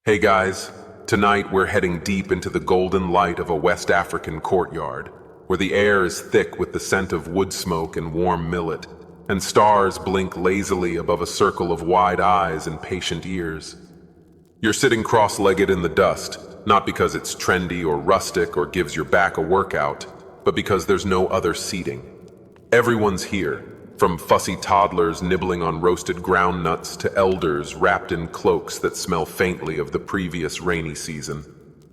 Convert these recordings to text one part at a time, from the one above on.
Hey guys, tonight we're heading deep into the golden light of a West African courtyard, where the air is thick with the scent of wood smoke and warm millet, and stars blink lazily above a circle of wide eyes and patient ears. You're sitting cross-legged in the dust, not because it's trendy or rustic or gives your back a workout, but because there's no other seating. Everyone's here, from fussy toddlers nibbling on roasted ground nuts to elders wrapped in cloaks that smell faintly of the previous rainy season.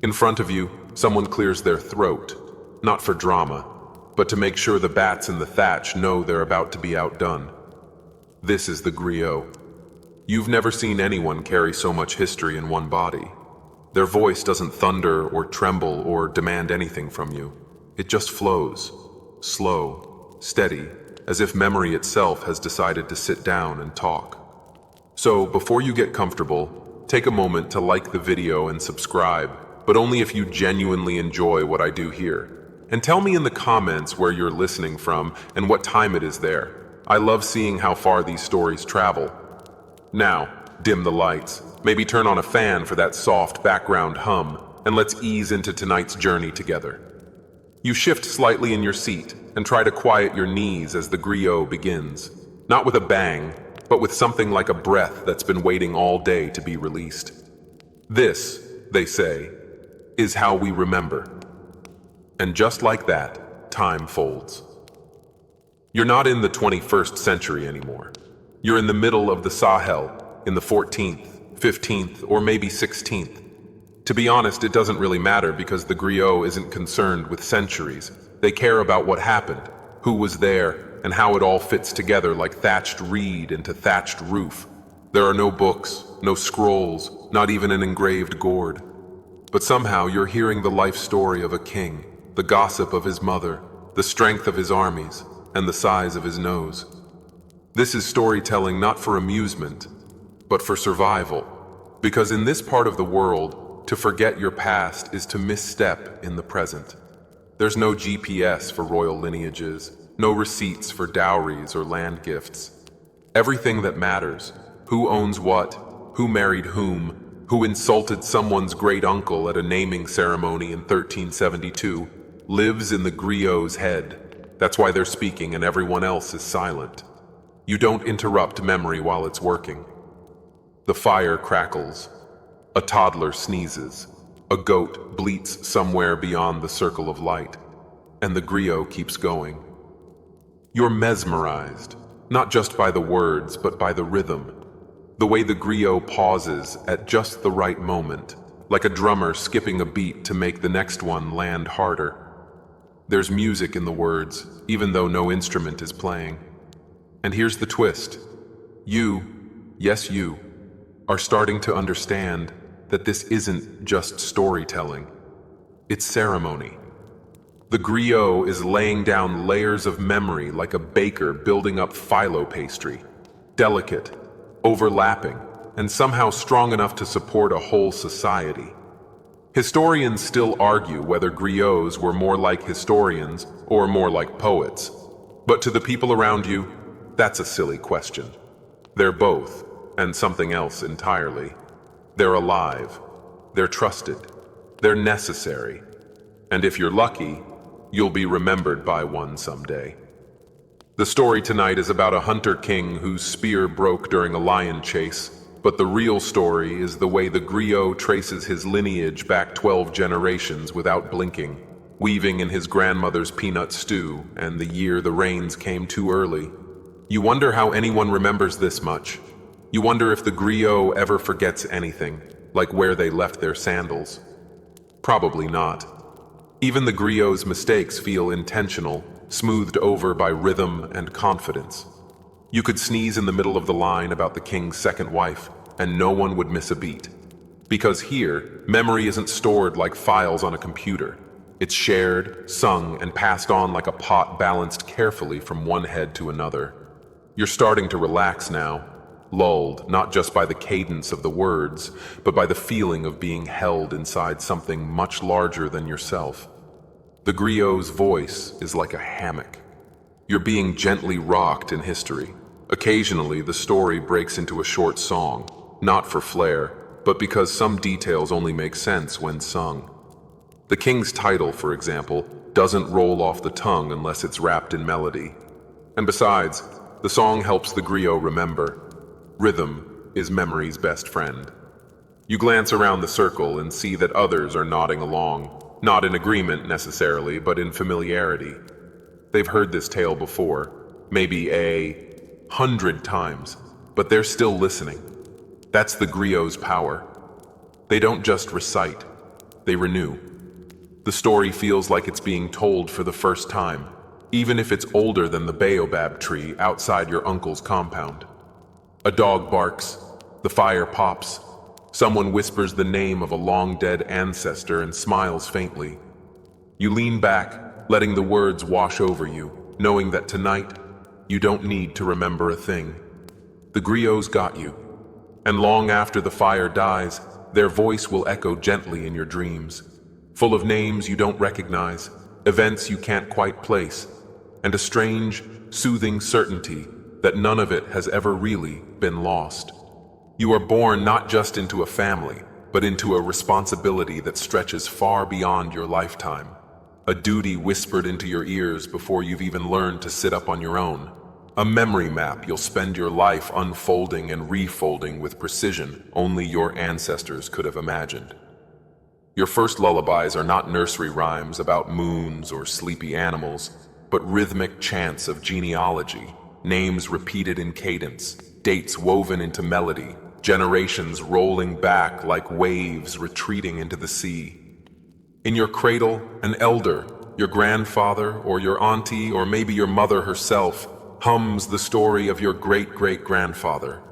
In front of you, someone clears their throat, not for drama, but to make sure the bats in the thatch know they're about to be outdone. This is the griot. You've never seen anyone carry so much history in one body. Their voice doesn't thunder or tremble or demand anything from you. It just flows, slow, steady, as if memory itself has decided to sit down and talk. So, before you get comfortable, take a moment to like the video and subscribe, but only if you genuinely enjoy what I do here. And tell me in the comments where you're listening from and what time it is there. I love seeing how far these stories travel. Now, dim the lights, maybe turn on a fan for that soft background hum, and let's ease into tonight's journey together. You shift slightly in your seat and try to quiet your knees as the griot begins, not with a bang, but with something like a breath that's been waiting all day to be released. This, they say, is how we remember. And just like that, time folds. You're not in the 21st century anymore. You're in the middle of the Sahel, in the 14th, 15th, or maybe 16th. To be honest, it doesn't really matter because the griot isn't concerned with centuries. They care about what happened, who was there, and how it all fits together like thatched reed into thatched roof. There are no books, no scrolls, not even an engraved gourd. But somehow you're hearing the life story of a king, the gossip of his mother, the strength of his armies, and the size of his nose. This is storytelling not for amusement, but for survival. Because in this part of the world, to forget your past is to misstep in the present. There's no GPS for royal lineages, no receipts for dowries or land gifts. Everything that matters, who owns what, who married whom, who insulted someone's great-uncle at a naming ceremony in 1372, lives in the griot's head. That's why they're speaking and everyone else is silent. You don't interrupt memory while it's working. The fire crackles. A toddler sneezes. A goat bleats somewhere beyond the circle of light. And the griot keeps going. You're mesmerized, not just by the words, but by the rhythm. The way the griot pauses at just the right moment, like a drummer skipping a beat to make the next one land harder. There's music in the words, even though no instrument is playing. And here's the twist. You, yes you, are starting to understand that this isn't just storytelling. It's ceremony. The griot is laying down layers of memory like a baker building up phyllo pastry, delicate, overlapping, and somehow strong enough to support a whole society. Historians still argue whether griots were more like historians or more like poets. But to the people around you, that's a silly question. They're both, and something else entirely. They're alive, they're trusted, they're necessary, and if you're lucky, you'll be remembered by one someday. The story tonight is about a hunter king whose spear broke during a lion chase, but the real story is the way the griot traces his lineage back 12 generations without blinking, weaving in his grandmother's peanut stew and the year the rains came too early. You wonder how anyone remembers this much. You wonder if the griot ever forgets anything, like where they left their sandals. Probably not. Even the griot's mistakes feel intentional, smoothed over by rhythm and confidence. You could sneeze in the middle of the line about the king's second wife, and no one would miss a beat. Because here, memory isn't stored like files on a computer. It's shared, sung, and passed on like a pot balanced carefully from one head to another. You're starting to relax now, lulled not just by the cadence of the words, but by the feeling of being held inside something much larger than yourself. The griot's voice is like a hammock. You're being gently rocked in history. Occasionally, the story breaks into a short song, not for flair, but because some details only make sense when sung. The king's title, for example, doesn't roll off the tongue unless it's wrapped in melody. And besides, the song helps the griot remember. Rhythm is memory's best friend. You glance around the circle and see that others are nodding along, not in agreement necessarily, but in familiarity. They've heard this tale before, maybe 100 times, but they're still listening. That's the griot's power. They don't just recite, they renew. The story feels like it's being told for the first time, even if it's older than the baobab tree outside your uncle's compound. A dog barks, the fire pops, someone whispers the name of a long-dead ancestor and smiles faintly. You lean back, letting the words wash over you, knowing that tonight, you don't need to remember a thing. The griots got you, and long after the fire dies, their voice will echo gently in your dreams, full of names you don't recognize, events you can't quite place, and a strange, soothing certainty that none of it has ever really been lost. You are born not just into a family, but into a responsibility that stretches far beyond your lifetime. A duty whispered into your ears before you've even learned to sit up on your own. A memory map you'll spend your life unfolding and refolding with precision only your ancestors could have imagined. Your first lullabies are not nursery rhymes about moons or sleepy animals, but rhythmic chants of genealogy, names repeated in cadence, dates woven into melody, generations rolling back like waves retreating into the sea. In your cradle, an elder, your grandfather or your auntie or maybe your mother herself, hums the story of your great-great-grandfather.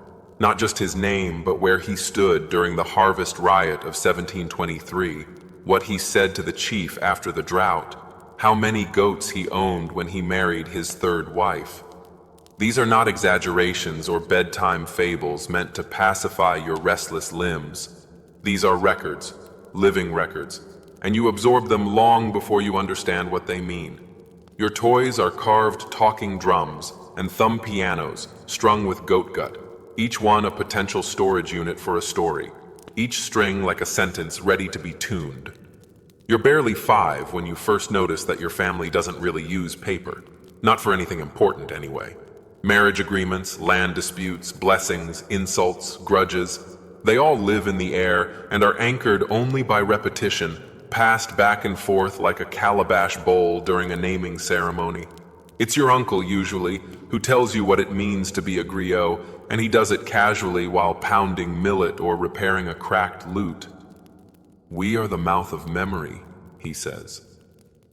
Not just his name, but where he stood during the harvest riot of 1723, what he said to the chief after the drought, how many goats he owned when he married his third wife. These are not exaggerations or bedtime fables meant to pacify your restless limbs. These are records, living records, and you absorb them long before you understand what they mean. Your toys are carved talking drums and thumb pianos strung with goat gut, each one a potential storage unit for a story, each string like a sentence ready to be tuned. You're barely 5 when you first notice that your family doesn't really use paper, not for anything important anyway. Marriage agreements, land disputes, blessings, insults, grudges, they all live in the air and are anchored only by repetition, passed back and forth like a calabash bowl during a naming ceremony. It's your uncle, usually, who tells you what it means to be a griot, and he does it casually while pounding millet or repairing a cracked lute. "We are the mouth of memory," he says.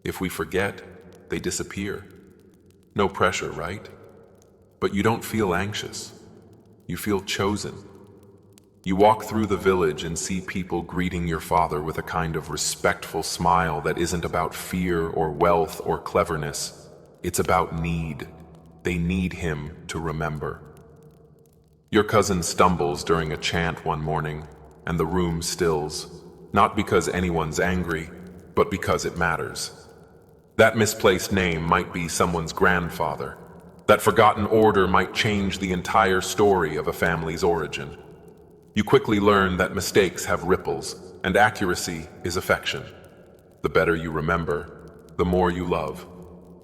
"If we forget, they disappear." No pressure, right? But you don't feel anxious. You feel chosen. You walk through the village and see people greeting your father with a kind of respectful smile that isn't about fear or wealth or cleverness. It's about need. They need him to remember. Your cousin stumbles during a chant one morning, and the room stills, not because anyone's angry, but because it matters. That misplaced name might be someone's grandfather. That forgotten order might change the entire story of a family's origin. You quickly learn that mistakes have ripples, and accuracy is affection. The better you remember, the more you love.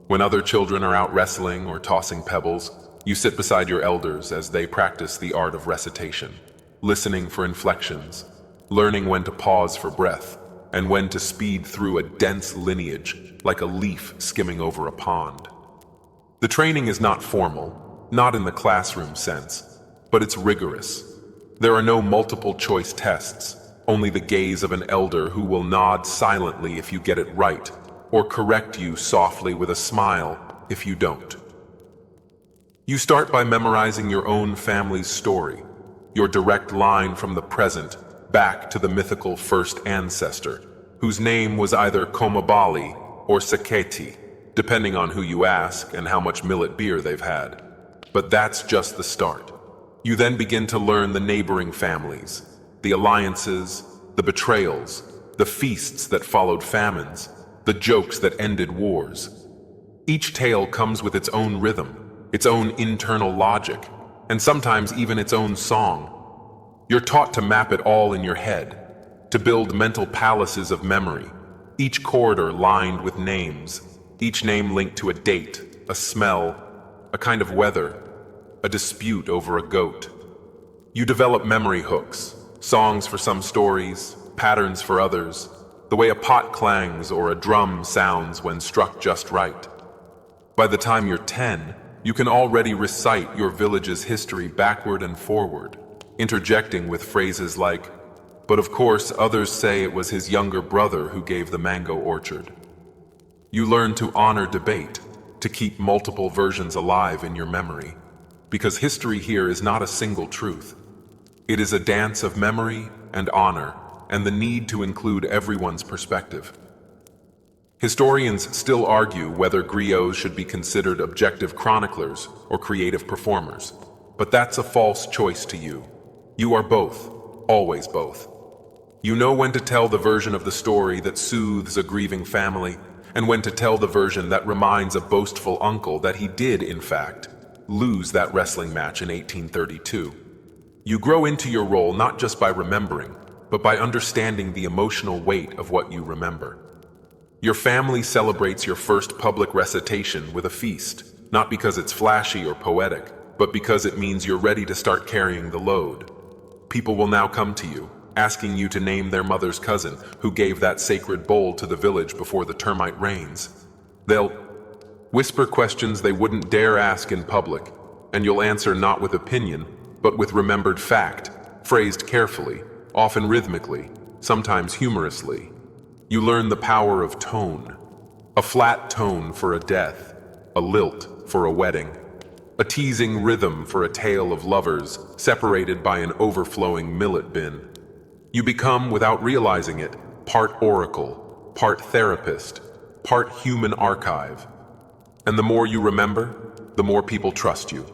When other children are out wrestling or tossing pebbles, you sit beside your elders as they practice the art of recitation, listening for inflections, learning when to pause for breath, and when to speed through a dense lineage like a leaf skimming over a pond. The training is not formal, not in the classroom sense, but it's rigorous. There are no multiple choice tests, only the gaze of an elder who will nod silently if you get it right, or correct you softly with a smile if you don't. You start by memorizing your own family's story, your direct line from the present back to the mythical first ancestor, whose name was either Komabali or Saketi, depending on who you ask and how much millet beer they've had. But that's just the start. You then begin to learn the neighboring families, the alliances, the betrayals, the feasts that followed famines, the jokes that ended wars. Each tale comes with its own rhythm, its own internal logic, and sometimes even its own song. You're taught to map it all in your head, to build mental palaces of memory, each corridor lined with names, each name linked to a date, a smell, a kind of weather, a dispute over a goat. You develop memory hooks, songs for some stories, patterns for others, the way a pot clangs or a drum sounds when struck just right. By the time you're 10, you can already recite your village's history backward and forward, interjecting with phrases like, "But of course others say it was his younger brother who gave the mango orchard." You learn to honor debate, to keep multiple versions alive in your memory, because history here is not a single truth. It is a dance of memory and honor, and the need to include everyone's perspective. Historians still argue whether griots should be considered objective chroniclers or creative performers, but that's a false choice to you. You are both, always both. You know when to tell the version of the story that soothes a grieving family, and when to tell the version that reminds a boastful uncle that he did, in fact, lose that wrestling match in 1832. You grow into your role not just by remembering, but by understanding the emotional weight of what you remember. Your family celebrates your first public recitation with a feast, not because it's flashy or poetic, but because it means you're ready to start carrying the load. People will now come to you, asking you to name their mother's cousin who gave that sacred bowl to the village before the termite rains. They'll whisper questions they wouldn't dare ask in public, and you'll answer not with opinion, but with remembered fact, phrased carefully, often rhythmically, sometimes humorously. You learn the power of tone. A flat tone for a death, a lilt for a wedding, a teasing rhythm for a tale of lovers separated by an overflowing millet bin. You become, without realizing it, part oracle, part therapist, part human archive. And the more you remember, the more people trust you.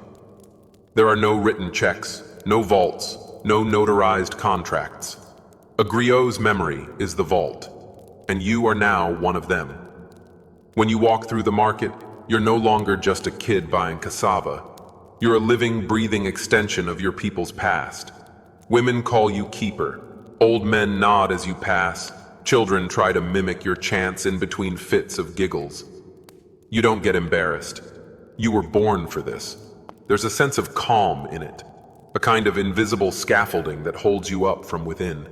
There are no written checks, no vaults, no notarized contracts. A griot's memory is the vault, and you are now one of them. When you walk through the market, you're no longer just a kid buying cassava. You're a living, breathing extension of your people's past. Women call you keeper. Old men nod as you pass. Children try to mimic your chants in between fits of giggles. You don't get embarrassed. You were born for this. There's a sense of calm in it, a kind of invisible scaffolding that holds you up from within.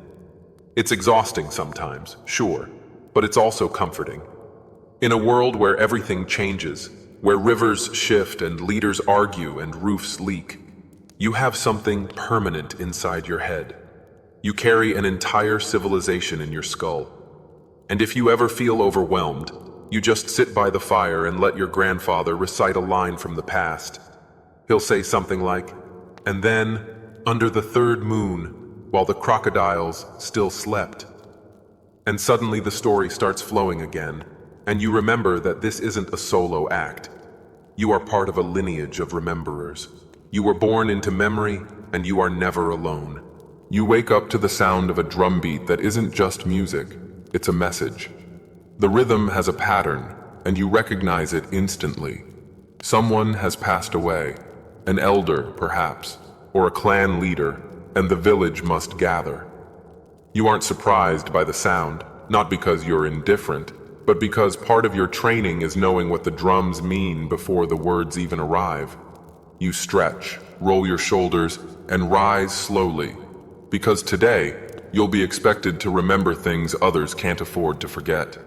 It's exhausting sometimes, sure, but it's also comforting. In a world where everything changes, where rivers shift and leaders argue and roofs leak, you have something permanent inside your head. You carry an entire civilization in your skull. And if you ever feel overwhelmed, you just sit by the fire and let your grandfather recite a line from the past. He'll say something like, "And then, under the third moon, while the crocodiles still slept." And suddenly the story starts flowing again, and you remember that this isn't a solo act. You are part of a lineage of rememberers. You were born into memory, and you are never alone. You wake up to the sound of a drumbeat that isn't just music, it's a message. The rhythm has a pattern, and you recognize it instantly. Someone has passed away, an elder, perhaps, or a clan leader, and the village must gather. You aren't surprised by the sound, not because you're indifferent, but because part of your training is knowing what the drums mean before the words even arrive. You stretch, roll your shoulders, and rise slowly, because today, you'll be expected to remember things others can't afford to forget.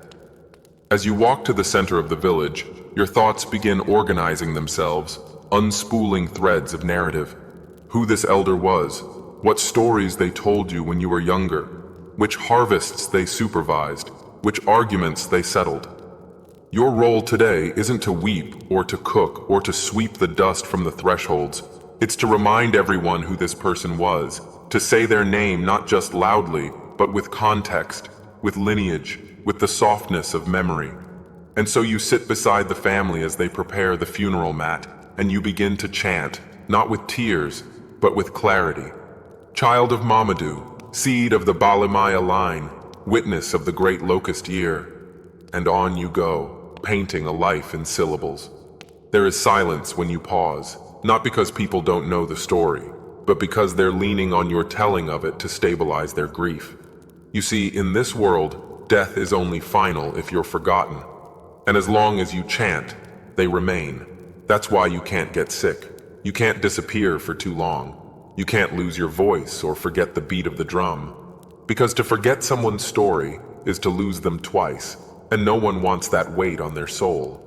As you walk to the center of the village, your thoughts begin organizing themselves, unspooling threads of narrative. Who this elder was, what stories they told you when you were younger, which harvests they supervised, which arguments they settled. Your role today isn't to weep or to cook or to sweep the dust from the thresholds. It's to remind everyone who this person was, to say their name not just loudly, but with context, with lineage, with the softness of memory. And so you sit beside the family as they prepare the funeral mat, and you begin to chant, not with tears, but with clarity. Child of Mamadou, seed of the Balimaya line, witness of the great locust year. And on you go, painting a life in syllables. There is silence when you pause, not because people don't know the story, but because they're leaning on your telling of it to stabilize their grief. You see, in this world, death is only final if you're forgotten. And as long as you chant, they remain. That's why you can't get sick. You can't disappear for too long. You can't lose your voice or forget the beat of the drum. Because to forget someone's story is to lose them twice, and no one wants that weight on their soul.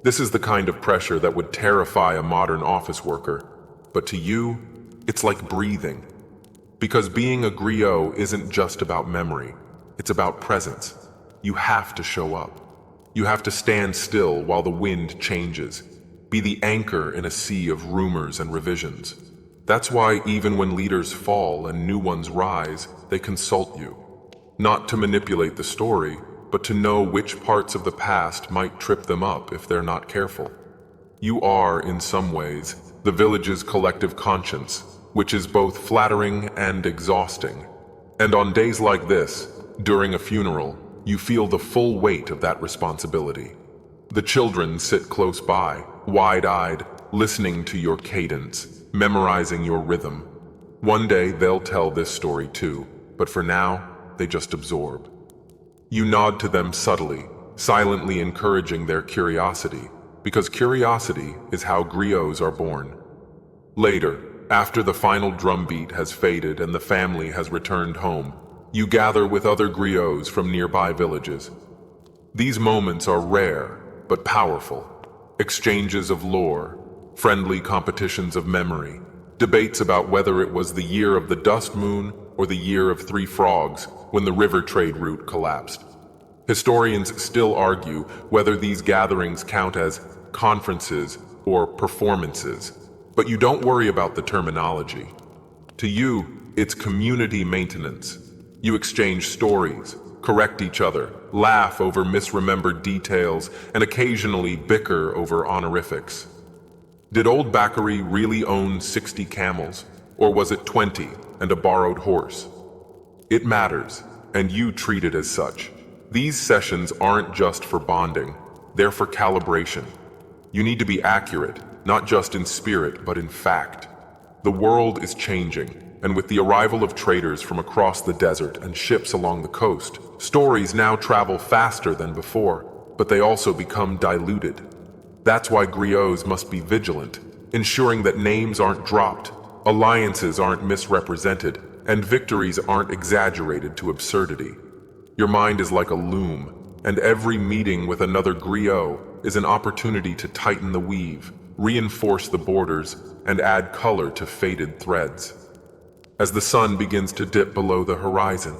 This is the kind of pressure that would terrify a modern office worker. But to you, it's like breathing. Because being a griot isn't just about memory, it's about presence. You have to show up. You have to stand still while the wind changes. Be the anchor in a sea of rumors and revisions. That's why even when leaders fall and new ones rise, they consult you. Not to manipulate the story, but to know which parts of the past might trip them up if they're not careful. You are, in some ways, the village's collective conscience, which is both flattering and exhausting. And on days like this, during a funeral, you feel the full weight of that responsibility. The children sit close by, wide-eyed, listening to your cadence, memorizing your rhythm. One day they'll tell this story too, but for now, they just absorb. You nod to them subtly, silently encouraging their curiosity, because curiosity is how griots are born. Later, after the final drumbeat has faded and the family has returned home, you gather with other griots from nearby villages. These moments are rare, but powerful. Exchanges of lore, friendly competitions of memory, debates about whether it was the year of the dust moon or the year of 3 frogs when the river trade route collapsed. Historians still argue whether these gatherings count as conferences or performances, but you don't worry about the terminology. To you, it's community maintenance. You exchange stories, correct each other, laugh over misremembered details, and occasionally bicker over honorifics. Did old Bakary really own 60 camels, or was it 20 and a borrowed horse? It matters, and you treat it as such. These sessions aren't just for bonding, they're for calibration. You need to be accurate, not just in spirit, but in fact. The world is changing, and with the arrival of traders from across the desert and ships along the coast, stories now travel faster than before, but they also become diluted. That's why griots must be vigilant, ensuring that names aren't dropped, alliances aren't misrepresented, and victories aren't exaggerated to absurdity. Your mind is like a loom, and every meeting with another griot is an opportunity to tighten the weave, reinforce the borders, and add color to faded threads. As the sun begins to dip below the horizon,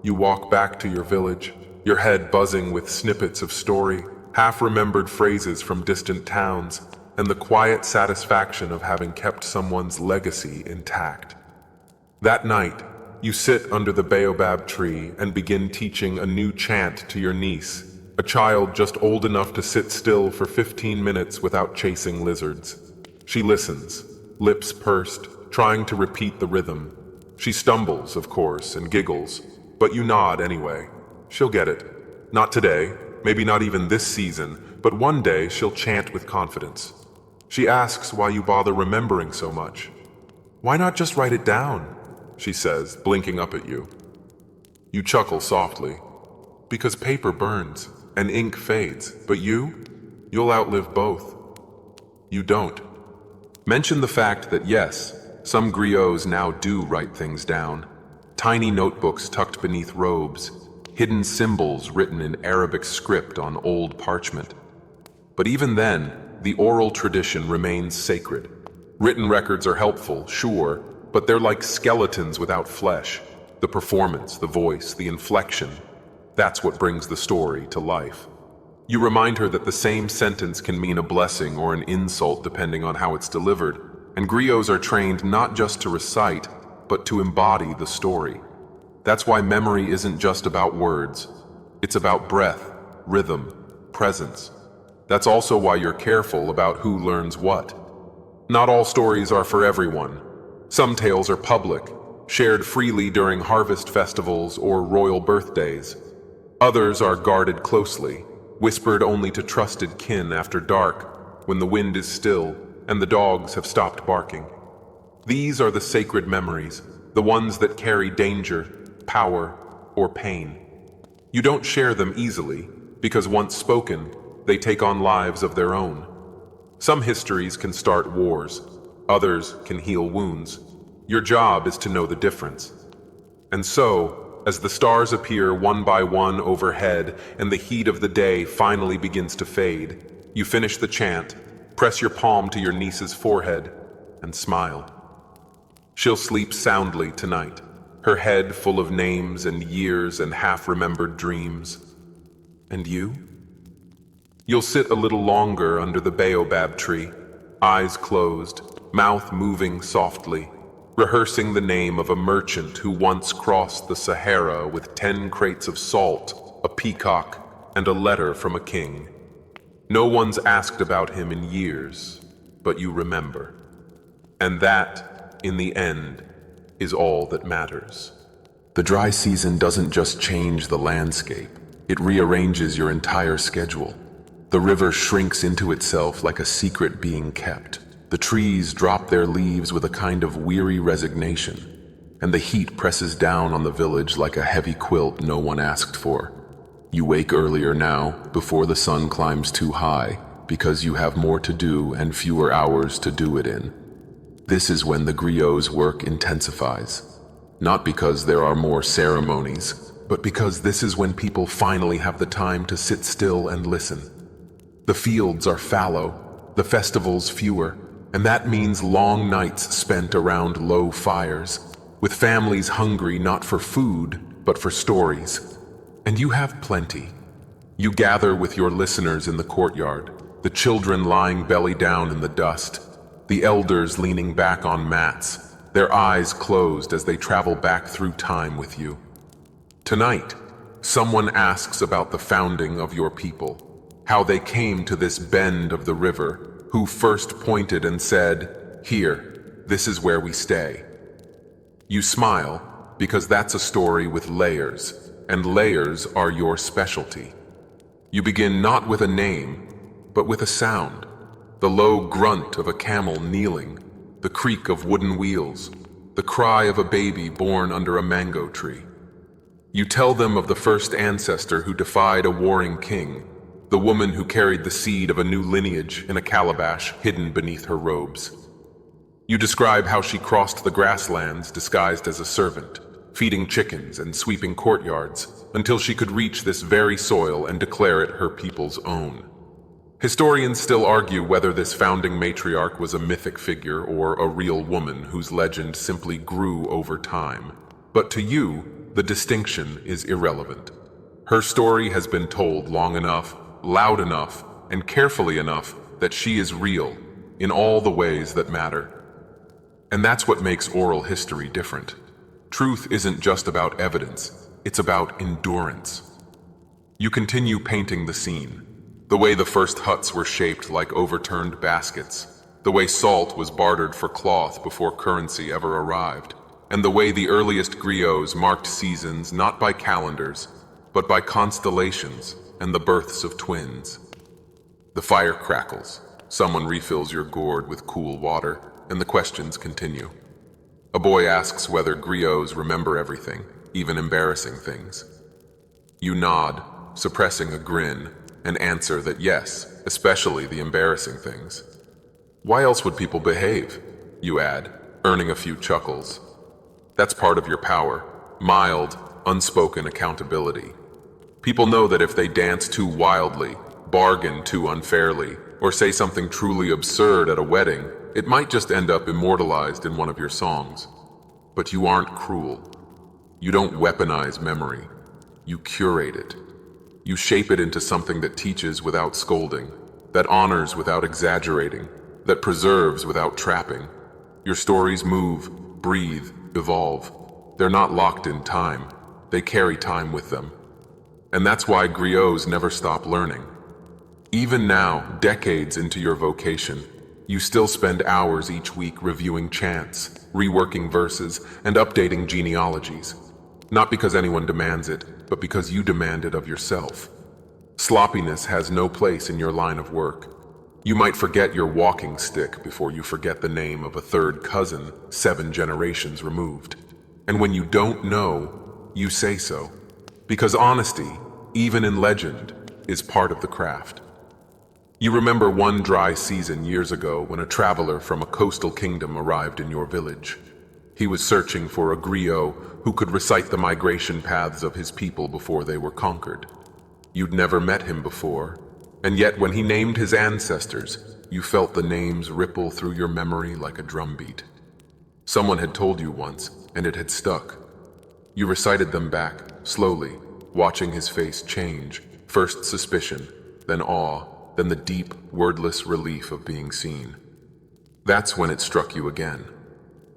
you walk back to your village, your head buzzing with snippets of story, half-remembered phrases from distant towns, and the quiet satisfaction of having kept someone's legacy intact. That night, you sit under the baobab tree and begin teaching a new chant to your niece, a child just old enough to sit still for 15 minutes without chasing lizards. She listens, lips pursed, trying to repeat the rhythm. She stumbles, of course, and giggles, but you nod anyway. She'll get it. Not today, maybe not even this season, but one day she'll chant with confidence. She asks why you bother remembering so much. "Why not just write it down?" she says, blinking up at you. You chuckle softly. "Because paper burns, and ink fades, but you'll outlive both." You don't. Mention the fact that yes, some griots now do write things down. Tiny notebooks tucked beneath robes, hidden symbols written in Arabic script on old parchment. But even then, the oral tradition remains sacred. Written records are helpful, sure, but they're like skeletons without flesh. The performance, the voice, the inflection, that's what brings the story to life. You remind her that the same sentence can mean a blessing or an insult depending on how it's delivered, and griots are trained not just to recite, but to embody the story. That's why memory isn't just about words. It's about breath, rhythm, presence. That's also why you're careful about who learns what. Not all stories are for everyone. Some tales are public, shared freely during harvest festivals or royal birthdays. Others are guarded closely, whispered only to trusted kin after dark, when the wind is still and the dogs have stopped barking. These are the sacred memories, the ones that carry danger, power, or pain. You don't share them easily, because once spoken, they take on lives of their own. Some histories can start wars, others can heal wounds. Your job is to know the difference. And so, as the stars appear one by one overhead and the heat of the day finally begins to fade, you finish the chant, press your palm to your niece's forehead, and smile. She'll sleep soundly tonight, her head full of names and years and half-remembered dreams. And you? You'll sit a little longer under the baobab tree, eyes closed, mouth moving softly, rehearsing the name of a merchant who once crossed the Sahara with 10 crates of salt, a peacock, and a letter from a king. No one's asked about him in years, but you remember. And that, in the end, is all that matters. The dry season doesn't just change the landscape, it rearranges your entire schedule. The river shrinks into itself like a secret being kept. The trees drop their leaves with a kind of weary resignation, and the heat presses down on the village like a heavy quilt no one asked for. You wake earlier now, before the sun climbs too high, because you have more to do and fewer hours to do it in. This is when the Griots' work intensifies. Not because there are more ceremonies, but because this is when people finally have the time to sit still and listen. The fields are fallow, the festivals fewer, and that means long nights spent around low fires, with families hungry not for food, but for stories. And you have plenty. You gather with your listeners in the courtyard, the children lying belly down in the dust, the elders leaning back on mats, their eyes closed as they travel back through time with you. Tonight, someone asks about the founding of your people, how they came to this bend of the river, who first pointed and said, "Here, this is where we stay." You smile, because that's a story with layers, and layers are your specialty. You begin not with a name, but with a sound, the low grunt of a camel kneeling, the creak of wooden wheels, the cry of a baby born under a mango tree. You tell them of the first ancestor who defied a warring king, the woman who carried the seed of a new lineage in a calabash hidden beneath her robes. You describe how she crossed the grasslands disguised as a servant, feeding chickens and sweeping courtyards, until she could reach this very soil and declare it her people's own. Historians still argue whether this founding matriarch was a mythic figure or a real woman whose legend simply grew over time. But to you, the distinction is irrelevant. Her story has been told long enough, loud enough, and carefully enough that she is real in all the ways that matter. And that's what makes oral history different. Truth isn't just about evidence, it's about endurance. You continue painting the scene. The way the first huts were shaped like overturned baskets, the way salt was bartered for cloth before currency ever arrived, and the way the earliest griots marked seasons not by calendars, but by constellations and the births of twins. The fire crackles, someone refills your gourd with cool water, and the questions continue. A boy asks whether griots remember everything, even embarrassing things. You nod, suppressing a grin, and answer that yes, especially the embarrassing things. Why else would people behave? You add, earning a few chuckles. That's part of your power, mild, unspoken accountability. People know that if they dance too wildly, bargain too unfairly, or say something truly absurd at a wedding, it might just end up immortalized in one of your songs. But you aren't cruel. You don't weaponize memory. You curate it. You shape it into something that teaches without scolding, that honors without exaggerating, that preserves without trapping. Your stories move, breathe, evolve. They're not locked in time. They carry time with them. And that's why griots never stop learning. Even now, decades into your vocation, you still spend hours each week reviewing chants, reworking verses, and updating genealogies. Not because anyone demands it, but because you demand it of yourself. Sloppiness has no place in your line of work. You might forget your walking stick before you forget the name of a third cousin 7 generations removed. And when you don't know, you say so. Because honesty, even in legend, is part of the craft. You remember one dry season years ago when a traveler from a coastal kingdom arrived in your village. He was searching for a griot who could recite the migration paths of his people before they were conquered. You'd never met him before, and yet when he named his ancestors, you felt the names ripple through your memory like a drumbeat. Someone had told you once, and it had stuck. You recited them back, slowly, watching his face change, first suspicion, then awe, then the deep, wordless relief of being seen. That's when it struck you again.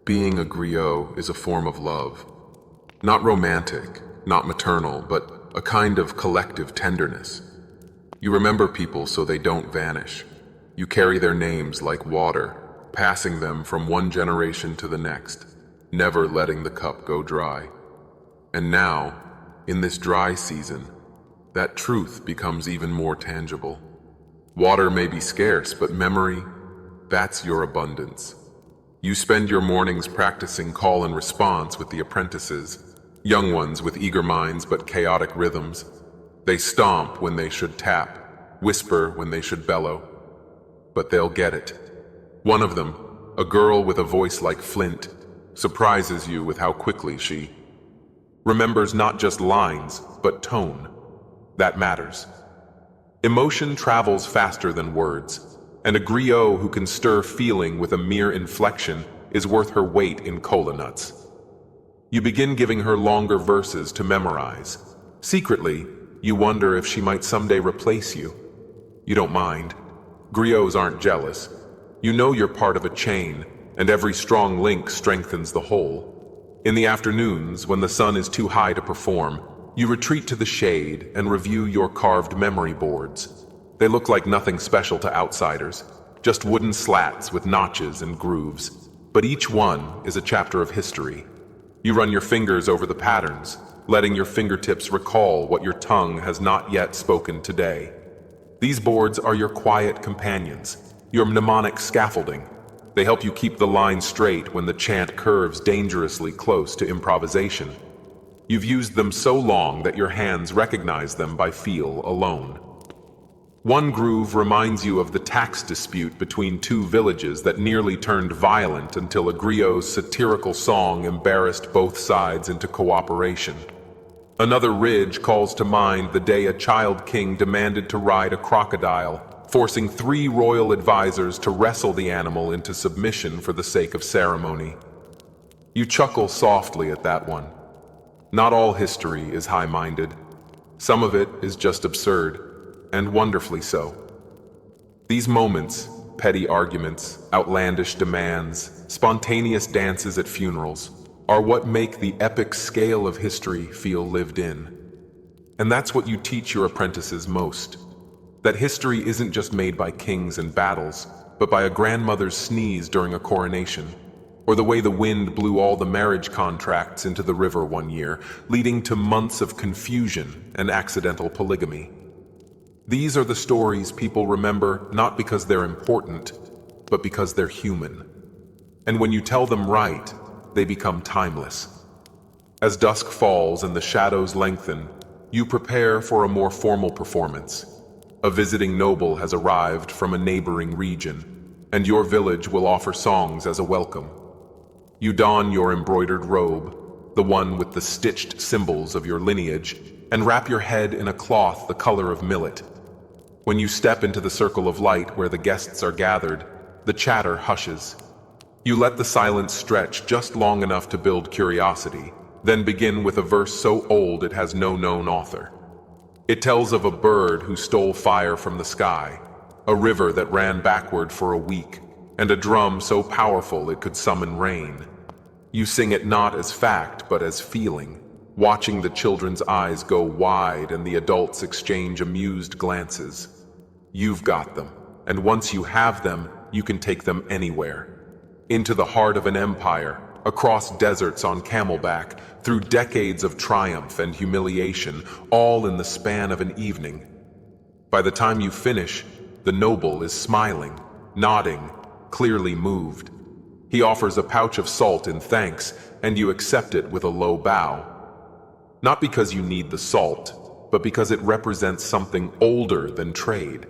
Being a griot is a form of love. Not romantic, not maternal, but a kind of collective tenderness. You remember people so they don't vanish. You carry their names like water, passing them from one generation to the next, never letting the cup go dry. And now, in this dry season, that truth becomes even more tangible. Water may be scarce, but memory, that's your abundance. You spend your mornings practicing call and response with the apprentices, young ones with eager minds but chaotic rhythms. They stomp when they should tap, whisper when they should bellow. But they'll get it. One of them, a girl with a voice like flint, surprises you with how quickly she remembers not just lines, but tone. That matters. Emotion travels faster than words, and a griot who can stir feeling with a mere inflection is worth her weight in cola nuts. You begin giving her longer verses to memorize. Secretly, you wonder if she might someday replace you. You don't mind. Griots aren't jealous. You know you're part of a chain, and every strong link strengthens the whole. In the afternoons, when the sun is too high to perform, you retreat to the shade and review your carved memory boards. They look like nothing special to outsiders, just wooden slats with notches and grooves. But each one is a chapter of history. You run your fingers over the patterns, letting your fingertips recall what your tongue has not yet spoken today. These boards are your quiet companions, your mnemonic scaffolding. They help you keep the line straight when the chant curves dangerously close to improvisation. You've used them so long that your hands recognize them by feel alone. One groove reminds you of the tax dispute between two villages that nearly turned violent until a griot's satirical song embarrassed both sides into cooperation. Another ridge calls to mind the day a child king demanded to ride a crocodile, forcing 3 royal advisors to wrestle the animal into submission for the sake of ceremony. You chuckle softly at that one. Not all history is high-minded. Some of it is just absurd. And wonderfully so. These moments, petty arguments, outlandish demands, spontaneous dances at funerals, are what make the epic scale of history feel lived in. And that's what you teach your apprentices most. That history isn't just made by kings and battles, but by a grandmother's sneeze during a coronation, or the way the wind blew all the marriage contracts into the river one year, leading to months of confusion and accidental polygamy. These are the stories people remember not because they're important, but because they're human. And when you tell them right, they become timeless. As dusk falls and the shadows lengthen, you prepare for a more formal performance. A visiting noble has arrived from a neighboring region, and your village will offer songs as a welcome. You don your embroidered robe, the one with the stitched symbols of your lineage, and wrap your head in a cloth the color of millet. When you step into the circle of light where the guests are gathered, the chatter hushes. You let the silence stretch just long enough to build curiosity, then begin with a verse so old it has no known author. It tells of a bird who stole fire from the sky, a river that ran backward for a week, and a drum so powerful it could summon rain. You sing it not as fact, but as feeling, watching the children's eyes go wide and the adults exchange amused glances. You've got them, and once you have them, you can take them anywhere. Into the heart of an empire, across deserts on camelback, through decades of triumph and humiliation, all in the span of an evening. By the time you finish, The noble is smiling, nodding, clearly moved. He offers a pouch of salt in thanks, and you accept it with a low bow. Not because you need the salt, but because it represents something older than trade.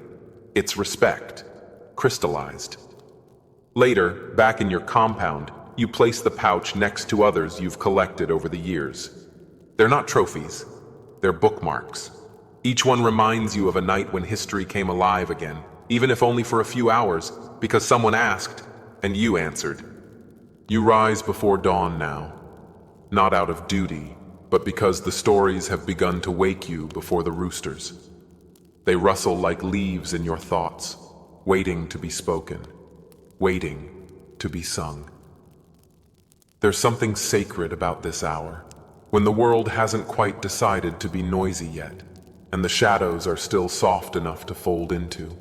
It's respect, crystallized. Later, back in your compound, you place the pouch next to others you've collected over the years. They're not trophies, they're bookmarks. Each one reminds you of a night when history came alive again, even if only for a few hours, because someone asked, and you answered. You rise before dawn now, not out of duty, but because the stories have begun to wake you before the roosters. They rustle like leaves in your thoughts, waiting to be spoken, waiting to be sung. There's something sacred about this hour, when the world hasn't quite decided to be noisy yet, and the shadows are still soft enough to fold into.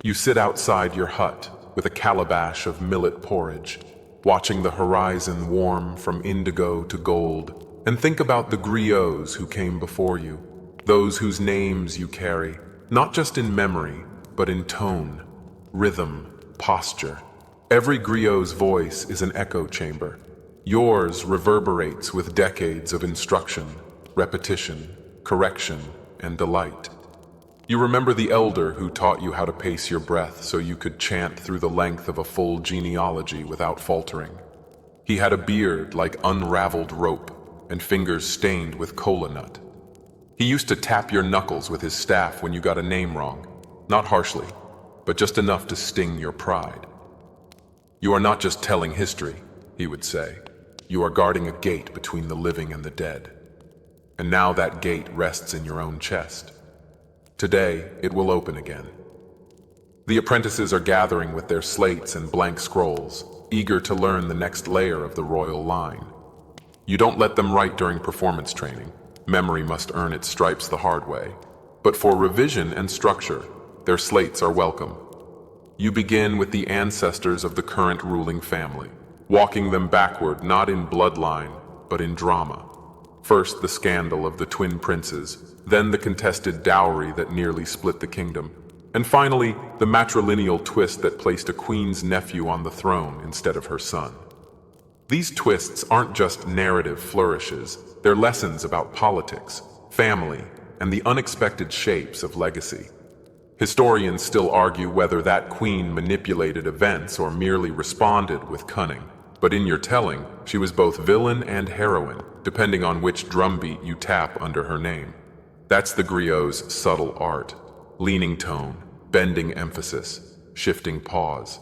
You sit outside your hut with a calabash of millet porridge, watching the horizon warm from indigo to gold, and think about the griots who came before you, those whose names you carry, not just in memory, but in tone, rhythm, posture. Every griot's voice is an echo chamber. Yours reverberates with decades of instruction, repetition, correction, and delight. You remember the elder who taught you how to pace your breath so you could chant through the length of a full genealogy without faltering. He had a beard like unraveled rope and fingers stained with cola nut. He used to tap your knuckles with his staff when you got a name wrong, not harshly, but just enough to sting your pride. You are not just telling history, he would say. You are guarding a gate between the living and the dead. And now that gate rests in your own chest. Today, it will open again. The apprentices are gathering with their slates and blank scrolls, eager to learn the next layer of the royal line. You don't let them write during performance training. Memory must earn its stripes the hard way. But for revision and structure, their slates are welcome. You begin with the ancestors of the current ruling family, walking them backward not in bloodline, but in drama. First the scandal of the twin princes, then the contested dowry that nearly split the kingdom, and finally the matrilineal twist that placed a queen's nephew on the throne instead of her son. These twists aren't just narrative flourishes, they're lessons about politics, family, and the unexpected shapes of legacy. Historians still argue whether that queen manipulated events or merely responded with cunning. But in your telling, she was both villain and heroine, depending on which drumbeat you tap under her name. That's the griot's subtle art. Leaning tone, bending emphasis, shifting pause.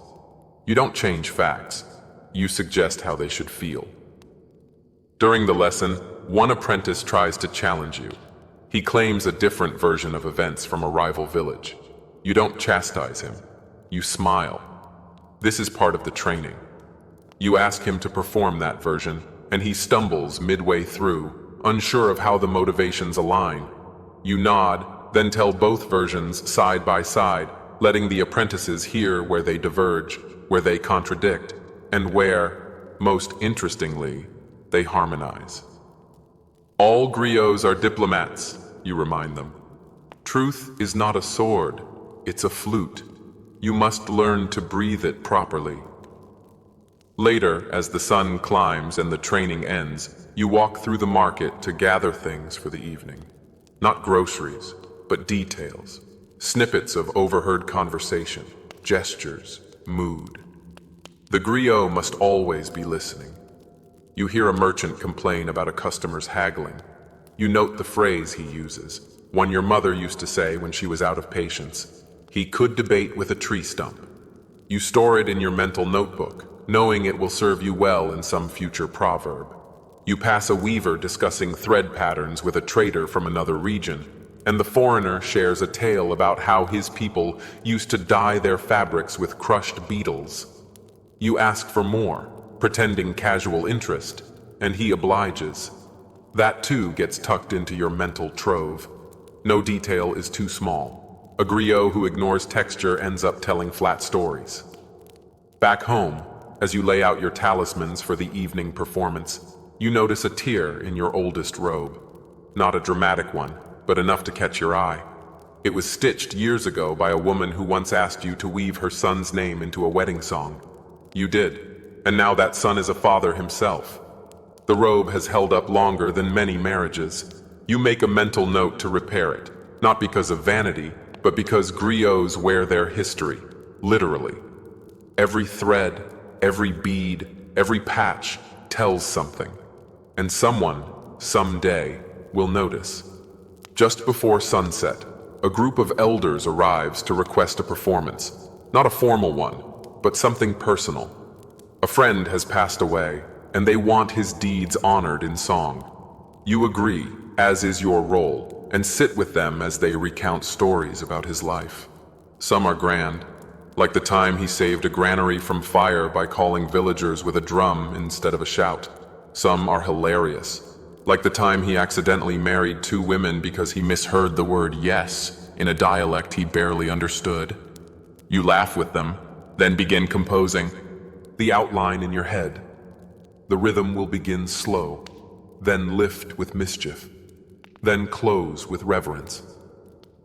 You don't change facts. You suggest how they should feel. During the lesson, one apprentice tries to challenge you. He claims a different version of events from a rival village. You don't chastise him. You smile. This is part of the training. You ask him to perform that version, and he stumbles midway through, unsure of how the motivations align. You nod, then tell both versions side by side, letting the apprentices hear where they diverge, where they contradict, and where, most interestingly, they harmonize. All griots are diplomats, you remind them. Truth is not a sword, it's a flute. You must learn to breathe it properly. Later, as the sun climbs and the training ends, you walk through the market to gather things for the evening. Not groceries, but details. Snippets of overheard conversation, gestures, mood. The griot must always be listening. You hear a merchant complain about a customer's haggling. You note the phrase he uses, one your mother used to say when she was out of patience. He could debate with a tree stump. You store it in your mental notebook, knowing it will serve you well in some future proverb. You pass a weaver discussing thread patterns with a trader from another region, and the foreigner shares a tale about how his people used to dye their fabrics with crushed beetles. You ask for more, pretending casual interest, and he obliges. That too gets tucked into your mental trove. No detail is too small. A griot who ignores texture ends up telling flat stories. Back home, as you lay out your talismans for the evening performance, you notice a tear in your oldest robe. Not a dramatic one, but enough to catch your eye. It was stitched years ago by a woman who once asked you to weave her son's name into a wedding song. You did, and now that son is a father himself. The robe has held up longer than many marriages. You make a mental note to repair it, not because of vanity, but because griots wear their history, literally. Every thread, every bead, every patch tells something, and someone, someday, will notice. Just before sunset, a group of elders arrives to request a performance, not a formal one, but something personal. A friend has passed away, and they want his deeds honored in song. You agree, as is your role, and sit with them as they recount stories about his life. Some are grand, like the time he saved a granary from fire by calling villagers with a drum instead of a shout. Some are hilarious, like the time he accidentally married 2 women because he misheard the word yes in a dialect he barely understood. You laugh with them, then begin composing the outline in your head. The rhythm will begin slow, then lift with mischief, then close with reverence,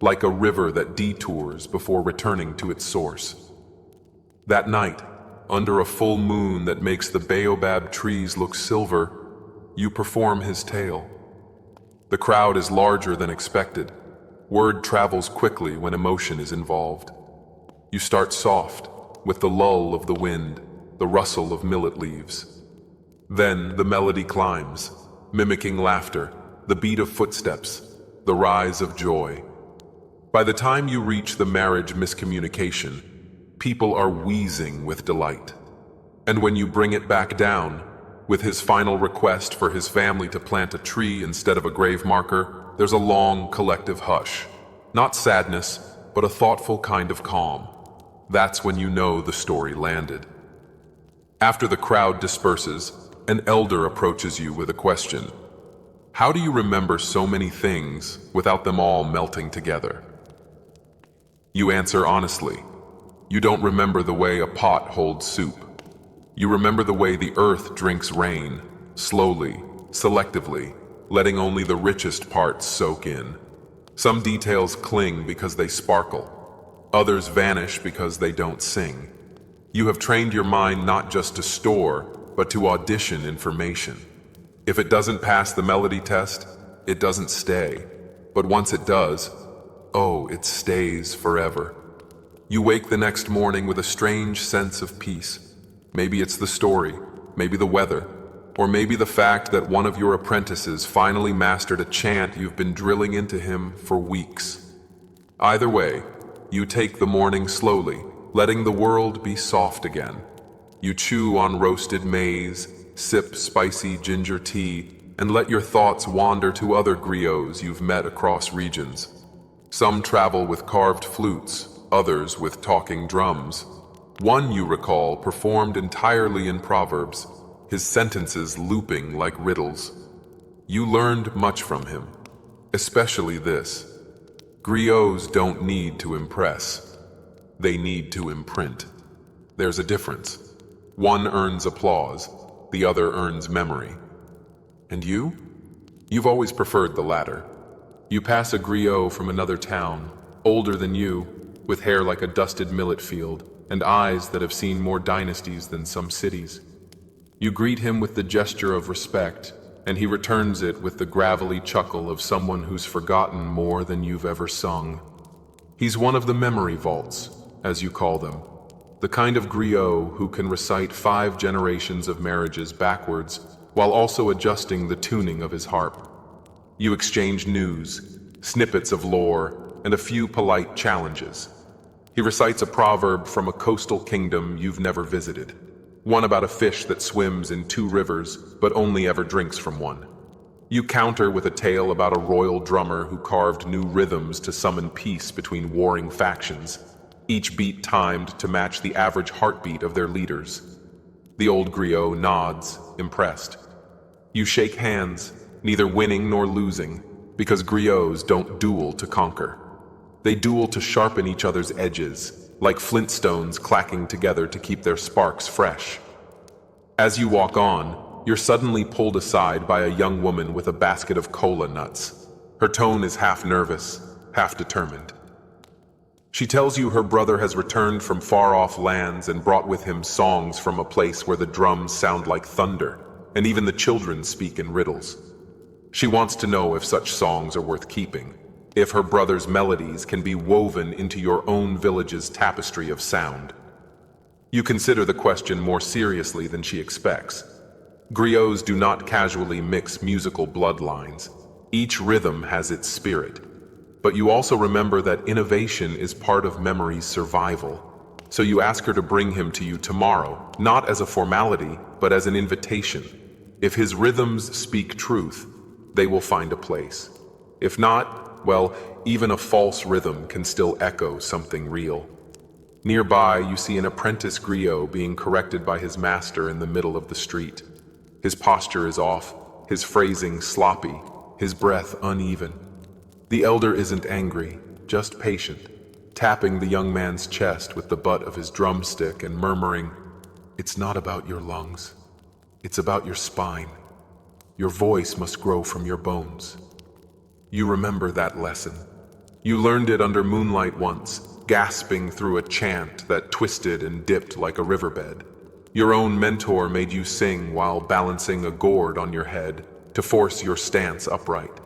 like a river that detours before returning to its source. That night, under a full moon that makes the baobab trees look silver, you perform his tale. The crowd is larger than expected. Word travels quickly when emotion is involved. You start soft, with the lull of the wind, the rustle of millet leaves. Then the melody climbs, mimicking laughter, the beat of footsteps, the rise of joy. By the time you reach the marriage miscommunication, people are wheezing with delight. And when you bring it back down, with his final request for his family to plant a tree instead of a grave marker, there's a long collective hush. Not sadness, but a thoughtful kind of calm. That's when you know the story landed. After the crowd disperses, an elder approaches you with a question. How do you remember so many things without them all melting together? You answer honestly. You don't remember the way a pot holds soup. You remember the way the earth drinks rain, slowly, selectively, letting only the richest parts soak in. Some details cling because they sparkle. Others vanish because they don't sing. You have trained your mind not just to store, but to audition information. If it doesn't pass the melody test, it doesn't stay. But once it does, oh, it stays forever. You wake the next morning with a strange sense of peace. Maybe it's the story, maybe the weather, or maybe the fact that one of your apprentices finally mastered a chant you've been drilling into him for weeks. Either way, you take the morning slowly, letting the world be soft again. You chew on roasted maize, sip spicy ginger tea, and let your thoughts wander to other griots you've met across regions. Some travel with carved flutes, others with talking drums. One, you recall, performed entirely in proverbs, his sentences looping like riddles. You learned much from him, especially this. Griots don't need to impress. They need to imprint. There's a difference. One earns applause, the other earns memory. And you? You've always preferred the latter. You pass a griot from another town, older than you, with hair like a dusted millet field, and eyes that have seen more dynasties than some cities. You greet him with the gesture of respect, and he returns it with the gravelly chuckle of someone who's forgotten more than you've ever sung. He's one of the memory vaults, as you call them, the kind of griot who can recite 5 generations of marriages backwards while also adjusting the tuning of his harp. You exchange news, snippets of lore, and a few polite challenges. He recites a proverb from a coastal kingdom you've never visited, one about a fish that swims in 2 rivers but only ever drinks from one. You counter with a tale about a royal drummer who carved new rhythms to summon peace between warring factions, each beat timed to match the average heartbeat of their leaders. The old griot nods, impressed. You shake hands, neither winning nor losing, because griots don't duel to conquer. They duel to sharpen each other's edges, like flintstones clacking together to keep their sparks fresh. As you walk on, you're suddenly pulled aside by a young woman with a basket of cola nuts. Her tone is half nervous, half determined. She tells you her brother has returned from far-off lands and brought with him songs from a place where the drums sound like thunder, and even the children speak in riddles. She wants to know if such songs are worth keeping, if her brother's melodies can be woven into your own village's tapestry of sound. You consider the question more seriously than she expects. Griots do not casually mix musical bloodlines. Each rhythm has its spirit. But you also remember that innovation is part of memory's survival. So you ask her to bring him to you tomorrow, not as a formality, but as an invitation. If his rhythms speak truth, they will find a place. If not, well, even a false rhythm can still echo something real. Nearby, you see an apprentice griot being corrected by his master in the middle of the street. His posture is off, his phrasing sloppy, his breath uneven. The elder isn't angry, just patient, tapping the young man's chest with the butt of his drumstick and murmuring, "It's not about your lungs. It's about your spine. Your voice must grow from your bones." You remember that lesson. You learned it under moonlight once, gasping through a chant that twisted and dipped like a riverbed. Your own mentor made you sing while balancing a gourd on your head to force your stance upright.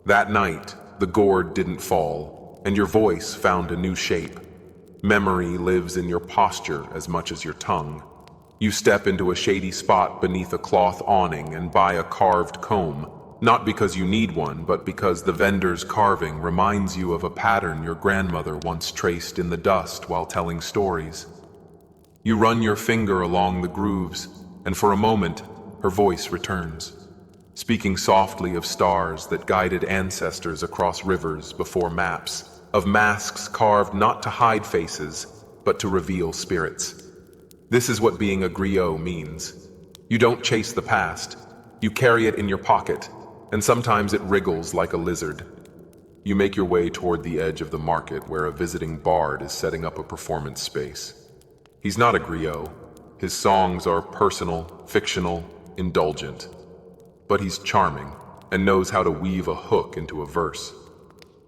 That night, the gourd didn't fall, and your voice found a new shape. Memory lives in your posture as much as your tongue. You step into a shady spot beneath a cloth awning and buy a carved comb, not because you need one, but because the vendor's carving reminds you of a pattern your grandmother once traced in the dust while telling stories. You run your finger along the grooves, and for a moment, her voice returns, speaking softly of stars that guided ancestors across rivers before maps, of masks carved not to hide faces, but to reveal spirits. This is what being a griot means. You don't chase the past, you carry it in your pocket, and sometimes it wriggles like a lizard. You make your way toward the edge of the market where a visiting bard is setting up a performance space. He's not a griot. His songs are personal, fictional, indulgent. But he's charming and knows how to weave a hook into a verse.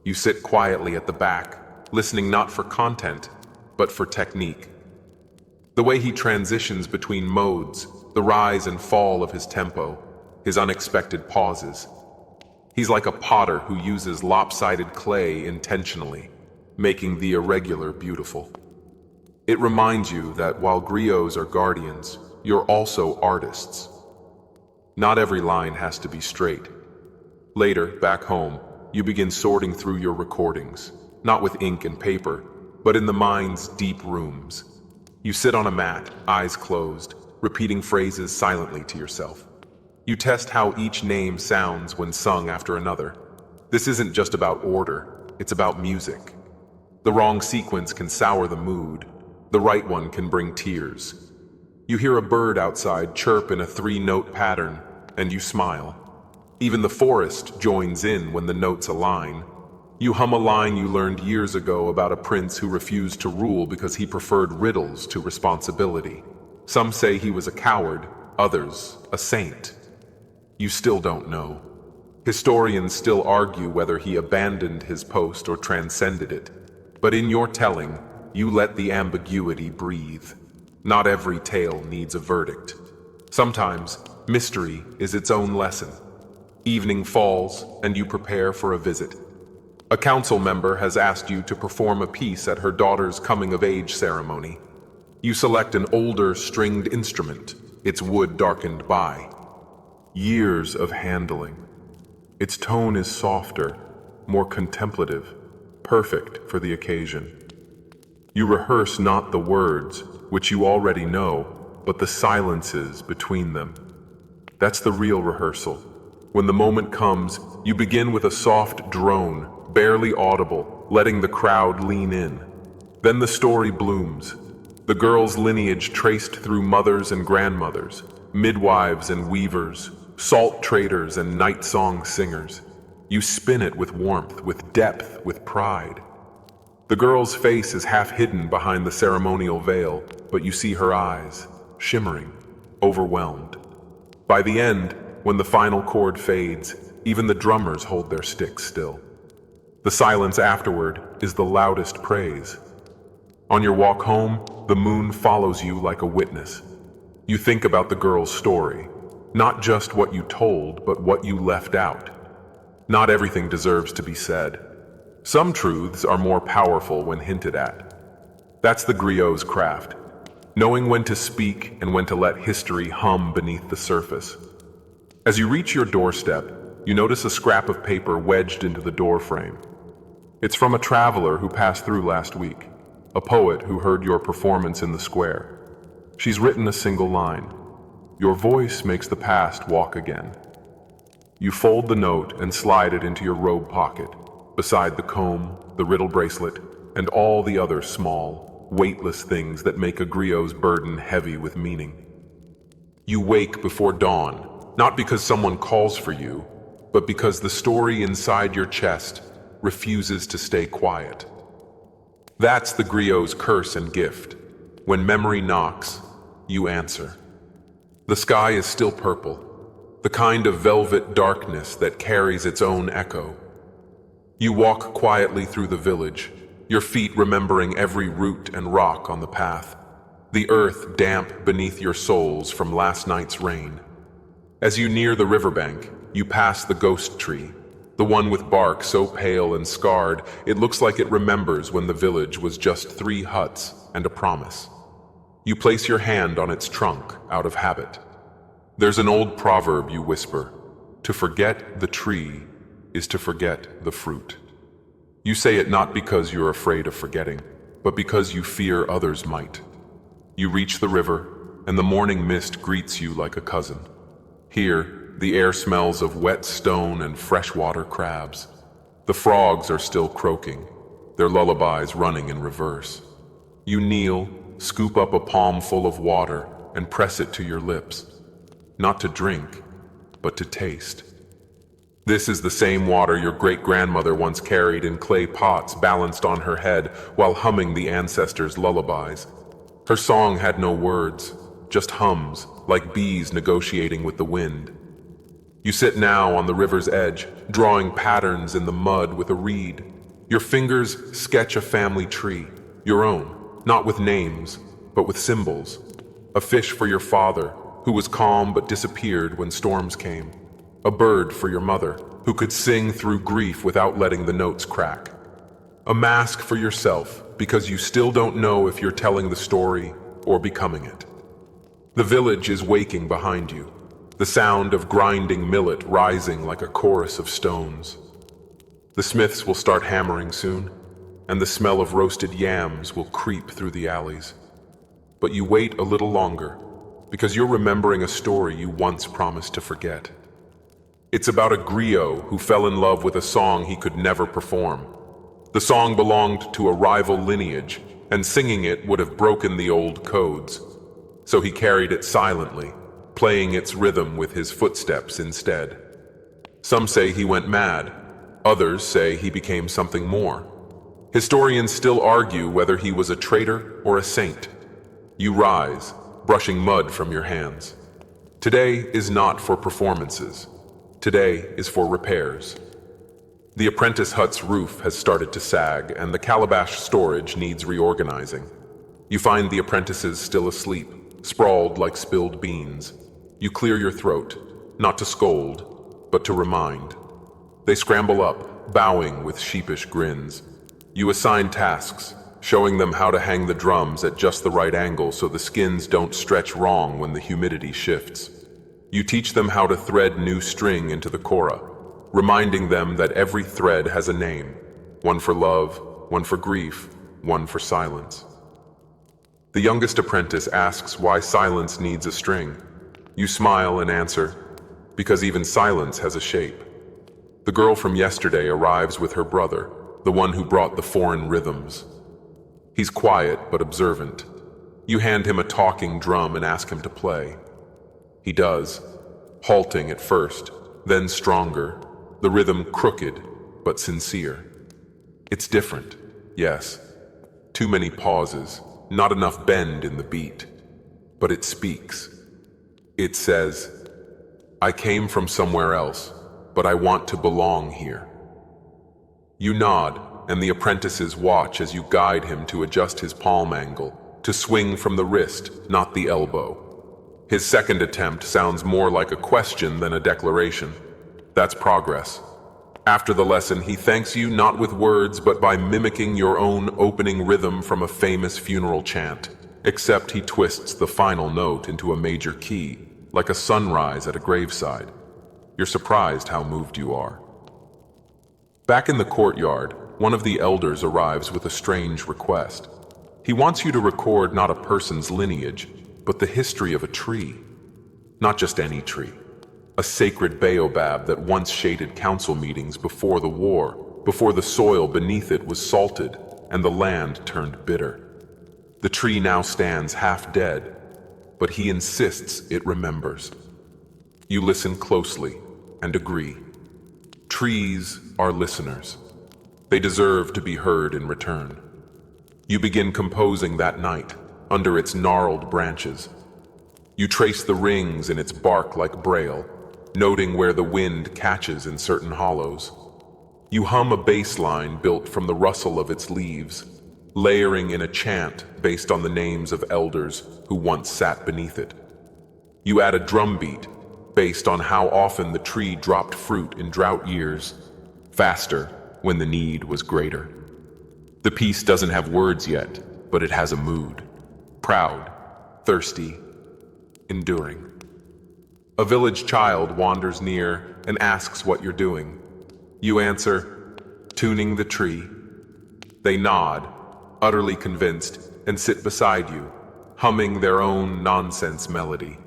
You sit quietly at the back, listening not for content, but for technique. The way he transitions between modes, the rise and fall of his tempo, his unexpected pauses. He's like a potter who uses lopsided clay intentionally, making the irregular beautiful. It reminds you that while griots are guardians, you're also artists. Not every line has to be straight. Later, back home, you begin sorting through your recordings, not with ink and paper, but in the mind's deep rooms. You sit on a mat, eyes closed, repeating phrases silently to yourself. You test how each name sounds when sung after another. This isn't just about order, it's about music. The wrong sequence can sour the mood. The right one can bring tears. You hear a bird outside chirp in a 3-note pattern, and you smile. Even the forest joins in when the notes align. You hum a line you learned years ago about a prince who refused to rule because he preferred riddles to responsibility. Some say he was a coward, others a saint. You still don't know. Historians still argue whether he abandoned his post or transcended it. But in your telling, you let the ambiguity breathe. Not every tale needs a verdict. Sometimes, mystery is its own lesson. Evening falls, and you prepare for a visit. A council member has asked you to perform a piece at her daughter's coming-of-age ceremony. You select an older stringed instrument, its wood darkened by. Years of handling. Its tone is softer, more contemplative, perfect for the occasion. You rehearse not the words, which you already know, but the silences between them. That's the real rehearsal. When the moment comes, you begin with a soft drone, barely audible, letting the crowd lean in. Then the story blooms. The girl's lineage traced through mothers and grandmothers, midwives and weavers, salt traders and night song singers. You spin it with warmth, with depth, with pride. The girl's face is half hidden behind the ceremonial veil, but you see her eyes, shimmering, overwhelmed. By the end, when the final chord fades, even the drummers hold their sticks still. The silence afterward, is the loudest praise. On your walk home, the moon follows you like a witness. You think about the girl's story, not just what you told, but what you left out. Not everything deserves to be said. Some truths are more powerful when hinted at. That's the griot's craft, knowing when to speak and when to let history hum beneath the surface. As you reach your doorstep, you notice a scrap of paper wedged into the doorframe. It's from a traveler who passed through last week, a poet who heard your performance in the square. She's written a single line: "Your voice makes the past walk again." You fold the note and slide it into your robe pocket, beside the comb, the riddle bracelet, and all the other small, weightless things that make a griot's burden heavy with meaning. You wake before dawn, not because someone calls for you, but because the story inside your chest refuses to stay quiet. That's the griot's curse and gift. When memory knocks, you answer. The sky is still purple, the kind of velvet darkness that carries its own echo. You walk quietly through the village, your feet remembering every root and rock on the path, the earth damp beneath your soles from last night's rain. As you near the riverbank, you pass the ghost tree, the one with bark so pale and scarred it looks like it remembers when the village was just 3 huts and a promise. You place your hand on its trunk out of habit. There's an old proverb you whisper: "To forget the tree is to forget the fruit." You say it not because you're afraid of forgetting, but because you fear others might. You reach the river, and the morning mist greets you like a cousin. Here, the air smells of wet stone and freshwater crabs. The frogs are still croaking, their lullabies running in reverse. You kneel, scoop up a palm full of water, and press it to your lips. Not to drink, but to taste. This is the same water your great-grandmother once carried in clay pots balanced on her head while humming the ancestors' lullabies. Her song had no words, just hums, like bees negotiating with the wind. You sit now on the river's edge, drawing patterns in the mud with a reed. Your fingers sketch a family tree, your own, not with names, but with symbols. A fish for your father, who was calm but disappeared when storms came. A bird for your mother, who could sing through grief without letting the notes crack. A mask for yourself, because you still don't know if you're telling the story or becoming it. The village is waking behind you, the sound of grinding millet rising like a chorus of stones. The smiths will start hammering soon, and the smell of roasted yams will creep through the alleys. But you wait a little longer, because you're remembering a story you once promised to forget. It's about a griot who fell in love with a song he could never perform. The song belonged to a rival lineage, and singing it would have broken the old codes. So he carried it silently, playing its rhythm with his footsteps instead. Some say he went mad, others say he became something more. Historians still argue whether he was a traitor or a saint. You rise, brushing mud from your hands. Today is not for performances. Today is for repairs. The apprentice hut's roof has started to sag, and the calabash storage needs reorganizing. You find the apprentices still asleep, sprawled like spilled beans. You clear your throat, not to scold, but to remind. They scramble up, bowing with sheepish grins. You assign tasks, showing them how to hang the drums at just the right angle so the skins don't stretch wrong when the humidity shifts. You teach them how to thread new string into the kora, reminding them that every thread has a name, one for love, one for grief, one for silence. The youngest apprentice asks why silence needs a string. You smile and answer, because even silence has a shape. The girl from yesterday arrives with her brother, the one who brought the foreign rhythms. He's quiet but observant. You hand him a talking drum and ask him to play. He does, halting at first, then stronger, the rhythm crooked but sincere. It's different, yes. Too many pauses, not enough bend in the beat. But it speaks. It says, "I came from somewhere else, but I want to belong here." You nod, and the apprentices watch as you guide him to adjust his palm angle, to swing from the wrist, not the elbow. His second attempt sounds more like a question than a declaration. That's progress. After the lesson, he thanks you not with words, but by mimicking your own opening rhythm from a famous funeral chant, except he twists the final note into a major key, like a sunrise at a graveside. You're surprised how moved you are. Back in the courtyard, one of the elders arrives with a strange request. He wants you to record not a person's lineage, but the history of a tree. Not just any tree. A sacred baobab that once shaded council meetings before the war, before the soil beneath it was salted and the land turned bitter. The tree now stands half dead, but he insists it remembers. You listen closely and agree. Trees are listeners. They deserve to be heard in return. You begin composing that night, under its gnarled branches. You trace the rings in its bark like braille, noting where the wind catches in certain hollows. You hum a bass line built from the rustle of its leaves, layering in a chant based on the names of elders who once sat beneath it. You add a drum beat based on how often the tree dropped fruit in drought years, faster when the need was greater. The piece doesn't have words yet, but it has a mood. Proud, thirsty, enduring. A village child wanders near and asks what you're doing. You answer, tuning the tree. They nod, utterly convinced, and sit beside you, humming their own nonsense melody.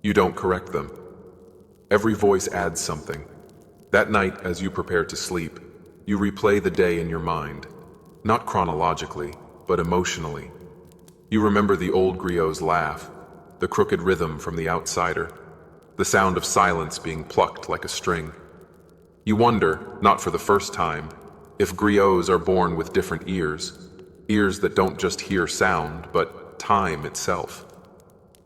You don't correct them. Every voice adds something. That night, as you prepare to sleep, you replay the day in your mind, not chronologically, but emotionally. You remember the old griot's laugh, the crooked rhythm from the outsider, the sound of silence being plucked like a string. You wonder, not for the first time, if griots are born with different ears that don't just hear sound, but time itself.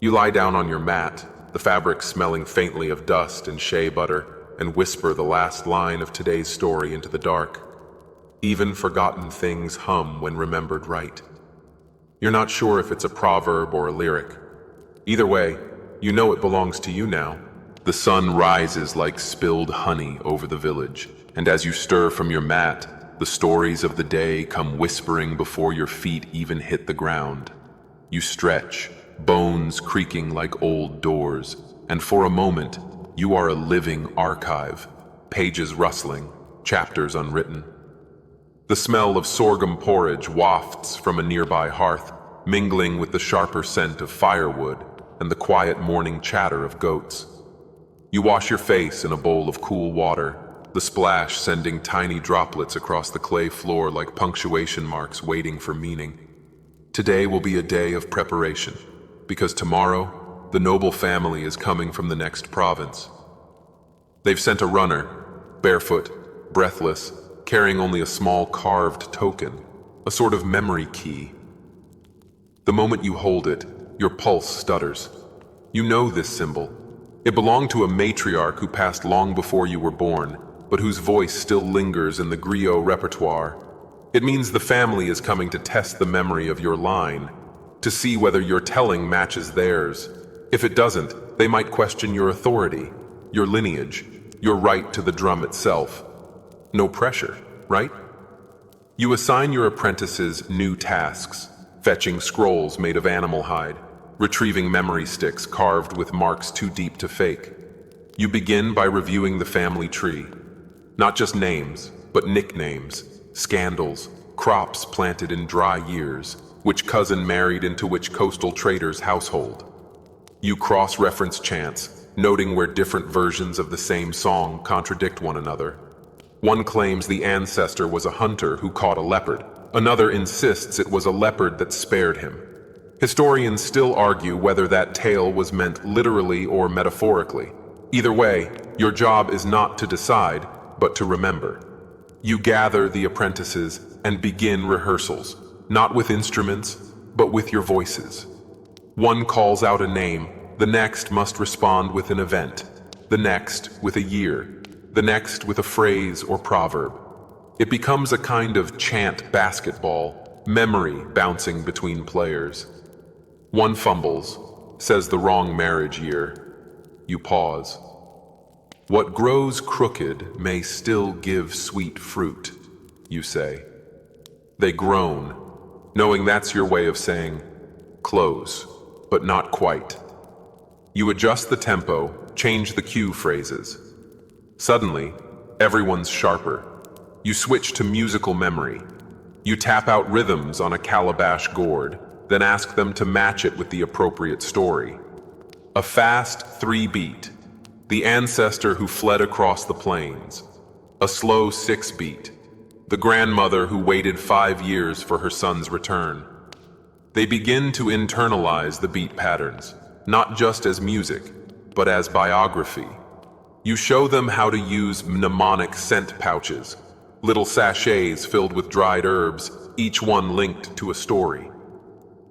You lie down on your mat, the fabric smelling faintly of dust and shea butter, and whisper the last line of today's story into the dark. Even forgotten things hum when remembered right. You're not sure if it's a proverb or a lyric. Either way, you know it belongs to you now. The sun rises like spilled honey over the village, and as you stir from your mat, the stories of the day come whispering before your feet even hit the ground. You stretch, bones creaking like old doors, and for a moment, you are a living archive, pages rustling, chapters unwritten. The smell of sorghum porridge wafts from a nearby hearth, mingling with the sharper scent of firewood and the quiet morning chatter of goats. You wash your face in a bowl of cool water, the splash sending tiny droplets across the clay floor like punctuation marks waiting for meaning. Today will be a day of preparation, because tomorrow, the noble family is coming from the next province. They've sent a runner, barefoot, breathless, carrying only a small carved token, a sort of memory key. The moment you hold it, your pulse stutters. You know this symbol. It belonged to a matriarch who passed long before you were born, but whose voice still lingers in the griot repertoire. It means the family is coming to test the memory of your line, to see whether your telling matches theirs. If it doesn't, they might question your authority, your lineage, your right to the drum itself. No pressure, right? You assign your apprentices new tasks, fetching scrolls made of animal hide, retrieving memory sticks carved with marks too deep to fake. You begin by reviewing the family tree. Not just names, but nicknames, scandals, crops planted in dry years, which cousin married into which coastal trader's household. You cross-reference chants, noting where different versions of the same song contradict one another. One claims the ancestor was a hunter who caught a leopard. Another insists it was a leopard that spared him. Historians still argue whether that tale was meant literally or metaphorically. Either way, your job is not to decide, but to remember. You gather the apprentices and begin rehearsals, not with instruments, but with your voices. One calls out a name, the next must respond with an event, the next with a year, the next with a phrase or proverb. It becomes a kind of chant basketball, memory bouncing between players. One fumbles, says the wrong marriage year. You pause. What grows crooked may still give sweet fruit, you say. They groan, knowing that's your way of saying, close, but not quite. You adjust the tempo, change the cue phrases. Suddenly, everyone's sharper. You switch to musical memory. You tap out rhythms on a calabash gourd, then ask them to match it with the appropriate story. A fast 3-beat, the ancestor who fled across the plains. A slow 6-beat, the grandmother who waited 5 years for her son's return. They begin to internalize the beat patterns, not just as music, but as biography. You show them how to use mnemonic scent pouches, little sachets filled with dried herbs, each one linked to a story.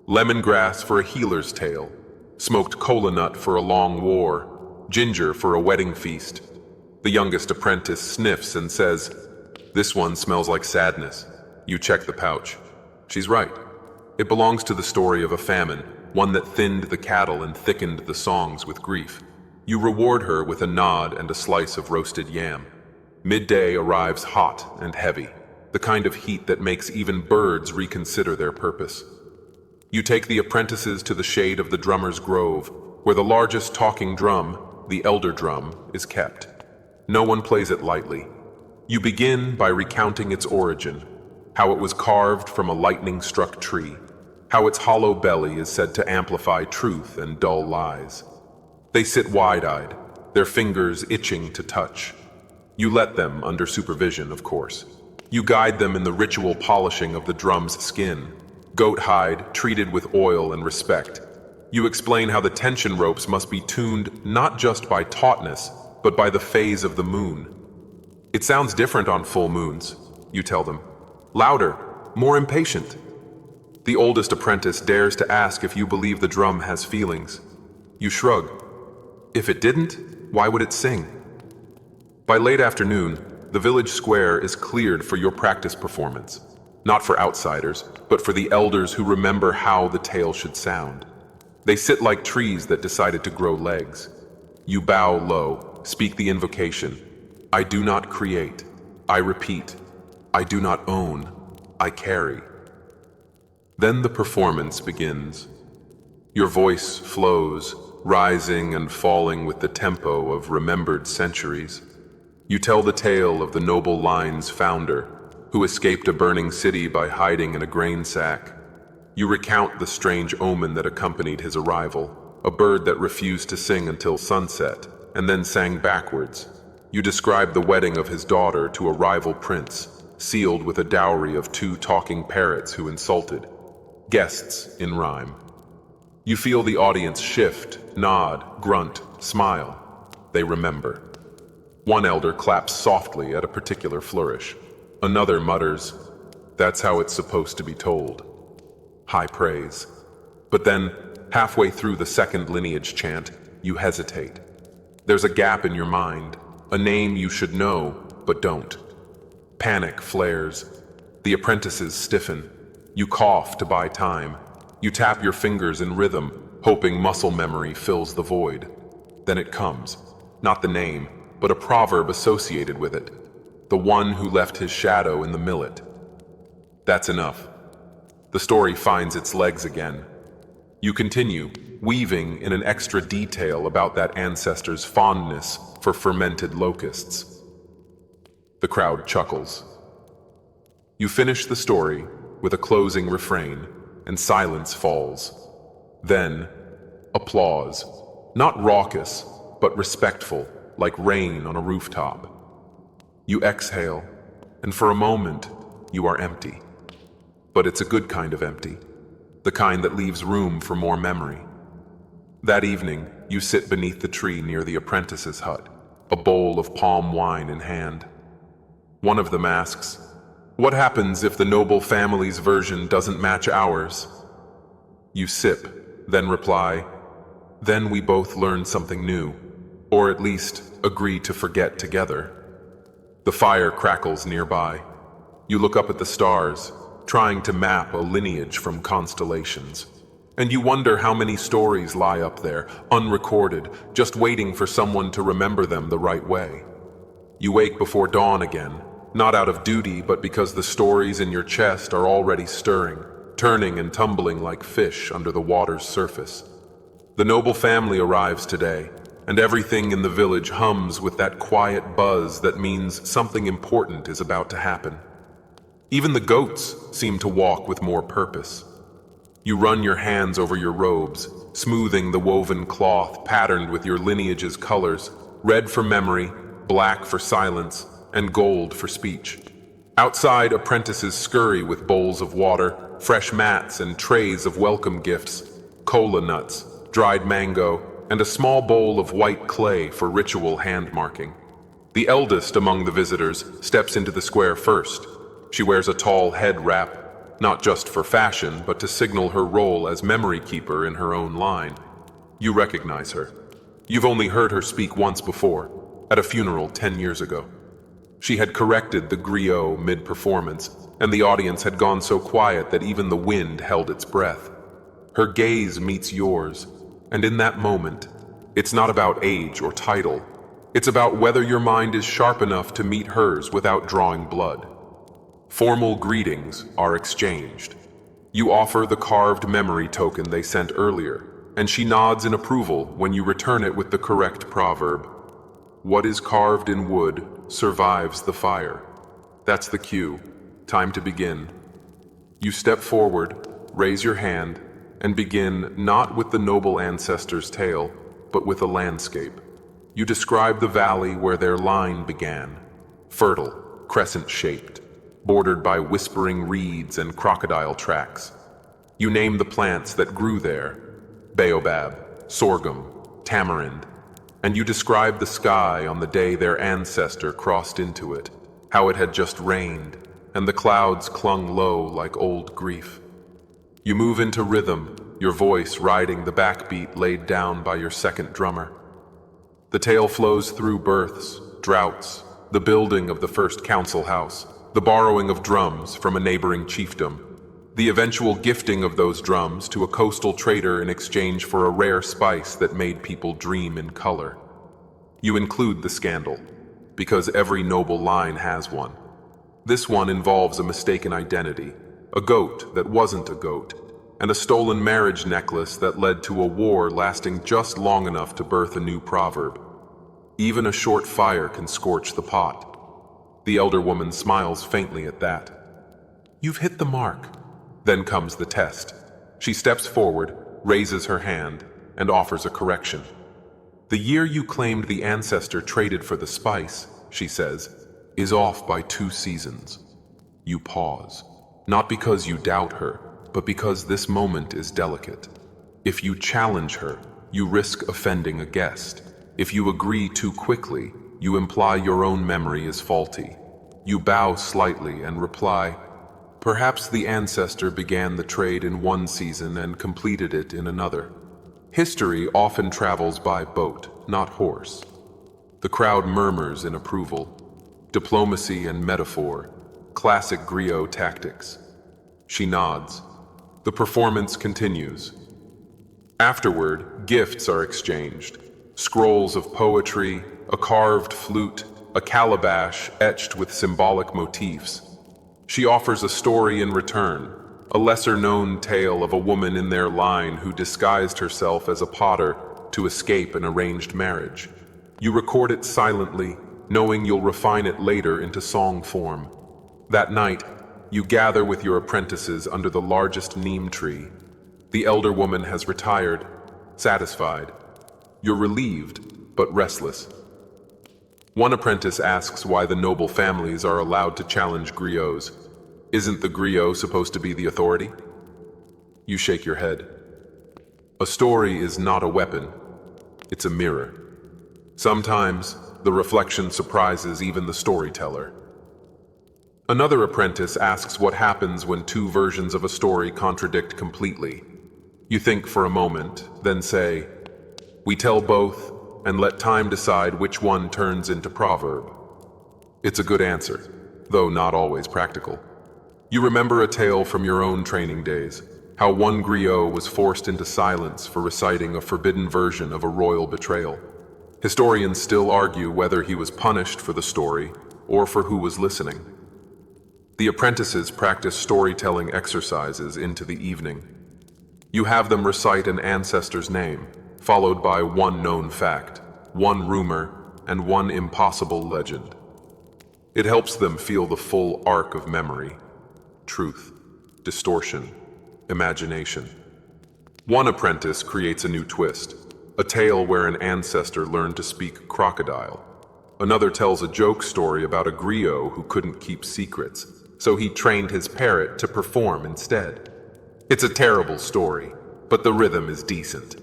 Lemongrass for a healer's tale, smoked cola nut for a long war, ginger for a wedding feast. The youngest apprentice sniffs and says, "This one smells like sadness." You check the pouch. She's right. It belongs to the story of a famine, one that thinned the cattle and thickened the songs with grief. You reward her with a nod and a slice of roasted yam. Midday arrives hot and heavy, the kind of heat that makes even birds reconsider their purpose. You take the apprentices to the shade of the drummer's grove, where the largest talking drum, the elder drum, is kept. No one plays it lightly. You begin by recounting its origin, how it was carved from a lightning-struck tree, how its hollow belly is said to amplify truth and dull lies. They sit wide-eyed, their fingers itching to touch. You let them, under supervision, of course. You guide them in the ritual polishing of the drum's skin, goat hide treated with oil and respect. You explain how the tension ropes must be tuned not just by tautness, but by the phase of the moon. It sounds different on full moons, you tell them. Louder, more impatient. The oldest apprentice dares to ask if you believe the drum has feelings. You shrug. If it didn't, why would it sing? By late afternoon, the village square is cleared for your practice performance. Not for outsiders, but for the elders who remember how the tale should sound. They sit like trees that decided to grow legs. You bow low, speak the invocation. I do not create. I repeat. I do not own. I carry. Then the performance begins. Your voice flows, rising and falling with the tempo of remembered centuries. You tell the tale of the noble line's founder, who escaped a burning city by hiding in a grain sack. You recount the strange omen that accompanied his arrival, a bird that refused to sing until sunset, and then sang backwards. You describe the wedding of his daughter to a rival prince, sealed with a dowry of 2 talking parrots who insulted guests in rhyme. You feel the audience shift, nod, grunt, smile. They remember. One elder claps softly at a particular flourish. Another mutters, "That's how it's supposed to be told." High praise. But then, halfway through the second lineage chant, you hesitate. There's a gap in your mind, a name you should know, but don't. Panic flares. The apprentices stiffen. You cough to buy time. You tap your fingers in rhythm, hoping muscle memory fills the void. Then it comes. Not the name, but a proverb associated with it. The one who left his shadow in the millet. That's enough. The story finds its legs again. You continue, weaving in an extra detail about that ancestor's fondness for fermented locusts. The crowd chuckles. You finish the story with a closing refrain, and silence falls. Then, applause. Not raucous, but respectful, like rain on a rooftop. You exhale, and for a moment, you are empty. But it's a good kind of empty, the kind that leaves room for more memory. That evening, you sit beneath the tree near the apprentice's hut, a bowl of palm wine in hand. One of them asks, "What happens if the noble family's version doesn't match ours?" You sip, then reply, "Then we both learn something new, or at least agree to forget together." The fire crackles nearby. You look up at the stars, trying to map a lineage from constellations. And you wonder how many stories lie up there, unrecorded, just waiting for someone to remember them the right way. You wake before dawn again, not out of duty, but because the stories in your chest are already stirring, turning and tumbling like fish under the water's surface. The noble family arrives today, and everything in the village hums with that quiet buzz that means something important is about to happen. Even the goats seem to walk with more purpose. You run your hands over your robes, smoothing the woven cloth patterned with your lineage's colors, red for memory, black for silence, and gold for speech. Outside, apprentices scurry with bowls of water, fresh mats and trays of welcome gifts, cola nuts, dried mango, and a small bowl of white clay for ritual hand marking. The eldest among the visitors steps into the square first. She wears a tall head wrap, not just for fashion, but to signal her role as memory keeper in her own line. You recognize her. You've only heard her speak once before, at a funeral 10 years ago. She had corrected the griot mid-performance, and the audience had gone so quiet that even the wind held its breath. Her gaze meets yours, and in that moment, it's not about age or title. It's about whether your mind is sharp enough to meet hers without drawing blood. Formal greetings are exchanged. You offer the carved memory token they sent earlier, and she nods in approval when you return it with the correct proverb. What is carved in wood survives the fire. That's the cue. Time to begin. You step forward, raise your hand, and begin not with the noble ancestor's tale, but with a landscape. You describe the valley where their line began, fertile, crescent-shaped, bordered by whispering reeds and crocodile tracks. You name the plants that grew there, baobab, sorghum, tamarind, and you describe the sky on the day their ancestor crossed into it, how it had just rained, and the clouds clung low like old grief. You move into rhythm, your voice riding the backbeat laid down by your second drummer. The tale flows through births, droughts, the building of the first council house, the borrowing of drums from a neighboring chiefdom, the eventual gifting of those drums to a coastal trader in exchange for a rare spice that made people dream in color. You include the scandal, because every noble line has one. This one involves a mistaken identity, a goat that wasn't a goat, and a stolen marriage necklace that led to a war lasting just long enough to birth a new proverb. Even a short fire can scorch the pot. The elder woman smiles faintly at that. You've hit the mark. Then comes the test. She steps forward, raises her hand, and offers a correction. The year you claimed the ancestor traded for the spice, she says, is off by 2 seasons. You pause, not because you doubt her, but because this moment is delicate. If you challenge her, you risk offending a guest. If you agree too quickly, you imply your own memory is faulty. You bow slightly and reply, perhaps the ancestor began the trade in one season and completed it in another. History often travels by boat, not horse. The crowd murmurs in approval. Diplomacy and metaphor, classic griot tactics. She nods. The performance continues. Afterward, gifts are exchanged. Scrolls of poetry, a carved flute, a calabash etched with symbolic motifs. She offers a story in return, a lesser-known tale of a woman in their line who disguised herself as a potter to escape an arranged marriage. You record it silently, knowing you'll refine it later into song form. That night, you gather with your apprentices under the largest neem tree. The elder woman has retired, satisfied. You're relieved, but restless. One apprentice asks why the noble families are allowed to challenge griots. Isn't the griot supposed to be the authority? You shake your head. A story is not a weapon. It's a mirror. Sometimes, the reflection surprises even the storyteller. Another apprentice asks what happens when 2 versions of a story contradict completely. You think for a moment, then say, we tell both and let time decide which one turns into proverb. It's a good answer. though not always practical. You remember a tale from your own training days, how one griot was forced into silence for reciting a forbidden version of a royal betrayal. Historians still argue whether he was punished for the story or for who was listening. The apprentices practice storytelling exercises into the evening. You have them recite an ancestor's name, followed by one known fact, one rumor, and one impossible legend. It helps them feel the full arc of memory, truth, distortion, imagination. One apprentice creates a new twist, a tale where an ancestor learned to speak crocodile. Another tells a joke story about a griot who couldn't keep secrets, so he trained his parrot to perform instead. It's a terrible story, but the rhythm is decent.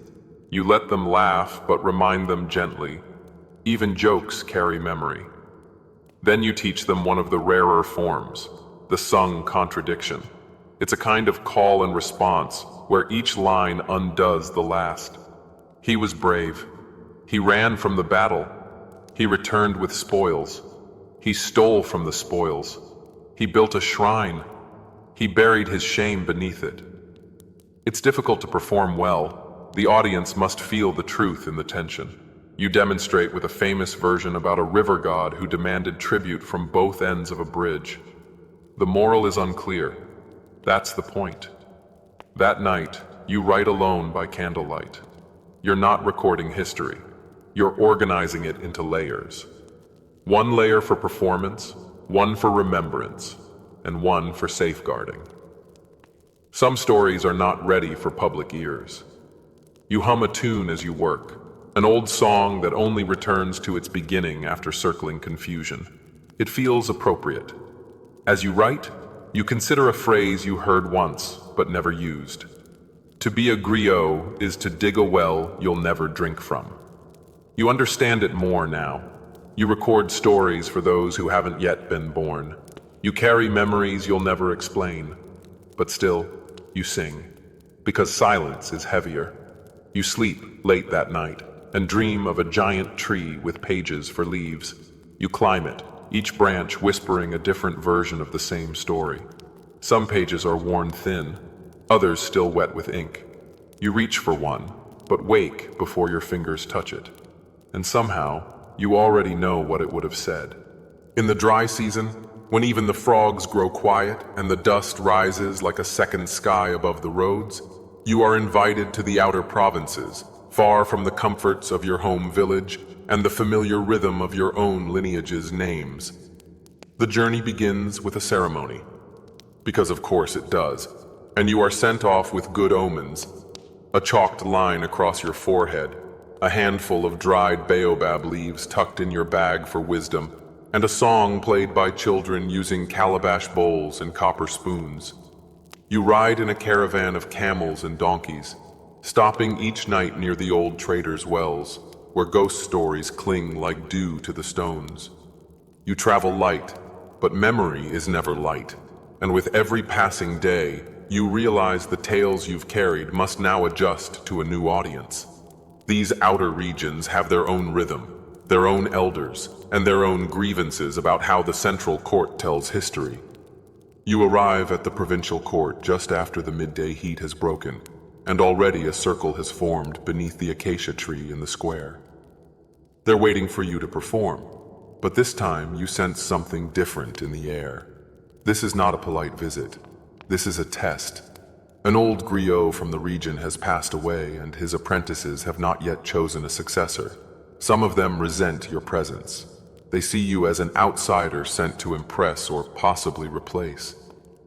You let them laugh, but remind them gently. Even jokes carry memory. Then you teach them one of the rarer forms, the sung contradiction. It's a kind of call and response where each line undoes the last. He was brave. He ran from the battle. He returned with spoils. He stole from the spoils. He built a shrine. He buried his shame beneath it. It's difficult to perform well. The audience must feel the truth in the tension. You demonstrate with a famous version about a river god who demanded tribute from both ends of a bridge. The moral is unclear. That's the point. That night, you write alone by candlelight. You're not recording history. You're organizing it into layers. One layer for performance, one for remembrance, and one for safeguarding. Some stories are not ready for public ears. You hum a tune as you work, an old song that only returns to its beginning after circling confusion. It feels appropriate. As you write, you consider a phrase you heard once but never used. To be a griot is to dig a well you'll never drink from. You understand it more now. You record stories for those who haven't yet been born. You carry memories you'll never explain. But still, you sing, because silence is heavier. You sleep late that night and dream of a giant tree with pages for leaves. You climb it, each branch whispering a different version of the same story. Some pages are worn thin, others still wet with ink. You reach for one, but wake before your fingers touch it. And somehow, you already know what it would have said. In the dry season, when even the frogs grow quiet and the dust rises like a second sky above the roads, you are invited to the outer provinces, far from the comforts of your home village and the familiar rhythm of your own lineage's names. The journey begins with a ceremony, because of course it does, and you are sent off with good omens, a chalked line across your forehead, a handful of dried baobab leaves tucked in your bag for wisdom, and a song played by children using calabash bowls and copper spoons. You ride in a caravan of camels and donkeys, stopping each night near the old trader's wells, where ghost stories cling like dew to the stones. You travel light, but memory is never light, and with every passing day, you realize the tales you've carried must now adjust to a new audience. These outer regions have their own rhythm, their own elders, and their own grievances about how the central court tells history. You arrive at the provincial court just after the midday heat has broken, and already a circle has formed beneath the acacia tree in the square. They're waiting for you to perform, but this time you sense something different in the air. This is not a polite visit. This is a test. An old griot from the region has passed away, and his apprentices have not yet chosen a successor. Some of them resent your presence. They see you as an outsider sent to impress or possibly replace.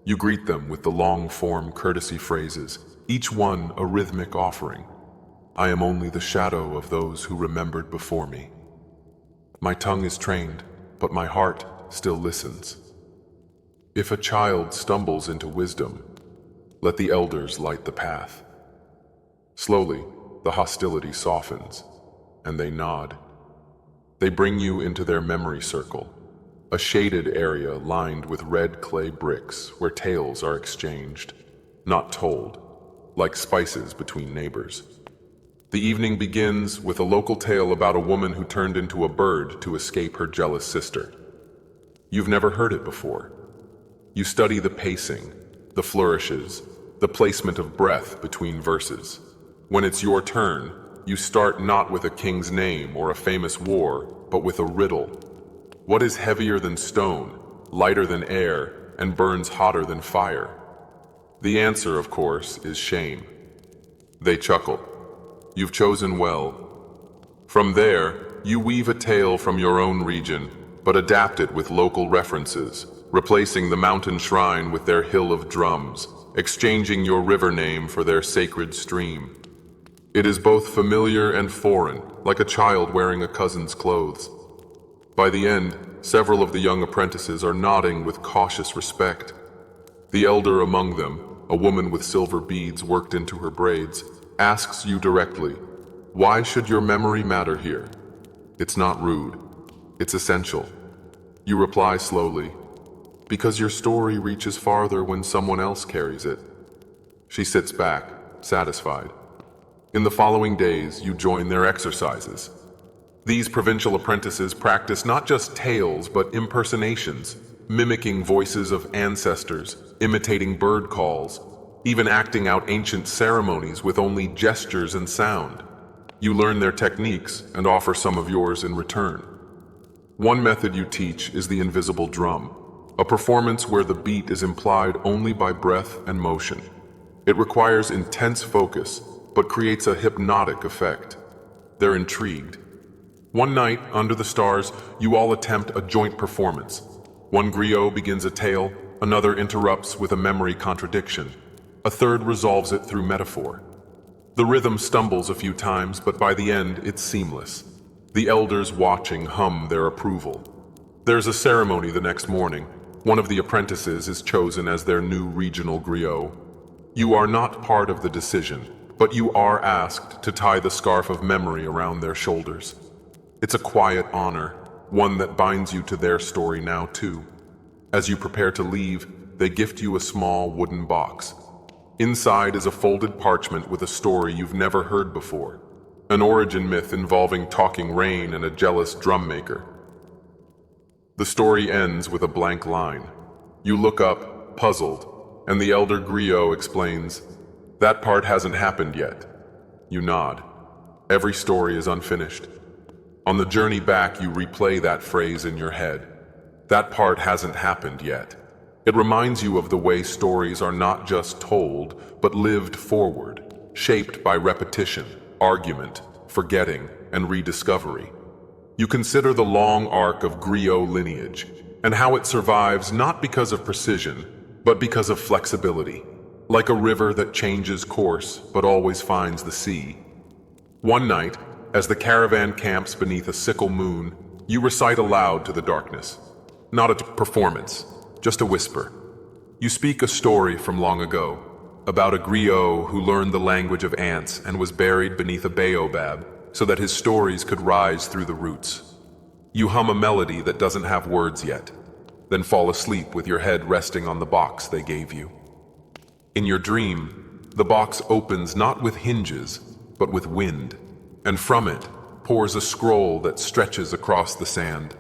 You greet them with the long-form courtesy phrases, each one a rhythmic offering. I am only the shadow of those who remembered before me. My tongue is trained, but my heart still listens. If a child stumbles into wisdom, let the elders light the path. Slowly, the hostility softens, and they nod. They bring you into their memory circle, a shaded area lined with red clay bricks where tales are exchanged, not told, like spices between neighbors. The evening begins with a local tale about a woman who turned into a bird to escape her jealous sister. You've never heard it before. You study the pacing, the flourishes, the placement of breath between verses. When it's your turn, you start not with a king's name or a famous war, but with a riddle. What is heavier than stone, lighter than air, and burns hotter than fire? The answer, of course, is shame. They chuckle. You've chosen well. From there, you weave a tale from your own region, but adapt it with local references, replacing the mountain shrine with their hill of drums, exchanging your river name for their sacred stream. It is both familiar and foreign, like a child wearing a cousin's clothes. By the end, several of the young apprentices are nodding with cautious respect. The elder among them, a woman with silver beads worked into her braids, asks you directly, "Why should your memory matter here?" It's not rude. It's essential. You reply slowly, "Because your story reaches farther when someone else carries it." She sits back, satisfied. In the following days, you join their exercises. These provincial apprentices practice not just tales, but impersonations, mimicking voices of ancestors, imitating bird calls, even acting out ancient ceremonies with only gestures and sound. You learn their techniques and offer some of yours in return. One method you teach is the invisible drum, a performance where the beat is implied only by breath and motion. It requires intense focus, but creates a hypnotic effect. They're intrigued. One night, under the stars, you all attempt a joint performance. One griot begins a tale, another interrupts with a memory contradiction. A third resolves it through metaphor. The rhythm stumbles a few times, but by the end, it's seamless. The elders watching hum their approval. There's a ceremony the next morning. One of the apprentices is chosen as their new regional griot. You are not part of the decision, but you are asked to tie the scarf of memory around their shoulders. It's a quiet honor, one that binds you to their story now too. As you prepare to leave, they gift you a small wooden box. Inside is a folded parchment with a story you've never heard before, an origin myth involving talking rain and a jealous drum maker. The story ends with a blank line. You look up, puzzled, and the elder griot explains, "That part hasn't happened yet." You nod. Every story is unfinished. On the journey back, you replay that phrase in your head. That part hasn't happened yet. It reminds you of the way stories are not just told, but lived forward, shaped by repetition, argument, forgetting, and rediscovery. You consider the long arc of griot lineage, and how it survives not because of precision, but because of flexibility. Like a river that changes course, but always finds the sea. One night, as the caravan camps beneath a sickle moon, you recite aloud to the darkness. Not a performance, just a whisper. You speak a story from long ago, about a griot who learned the language of ants and was buried beneath a baobab so that his stories could rise through the roots. You hum a melody that doesn't have words yet, then fall asleep with your head resting on the box they gave you. In your dream, the box opens not with hinges, but with wind, and from it pours a scroll that stretches across the sand.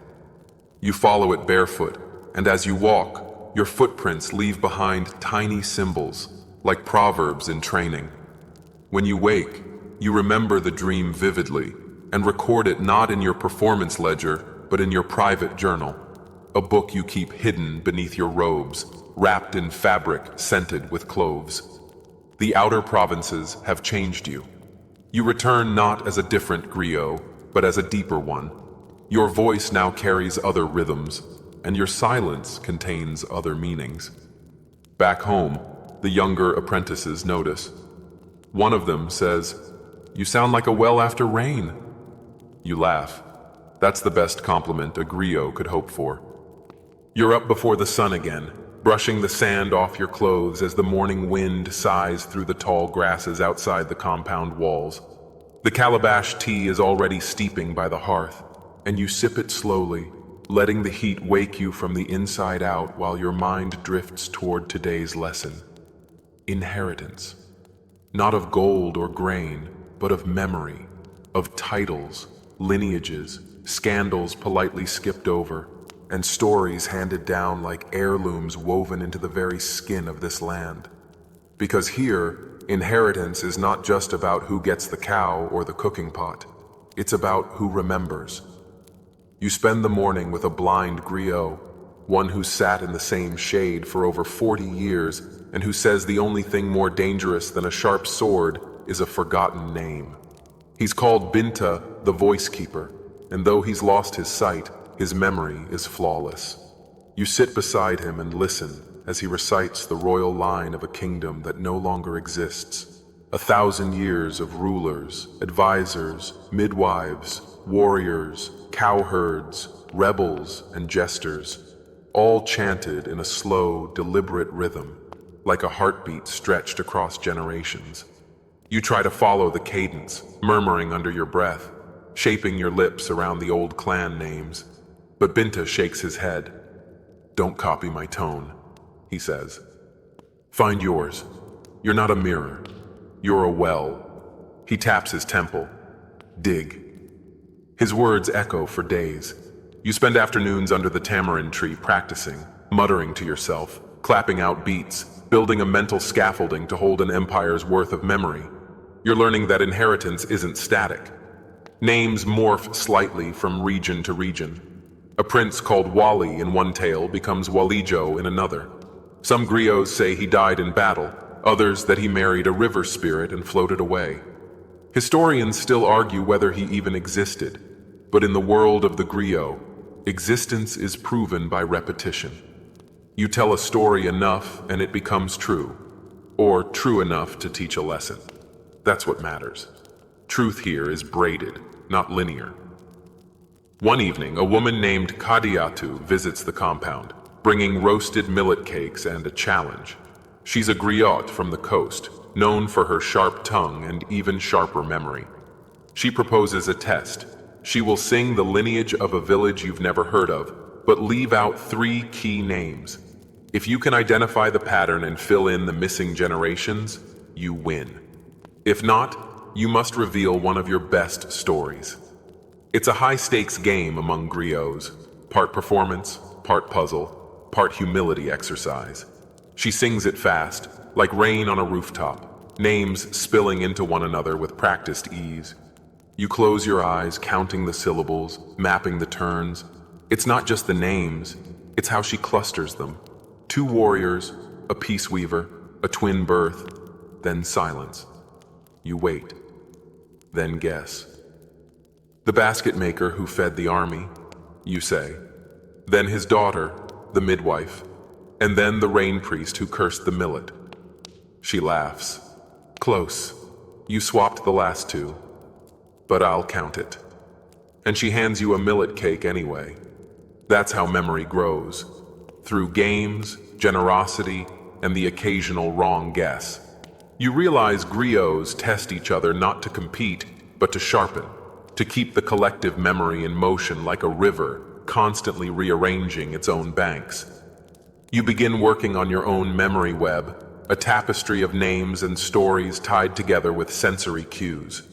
You follow it barefoot, and as you walk, your footprints leave behind tiny symbols, like proverbs in training. When you wake, you remember the dream vividly, and record it not in your performance ledger, but in your private journal, a book you keep hidden beneath your robes, wrapped in fabric scented with cloves. The outer provinces have changed you. You return not as a different griot, but as a deeper one. Your voice now carries other rhythms, and your silence contains other meanings. Back home, the younger apprentices notice. One of them says, "You sound like a well after rain." You laugh. That's the best compliment a griot could hope for. You're up before the sun again, brushing the sand off your clothes as the morning wind sighs through the tall grasses outside the compound walls. The calabash tea is already steeping by the hearth, and you sip it slowly, letting the heat wake you from the inside out while your mind drifts toward today's lesson. Inheritance. Not of gold or grain, but of memory, of titles, lineages, scandals politely skipped over, and stories handed down like heirlooms woven into the very skin of this land. Because here, inheritance is not just about who gets the cow or the cooking pot. It's about who remembers. You spend the morning with a blind griot, one who sat in the same shade for over 40 years and who says the only thing more dangerous than a sharp sword is a forgotten name. He's called Binta, the voice keeper, and though he's lost his sight, his memory is flawless. You sit beside him and listen as he recites the royal line of a kingdom that no longer exists. 1,000 years of rulers, advisors, midwives, warriors, cowherds, rebels, and jesters, all chanted in a slow, deliberate rhythm, like a heartbeat stretched across generations. You try to follow the cadence, murmuring under your breath, shaping your lips around the old clan names. But Binta shakes his head. "Don't copy my tone," he says. "Find yours. You're not a mirror. You're a well." He taps his temple. "Dig." His words echo for days. You spend afternoons under the tamarind tree practicing, muttering to yourself, clapping out beats, building a mental scaffolding to hold an empire's worth of memory. You're learning that inheritance isn't static. Names morph slightly from region to region. A prince called Wali in one tale becomes Walijo in another. Some griots say he died in battle, others that he married a river spirit and floated away. Historians still argue whether he even existed, but in the world of the griot, existence is proven by repetition. You tell a story enough and it becomes true, or true enough to teach a lesson. That's what matters. Truth here is braided, not linear. One evening, a woman named Kadiatu visits the compound, bringing roasted millet cakes and a challenge. She's a griot from the coast, known for her sharp tongue and even sharper memory. She proposes a test. She will sing the lineage of a village you've never heard of, but leave out 3 key names. If you can identify the pattern and fill in the missing generations, you win. If not, you must reveal one of your best stories. It's a high-stakes game among griots, part performance, part puzzle, part humility exercise. She sings it fast, like rain on a rooftop, names spilling into one another with practiced ease. You close your eyes, counting the syllables, mapping the turns. It's not just the names, it's how she clusters them. 2 warriors, a peace weaver, a twin birth, then silence. You wait, then guess. The basket maker who fed the army, you say. Then his daughter, the midwife, and then the rain priest who cursed the millet. She laughs. Close. You swapped the last 2, but I'll count it. And she hands you a millet cake anyway. That's how memory grows, through games, generosity, and the occasional wrong guess. You realize griots test each other not to compete, but to sharpen, to keep the collective memory in motion like a river, constantly rearranging its own banks. You begin working on your own memory web, a tapestry of names and stories tied together with sensory cues.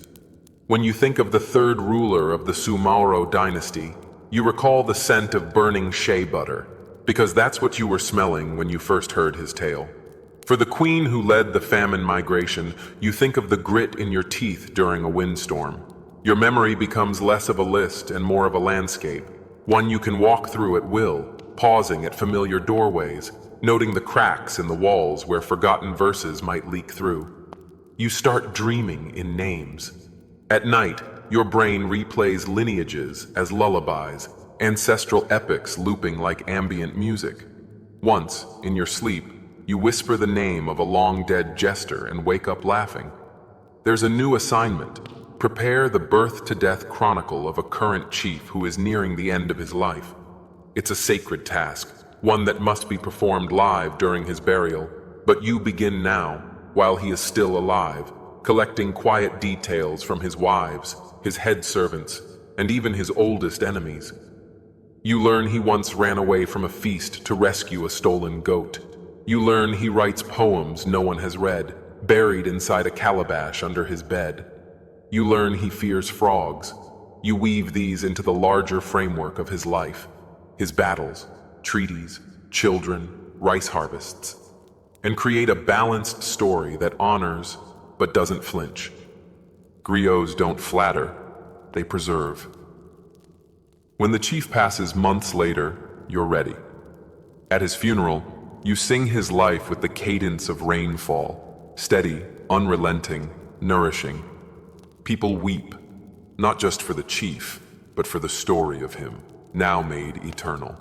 When you think of the 3rd ruler of the Sumauro dynasty, you recall the scent of burning shea butter, because that's what you were smelling when you first heard his tale. For the queen who led the famine migration, you think of the grit in your teeth during a windstorm. Your memory becomes less of a list and more of a landscape, one you can walk through at will, pausing at familiar doorways, noting the cracks in the walls where forgotten verses might leak through. You start dreaming in names. At night, your brain replays lineages as lullabies, ancestral epics looping like ambient music. Once, in your sleep, you whisper the name of a long-dead jester and wake up laughing. There's a new assignment. Prepare the birth-to-death chronicle of a current chief who is nearing the end of his life. It's a sacred task, one that must be performed live during his burial, but you begin now, while he is still alive, collecting quiet details from his wives, his head servants, and even his oldest enemies. You learn he once ran away from a feast to rescue a stolen goat. You learn he writes poems no one has read, buried inside a calabash under his bed. You learn he fears frogs. You weave these into the larger framework of his life. his battles, treaties, children, rice harvests, and create a balanced story that honors but doesn't flinch. Griots don't flatter, they preserve. When the chief passes months later, you're ready. At his funeral, you sing his life with the cadence of rainfall, steady, unrelenting, nourishing. People weep, not just for the chief, but for the story of him, now made eternal.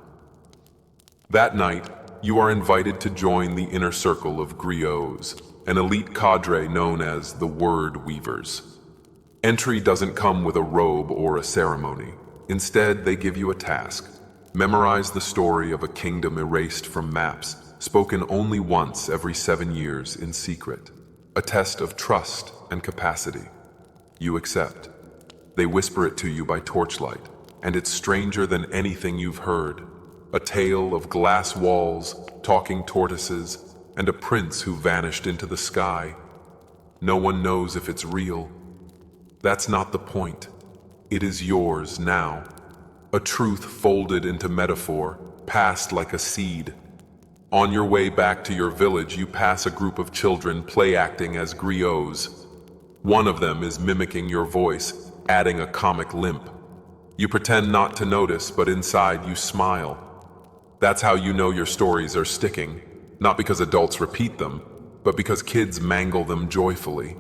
That night, you are invited to join the inner circle of griots, an elite cadre known as the Word Weavers. Entry doesn't come with a robe or a ceremony. Instead, they give you a task. Memorize the story of a kingdom erased from maps, spoken only once every 7 years in secret. A test of trust and capacity. You accept. They whisper it to you by torchlight, and it's stranger than anything you've heard. A tale of glass walls, talking tortoises, and a prince who vanished into the sky. No one knows if it's real. That's not the point. It is yours now. A truth folded into metaphor, passed like a seed. On your way back to your village, you pass a group of children play-acting as griots. One of them is mimicking your voice, adding a comic limp. You pretend not to notice, but inside you smile. That's how you know your stories are sticking, not because adults repeat them, but because kids mangle them joyfully.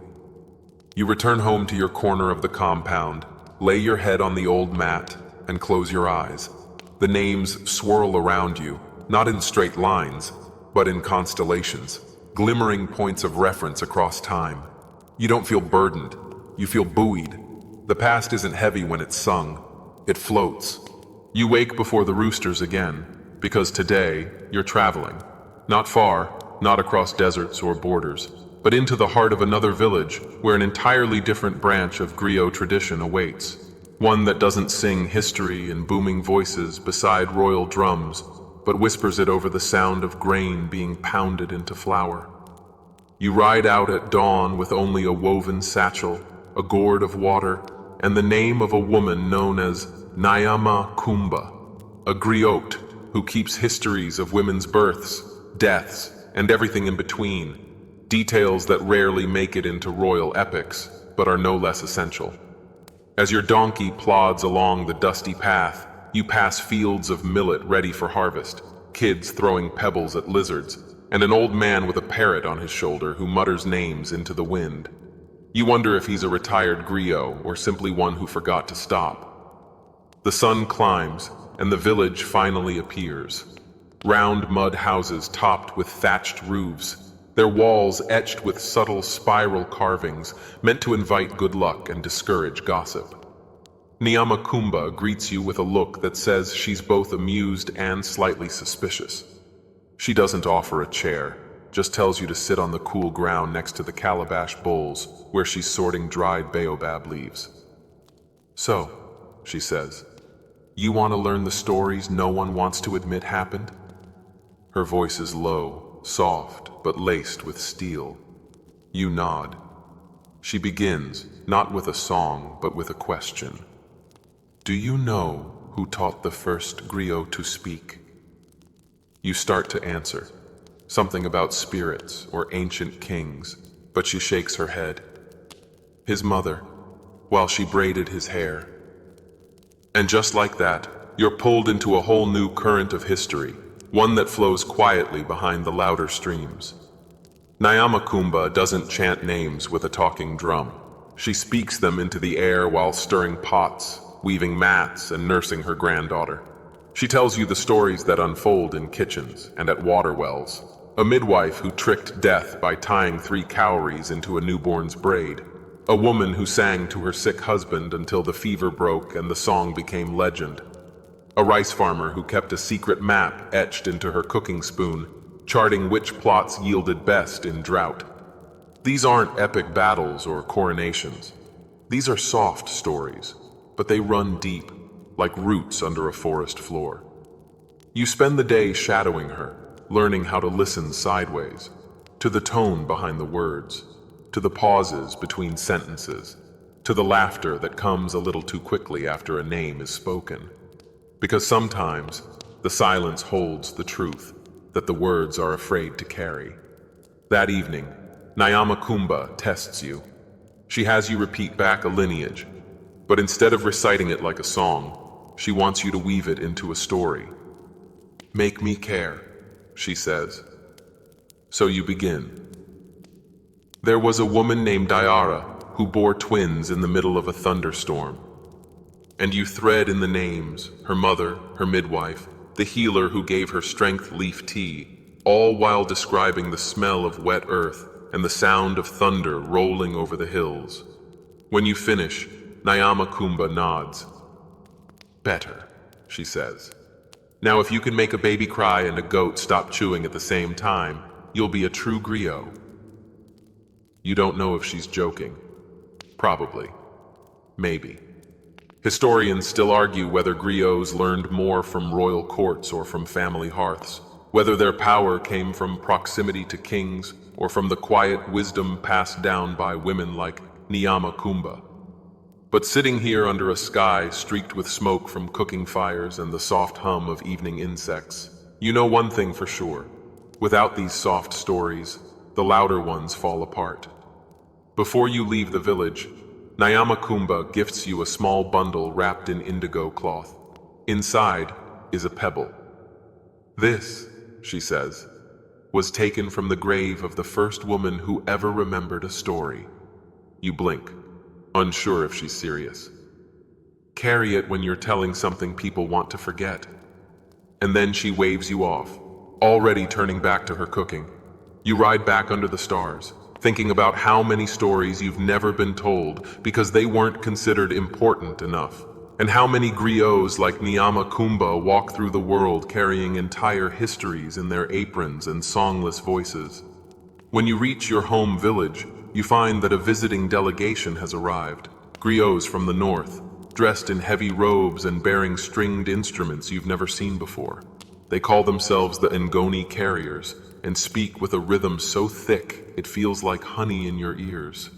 You return home to your corner of the compound, lay your head on the old mat, and close your eyes. The names swirl around you, not in straight lines, but in constellations, glimmering points of reference across time. You don't feel burdened, you feel buoyed. The past isn't heavy when it's sung, it floats. You wake before the roosters again, because today you're traveling. Not far, not across deserts or borders, but into the heart of another village where an entirely different branch of griot tradition awaits. One that doesn't sing history in booming voices beside royal drums, but whispers it over the sound of grain being pounded into flour. You ride out at dawn with only a woven satchel, a gourd of water, and the name of a woman known as Nyama Kumba, a griot who keeps histories of women's births, deaths, and everything in between, details that rarely make it into royal epics, but are no less essential. As your donkey plods along the dusty path, you pass fields of millet ready for harvest, kids throwing pebbles at lizards, and an old man with a parrot on his shoulder who mutters names into the wind. You wonder if he's a retired griot or simply one who forgot to stop. The sun climbs, and the village finally appears. Round mud houses topped with thatched roofs, their walls etched with subtle spiral carvings meant to invite good luck and discourage gossip. Nyama Kumba greets you with a look that says she's both amused and slightly suspicious. She doesn't offer a chair, just tells you to sit on the cool ground next to the calabash bowls where she's sorting dried baobab leaves. "So," she says, "you want to learn the stories no one wants to admit happened?" Her voice is low, soft, but laced with steel. You nod. She begins, not with a song, but with a question. "Do you know who taught the first griot to speak?" You start to answer, something about spirits or ancient kings, but she shakes her head. "His mother, while she braided his hair." And just like that, you're pulled into a whole new current of history, one that flows quietly behind the louder streams. Nyama Kumba doesn't chant names with a talking drum. She speaks them into the air while stirring pots, weaving mats, and nursing her granddaughter. She tells you the stories that unfold in kitchens and at water wells. A midwife who tricked death by tying 3 cowries into a newborn's braid. A woman who sang to her sick husband until the fever broke and the song became legend. A rice farmer who kept a secret map etched into her cooking spoon, charting which plots yielded best in drought. These aren't epic battles or coronations. These are soft stories, but they run deep, like roots under a forest floor. You spend the day shadowing her, learning how to listen sideways, to the tone behind the words, to the pauses between sentences, to the laughter that comes a little too quickly after a name is spoken. Because sometimes, The silence holds the truth that the words are afraid to carry. That evening, Nyama Kumba tests you. She has you repeat back a lineage, but instead of reciting it like a song, she wants you to weave it into a story. Make me care, she says. So you begin. There was a woman named Diara who bore twins in the middle of a thunderstorm. And you thread in the names, her mother, her midwife, the healer who gave her strength leaf tea, all while describing the smell of wet earth and the sound of thunder rolling over the hills. When you finish, Nyama Kumba nods. Better, she says. Now if you can make a baby cry and a goat stop chewing at the same time, you'll be a true griot. You don't know if she's joking. Probably. Maybe. Historians still argue whether griots learned more from royal courts or from family hearths, whether their power came from proximity to kings or from the quiet wisdom passed down by women like Nyama Kumba. But sitting here under a sky streaked with smoke from cooking fires and the soft hum of evening insects, you know one thing for sure. Without these soft stories, the louder ones fall apart. Before you leave the village, Nyama Kumba gifts you a small bundle wrapped in indigo cloth. Inside is a pebble. This, she says, was taken from the grave of the first woman who ever remembered a story. You blink, unsure if she's serious. Carry it when you're telling something people want to forget. And then she waves you off, already turning back to her cooking. You ride back under the stars, thinking about how many stories you've never been told because they weren't considered important enough, and how many griots like Nyama Kumba walk through the world carrying entire histories in their aprons and songless voices. When you reach your home village, you find that a visiting delegation has arrived, griots from the north, dressed in heavy robes and bearing stringed instruments you've never seen before. They call themselves the Ngoni Carriers, and speak with a rhythm so thick it feels like honey in your ears.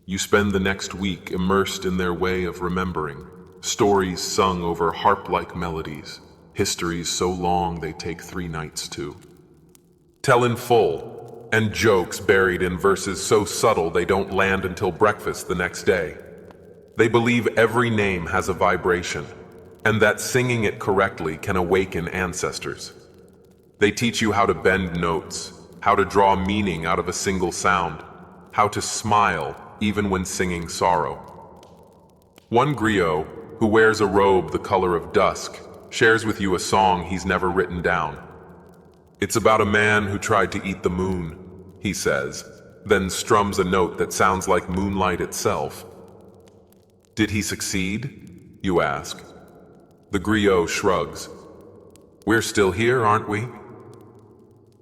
You spend the next week immersed in their way of remembering, stories sung over harp-like melodies, histories so long they take 3 nights to tell in full, and jokes buried in verses so subtle they don't land until breakfast the next day. They believe every name has a vibration, and that singing it correctly can awaken ancestors. They teach you how to bend notes, how to draw meaning out of a single sound, how to smile even when singing sorrow. One griot, who wears a robe the color of dusk, shares with you a song he's never written down. It's about a man who tried to eat the moon, he says, then strums a note that sounds like moonlight itself. Did he succeed? You ask. The griot shrugs. We're still here, aren't we?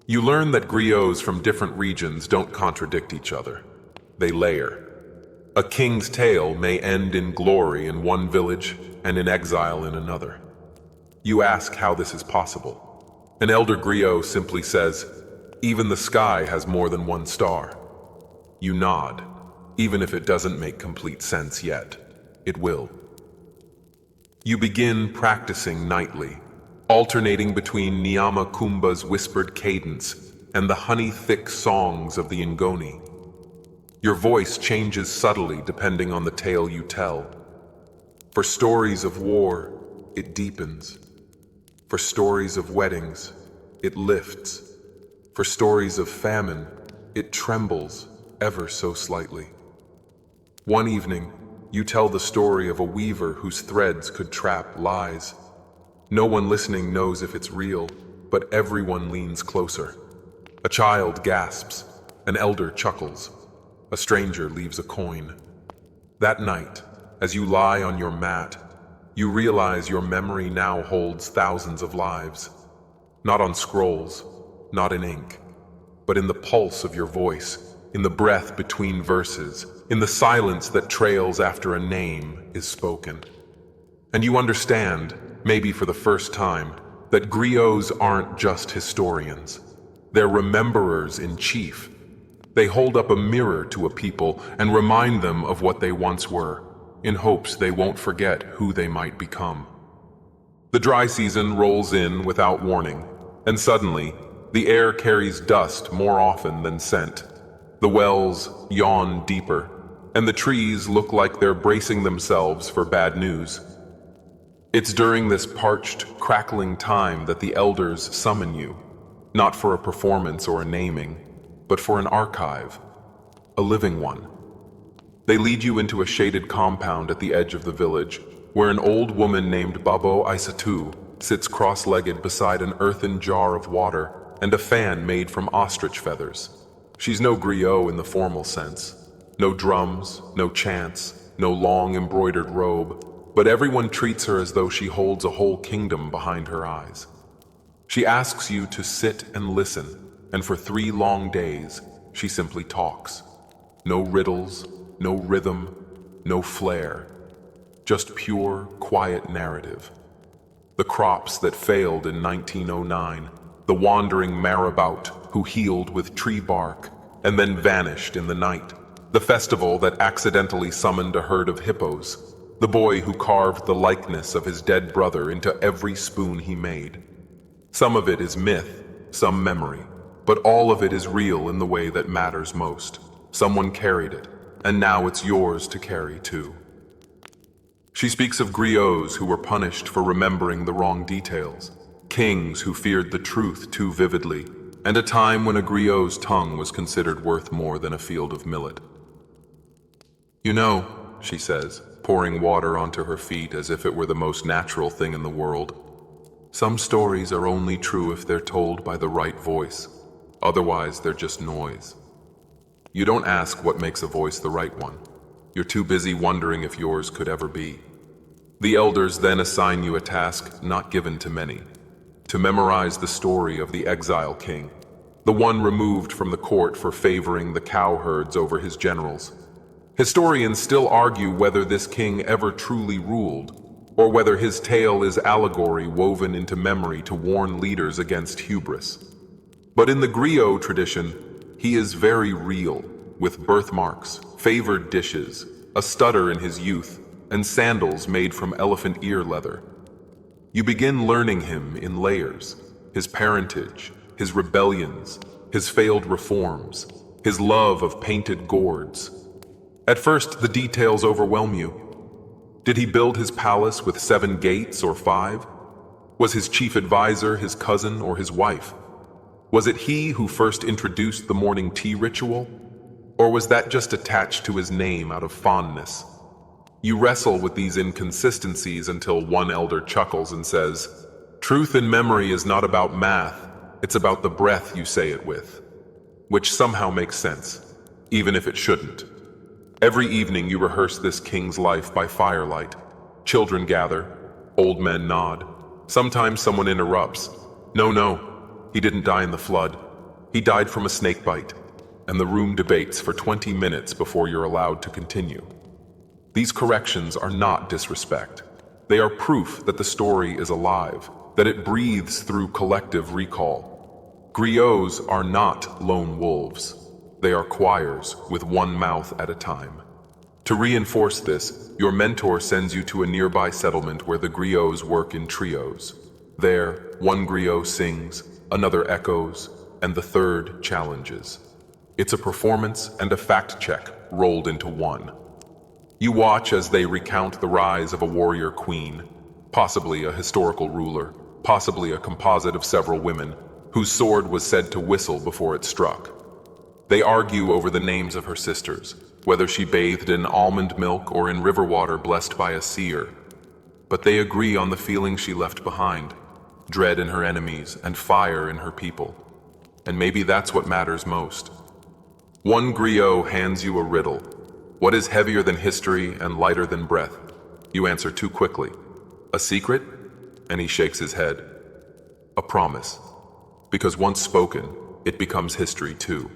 You learn that griots from different regions don't contradict each other. They layer. A king's tale may end in glory in one village and in exile in another. You ask how this is possible. An elder griot simply says, even the sky has more than one star. You nod, even if it doesn't make complete sense yet. It will. You begin practicing nightly, alternating between Nyama Kumba's whispered cadence and the honey-thick songs of the Ngoni. Your voice changes subtly depending on the tale you tell. For stories of war, it deepens. For stories of weddings, it lifts. For stories of famine, it trembles ever so slightly. One evening, you tell the story of a weaver whose threads could trap lies. No one listening knows if it's real, but everyone leans closer. A child gasps, an elder chuckles, a stranger leaves a coin. That night, as you lie on your mat, you realize your memory now holds thousands of lives. Not on scrolls, not in ink, but in the pulse of your voice, in the breath between verses, in the silence that trails after a name is spoken. And you understand, maybe for the first time, that griots aren't just historians. They're rememberers in chief. They hold up a mirror to a people and remind them of what they once were, in hopes they won't forget who they might become. The dry season rolls in without warning, and suddenly, the air carries dust more often than scent. The wells yawn deeper, and the trees look like they're bracing themselves for bad news. It's during this parched, crackling time that the elders summon you, not for a performance or a naming, but for an archive, a living one. They lead you into a shaded compound at the edge of the village, where an old woman named Babo Aisatu sits cross-legged beside an earthen jar of water and a fan made from ostrich feathers. She's no griot in the formal sense. No drums, no chants, no long embroidered robe, but everyone treats her as though she holds a whole kingdom behind her eyes. She asks you to sit and listen, and for 3 long days, she simply talks. No riddles, no rhythm, no flair. Just pure, quiet narrative. The crops that failed in 1909, the wandering marabout who healed with tree bark and then vanished in the night, the festival that accidentally summoned a herd of hippos, the boy who carved the likeness of his dead brother into every spoon he made. Some of it is myth, some memory, but all of it is real in the way that matters most. Someone carried it, and now it's yours to carry too. She speaks of griots who were punished for remembering the wrong details, kings who feared the truth too vividly, and a time when a griot's tongue was considered worth more than a field of millet. You know, she says, pouring water onto her feet as if it were the most natural thing in the world, some stories are only true if they're told by the right voice. Otherwise, they're just noise. You don't ask what makes a voice the right one. You're too busy wondering if yours could ever be. The elders then assign you a task not given to many, to memorize the story of the exile king, the one removed from the court for favoring the cowherds over his generals. Historians still argue whether this king ever truly ruled, or whether his tale is allegory woven into memory to warn leaders against hubris. But in the griot tradition, he is very real, with birthmarks, favored dishes, a stutter in his youth, and sandals made from elephant ear leather. You begin learning him in layers, his parentage, his rebellions, his failed reforms, his love of painted gourds. At first, the details overwhelm you. Did he build his palace with 7 gates or 5? Was his chief advisor his cousin or his wife? Was it he who first introduced the morning tea ritual? Or was that just attached to his name out of fondness? You wrestle with these inconsistencies until one elder chuckles and says, "Truth in memory is not about math, it's about the breath you say it with." Which somehow makes sense, even if it shouldn't. Every evening you rehearse this king's life by firelight. Children gather, old men nod. Sometimes someone interrupts. No, he didn't die in the flood. He died from a snake bite. And the room debates for 20 minutes before you're allowed to continue. These corrections are not disrespect. They are proof that the story is alive, that it breathes through collective recall. Griots are not lone wolves. They are choirs with one mouth at a time. To reinforce this, your mentor sends you to a nearby settlement where the griots work in trios. There, one griot sings, another echoes, and the third challenges. It's a performance and a fact check rolled into one. You watch as they recount the rise of a warrior queen, possibly a historical ruler, possibly a composite of several women, whose sword was said to whistle before it struck. They argue over the names of her sisters, whether she bathed in almond milk or in river water blessed by a seer. But they agree on the feeling she left behind, dread in her enemies and fire in her people. And maybe that's what matters most. One griot hands you a riddle. What is heavier than history and lighter than breath? You answer too quickly. A secret? And he shakes his head. A promise. Because once spoken, it becomes history too.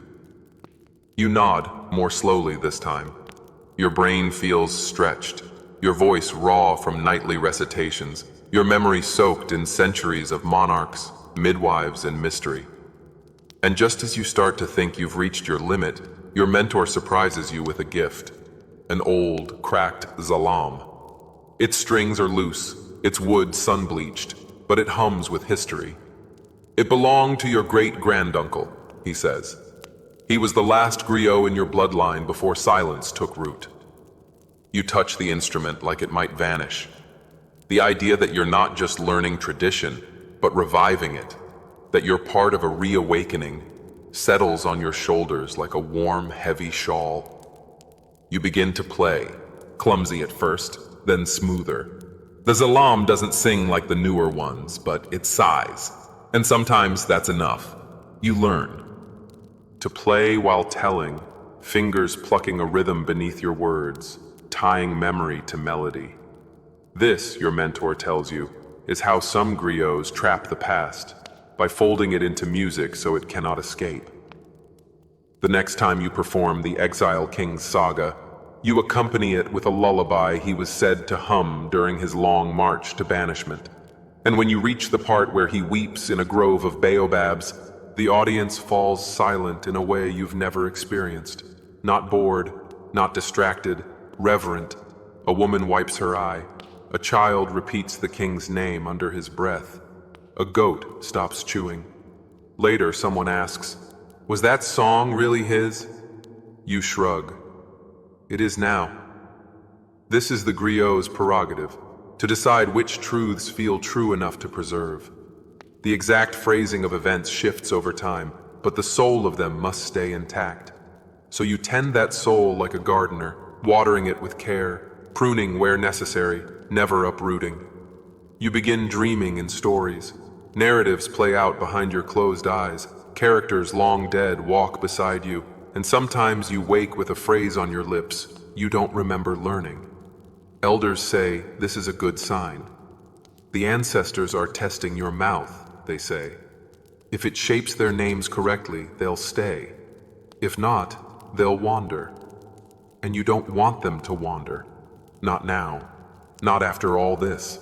You nod, more slowly this time. Your brain feels stretched, your voice raw from nightly recitations, your memory soaked in centuries of monarchs, midwives, and mystery. And just as you start to think you've reached your limit, your mentor surprises you with a gift, an old, cracked zalam. Its strings are loose, Its wood sun-bleached, but it hums with history. It belonged to your great-granduncle, he says. He was the last griot in your bloodline before silence took root. You touch the instrument like it might vanish. The idea that you're not just learning tradition, but reviving it, that you're part of a reawakening, settles on your shoulders like a warm, heavy shawl. You begin to play, clumsy at first, then smoother. The zalam doesn't sing like the newer ones, but it sighs, and sometimes that's enough. You learn. To play while telling, fingers plucking a rhythm beneath your words, tying memory to melody. This, your mentor tells you, is how some griots trap the past, by folding it into music so it cannot escape. The next time you perform the Exile King's saga, you accompany it with a lullaby he was said to hum during his long march to banishment. And when you reach the part where he weeps in a grove of baobabs, the audience falls silent in a way you've never experienced. Not bored, not distracted, reverent. A woman wipes her eye. A child repeats the king's name under his breath. A goat stops chewing. Later, someone asks, "Was that song really his?" You shrug. It is now. This is the griot's prerogative, to decide which truths feel true enough to preserve. The exact phrasing of events shifts over time, but the soul of them must stay intact. So you tend that soul like a gardener, watering it with care, pruning where necessary, never uprooting. You begin dreaming in stories. Narratives play out behind your closed eyes. Characters long dead walk beside you, and sometimes you wake with a phrase on your lips you don't remember learning. Elders say this is a good sign. The ancestors are testing your mouth, they say. If it shapes their names correctly, they'll stay. If not, they'll wander. And you don't want them to wander. Not now. Not after all this.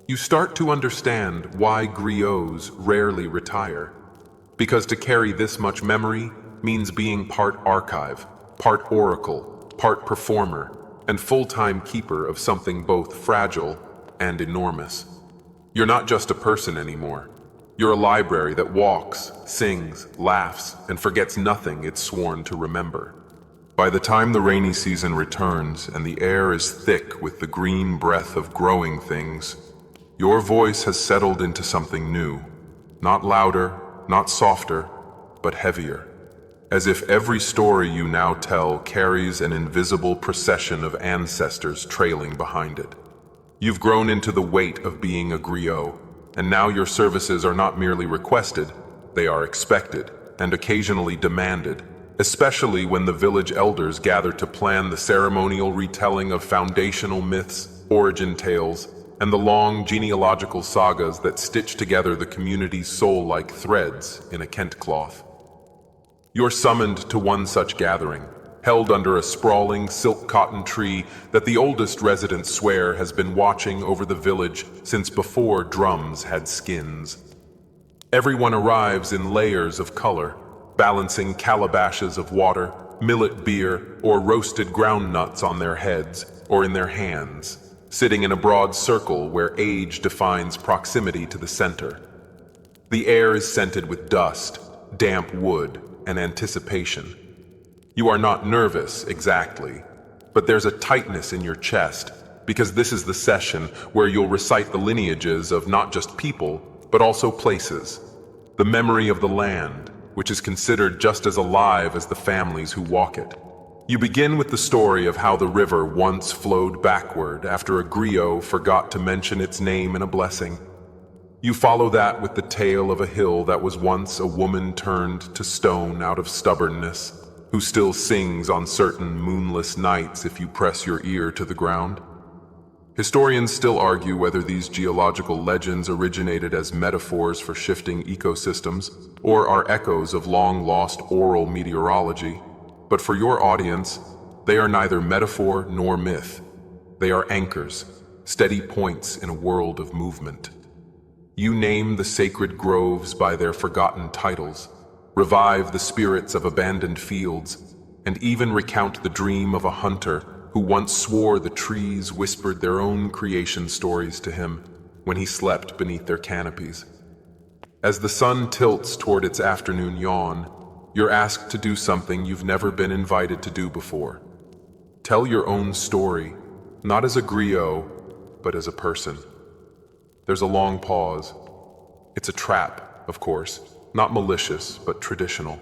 You start to understand why griots rarely retire. Because to carry this much memory means being part archive, part oracle, part performer, and full-time keeper of something both fragile and enormous. You're not just a person anymore. You're a library that walks, sings, laughs, and forgets nothing it's sworn to remember. By the time the rainy season returns and the air is thick with the green breath of growing things, your voice has settled into something new. Not louder, not softer, but heavier. As if every story you now tell carries an invisible procession of ancestors trailing behind it. You've grown into the weight of being a griot, and now your services are not merely requested, they are expected and occasionally demanded, especially when the village elders gather to plan the ceremonial retelling of foundational myths, origin tales, and the long genealogical sagas that stitch together the community's soul like threads in a kent cloth. You're summoned to one such gathering, held under a sprawling silk cotton tree that the oldest residents swear has been watching over the village since before drums had skins. Everyone arrives in layers of color, balancing calabashes of water, millet beer, or roasted ground nuts on their heads or in their hands, sitting in a broad circle where age defines proximity to the center. The air is scented with dust, damp wood, and anticipation. You are not nervous, exactly, but there's a tightness in your chest, because this is the session where you'll recite the lineages of not just people, but also places. The memory of the land, which is considered just as alive as the families who walk it. You begin with the story of how the river once flowed backward after a griot forgot to mention its name in a blessing. You follow that with the tale of a hill that was once a woman turned to stone out of stubbornness, who still sings on certain moonless nights if you press your ear to the ground. Historians still argue whether these geological legends originated as metaphors for shifting ecosystems or are echoes of long-lost oral meteorology. But for your audience, they are neither metaphor nor myth. They are anchors, steady points in a world of movement. You name the sacred groves by their forgotten titles, revive the spirits of abandoned fields, and even recount the dream of a hunter who once swore the trees whispered their own creation stories to him when he slept beneath their canopies. As the sun tilts toward its afternoon yawn, you're asked to do something you've never been invited to do before. Tell your own story, not as a griot, but as a person. There's a long pause. It's a trap, of course, not malicious, but traditional.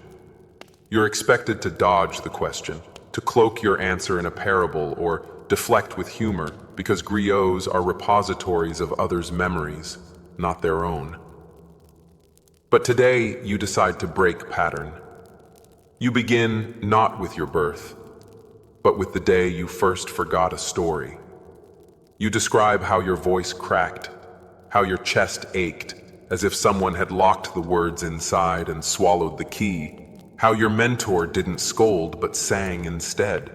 You're expected to dodge the question, to cloak your answer in a parable or deflect with humor, because griots are repositories of others' memories, not their own. But today, you decide to break pattern. You begin not with your birth, but with the day you first forgot a story. You describe how your voice cracked, how your chest ached, as if someone had locked the words inside and swallowed the key, how your mentor didn't scold but sang instead.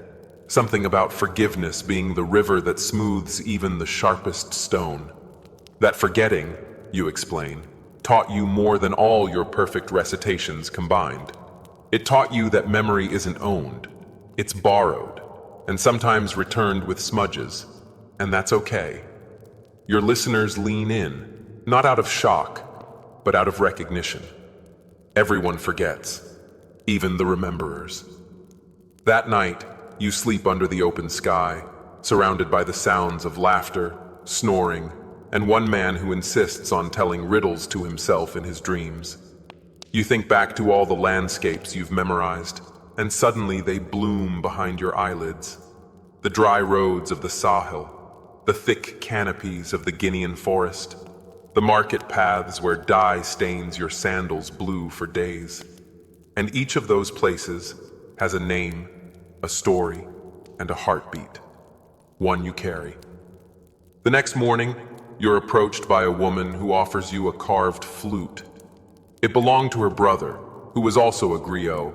Something about forgiveness being the river that smooths even the sharpest stone. That forgetting, you explain, taught you more than all your perfect recitations combined. It taught you that memory isn't owned, it's borrowed, and sometimes returned with smudges, and that's okay. Your listeners lean in, not out of shock, but out of recognition. Everyone forgets, even the rememberers. That night, you sleep under the open sky, surrounded by the sounds of laughter, snoring, and one man who insists on telling riddles to himself in his dreams. You think back to all the landscapes you've memorized, and suddenly they bloom behind your eyelids. The dry roads of the Sahel, the thick canopies of the Guinean forest, the market paths where dye stains your sandals blue for days. And each of those places has a name, a story, and a heartbeat, one you carry. The next morning, you're approached by a woman who offers you a carved flute. It belonged to her brother, who was also a griot,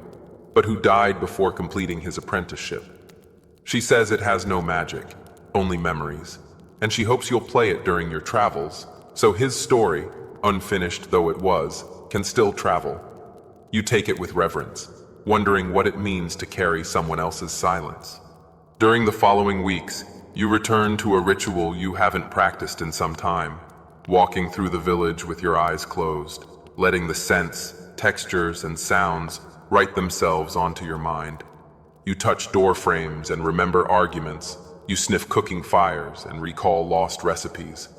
but who died before completing his apprenticeship. She says it has no magic, only memories, and she hopes you'll play it during your travels, so his story, unfinished though it was, can still travel. You take it with reverence, wondering what it means to carry someone else's silence. During the following weeks, you return to a ritual you haven't practiced in some time, walking through the village with your eyes closed, letting the scents, textures, and sounds write themselves onto your mind. You touch door frames and remember arguments. You sniff cooking fires and recall lost recipes.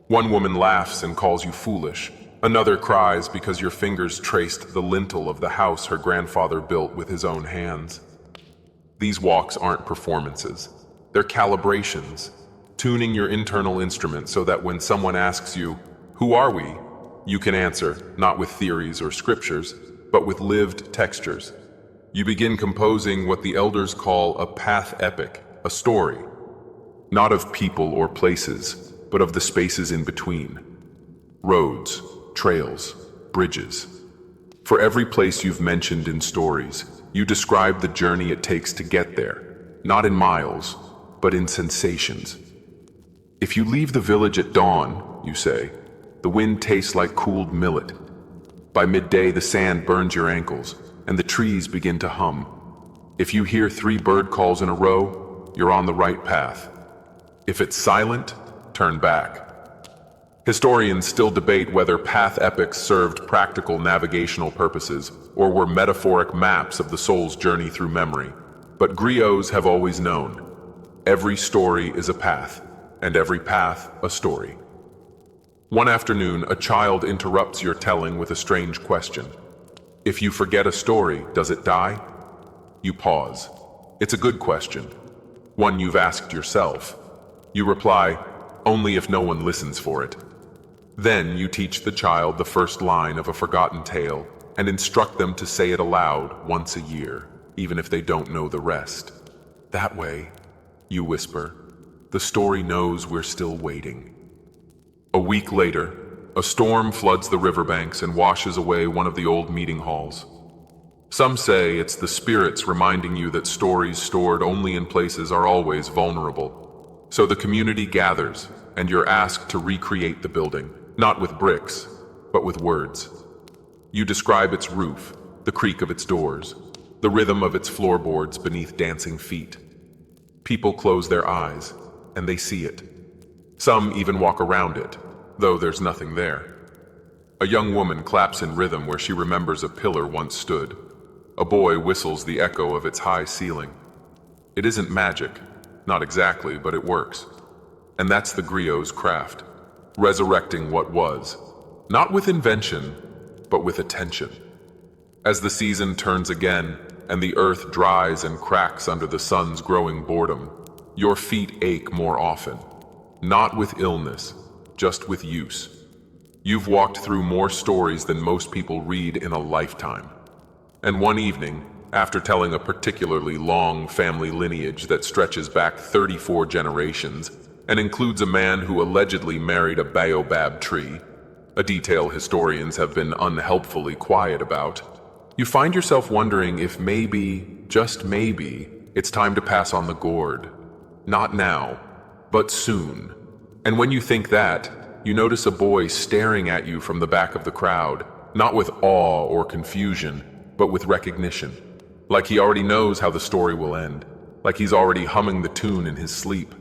One woman laughs and calls you foolish. Another cries because your fingers traced the lintel of the house her grandfather built with his own hands. These walks aren't performances. They're calibrations, tuning your internal instrument so that when someone asks you, "Who are we?" you can answer, not with theories or scriptures, but with lived textures. You begin composing what the elders call a path epic, a story, not of people or places, but of the spaces in between. Roads, trails, bridges. For every place you've mentioned in stories, you describe the journey it takes to get there, not in miles, but in sensations. If you leave the village at dawn, you say, the wind tastes like cooled millet. By midday, the sand burns your ankles, and the trees begin to hum. If you hear 3 bird calls in a row, you're on the right path. If it's silent, turn back. Historians still debate whether path epics served practical navigational purposes or were metaphoric maps of the soul's journey through memory. But griots have always known. Every story is a path, and every path a story. One afternoon, a child interrupts your telling with a strange question. If you forget a story, does it die? You pause. It's a good question, one you've asked yourself. You reply, only if no one listens for it. Then you teach the child the first line of a forgotten tale and instruct them to say it aloud once a year, even if they don't know the rest. That way, you whisper, the story knows we're still waiting. A week later, a storm floods the riverbanks and washes away one of the old meeting halls. Some say it's the spirits reminding you that stories stored only in places are always vulnerable. So the community gathers, and you're asked to recreate the building, not with bricks, but with words. You describe its roof, the creak of its doors, the rhythm of its floorboards beneath dancing feet. People close their eyes, and they see it. Some even walk around it, though there's nothing there. A young woman claps in rhythm where she remembers a pillar once stood. A boy whistles the echo of its high ceiling. It isn't magic, not exactly, but it works. And that's the griot's craft, resurrecting what was, not with invention, but with attention. As the season turns again, and the earth dries and cracks under the sun's growing boredom, your feet ache more often. Not with illness, just with use. You've walked through more stories than most people read in a lifetime. And one evening, after telling a particularly long family lineage that stretches back 34 generations and includes a man who allegedly married a baobab tree, a detail historians have been unhelpfully quiet about, you find yourself wondering if maybe, just maybe, it's time to pass on the gourd. Not now, but soon. And when you think that, you notice a boy staring at you from the back of the crowd, not with awe or confusion, but with recognition. Like he already knows how the story will end, like he's already humming the tune in his sleep.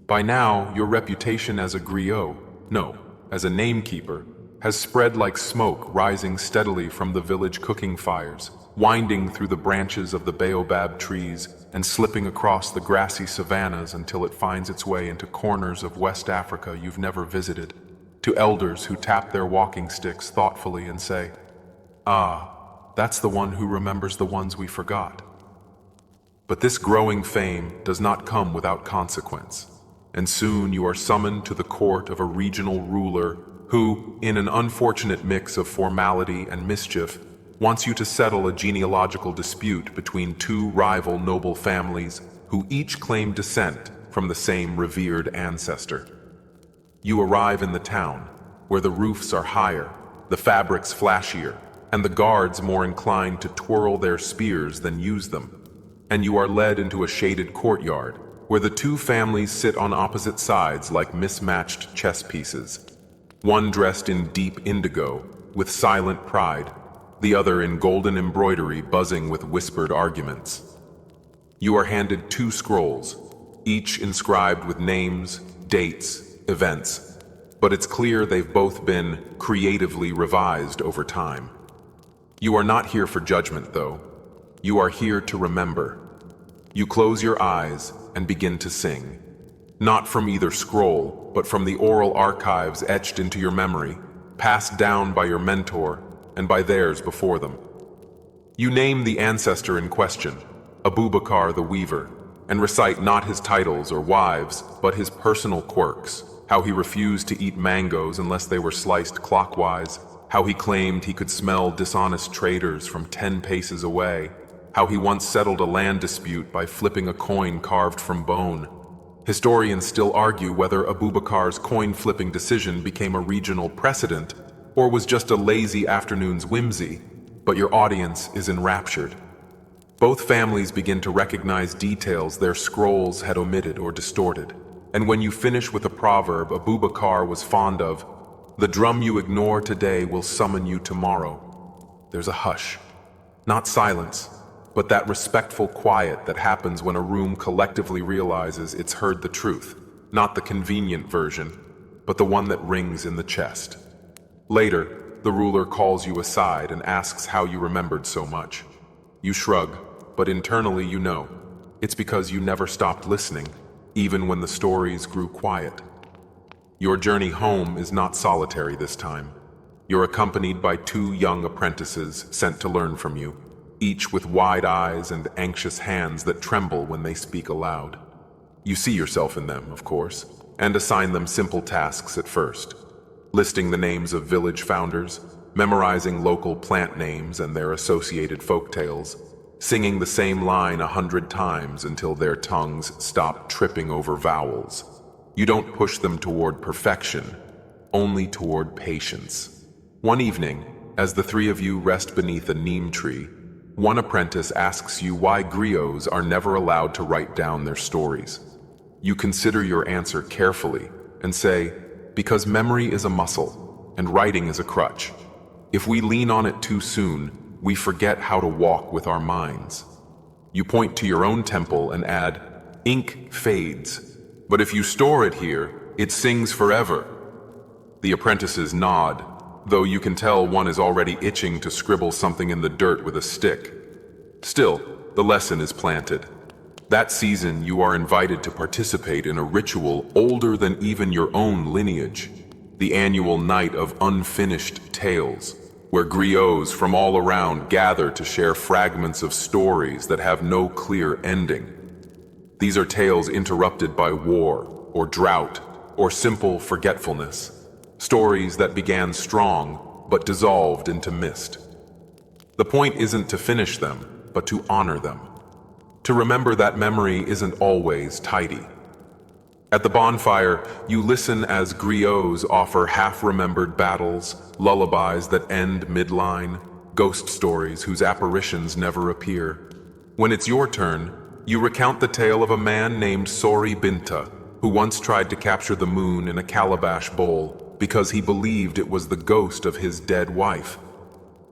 By now, your reputation as a griot, no, as a namekeeper, has spread like smoke rising steadily from the village cooking fires, winding through the branches of the baobab trees and slipping across the grassy savannas until it finds its way into corners of West Africa you've never visited, to elders who tap their walking sticks thoughtfully and say, "Ah, that's the one who remembers the ones we forgot." But this growing fame does not come without consequence, and soon you are summoned to the court of a regional ruler who, in an unfortunate mix of formality and mischief, wants you to settle a genealogical dispute between two rival noble families who each claim descent from the same revered ancestor. You arrive in the town, where the roofs are higher, the fabrics flashier, and the guards more inclined to twirl their spears than use them, and you are led into a shaded courtyard, where the two families sit on opposite sides like mismatched chess pieces. One dressed in deep indigo, with silent pride, the other in golden embroidery buzzing with whispered arguments. You are handed two scrolls, each inscribed with names, dates, events, but it's clear they've both been creatively revised over time. You are not here for judgment, though. You are here to remember. You close your eyes and begin to sing. Not from either scroll, but from the oral archives etched into your memory, passed down by your mentor and by theirs before them. You name the ancestor in question, Abubakar the Weaver, and recite not his titles or wives, but his personal quirks, how he refused to eat mangoes unless they were sliced clockwise, how he claimed he could smell dishonest traders from 10 paces away, how he once settled a land dispute by flipping a coin carved from bone. Historians still argue whether Abubakar's coin-flipping decision became a regional precedent or was just a lazy afternoon's whimsy, but your audience is enraptured. Both families begin to recognize details their scrolls had omitted or distorted, and when you finish with a proverb Abubakar was fond of, "The drum you ignore today will summon you tomorrow," there's a hush. Not silence, but that respectful quiet that happens when a room collectively realizes it's heard the truth, not the convenient version, but the one that rings in the chest. Later, the ruler calls you aside and asks how you remembered so much. You shrug, but internally you know. It's because you never stopped listening, even when the stories grew quiet. Your journey home is not solitary this time. You're accompanied by two young apprentices sent to learn from you, each with wide eyes and anxious hands that tremble when they speak aloud. You see yourself in them, of course, and assign them simple tasks at first, listing the names of village founders, memorizing local plant names and their associated folktales, singing the same line 100 times until their tongues stop tripping over vowels. You don't push them toward perfection, only toward patience. One evening, as the three of you rest beneath a neem tree, one apprentice asks you why griots are never allowed to write down their stories. You consider your answer carefully and say, "Because memory is a muscle, and writing is a crutch. If we lean on it too soon, we forget how to walk with our minds." You point to your own temple and add, ink fades. But if you store it here, it sings forever. The apprentices nod, though you can tell one is already itching to scribble something in the dirt with a stick. Still, the lesson is planted. That season, you are invited to participate in a ritual older than even your own lineage, the annual night of unfinished tales, where griots from all around gather to share fragments of stories that have no clear ending. These are tales interrupted by war, or drought, or simple forgetfulness, stories that began strong but dissolved into mist. The point isn't to finish them, but to honor them. To remember that memory isn't always tidy. At the bonfire, you listen as griots offer half-remembered battles, lullabies that end midline, ghost stories whose apparitions never appear. When it's your turn, you recount the tale of a man named Sori Binta, who once tried to capture the moon in a calabash bowl because he believed it was the ghost of his dead wife.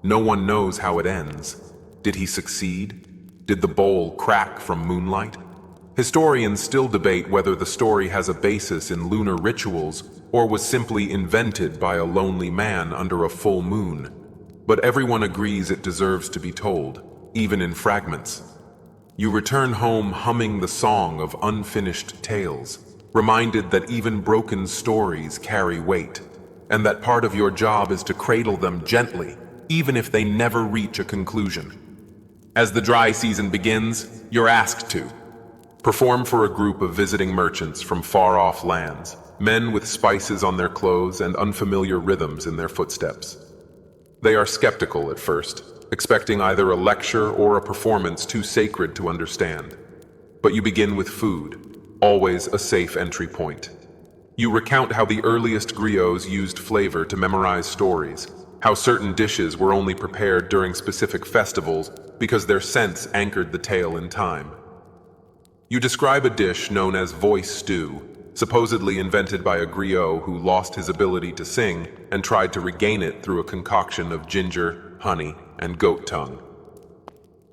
No one knows how it ends. Did he succeed? Did the bowl crack from moonlight? Historians still debate whether the story has a basis in lunar rituals or was simply invented by a lonely man under a full moon. But everyone agrees it deserves to be told, even in fragments. You return home humming the song of unfinished tales, reminded that even broken stories carry weight, and that part of your job is to cradle them gently, even if they never reach a conclusion. As the dry season begins, you're asked to perform for a group of visiting merchants from far-off lands, men with spices on their clothes and unfamiliar rhythms in their footsteps. They are skeptical at first, expecting either a lecture or a performance too sacred to understand. But you begin with food, always a safe entry point. You recount how the earliest griots used flavor to memorize stories, how certain dishes were only prepared during specific festivals because their scents anchored the tale in time. You describe a dish known as voice stew, supposedly invented by a griot who lost his ability to sing and tried to regain it through a concoction of ginger, honey, and goat tongue.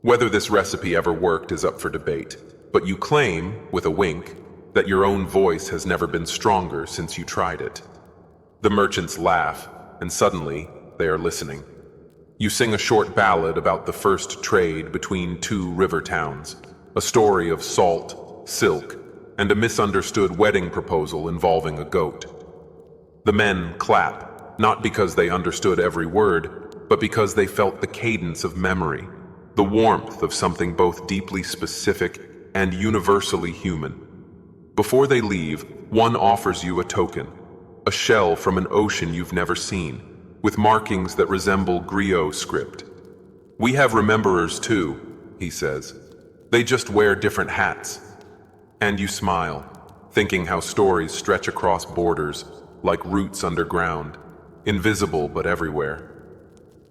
Whether this recipe ever worked is up for debate, but you claim, with a wink, that your own voice has never been stronger since you tried it. The merchants laugh, and suddenly, they are listening. You sing a short ballad about the first trade between two river towns, a story of salt, silk, and a misunderstood wedding proposal involving a goat. The men clap, not because they understood every word, but because they felt the cadence of memory, the warmth of something both deeply specific and universally human. Before they leave, one offers you a token, a shell from an ocean you've never seen, with markings that resemble griot script. "We have rememberers too," he says. "They just wear different hats." And you smile, thinking how stories stretch across borders, like roots underground, invisible but everywhere.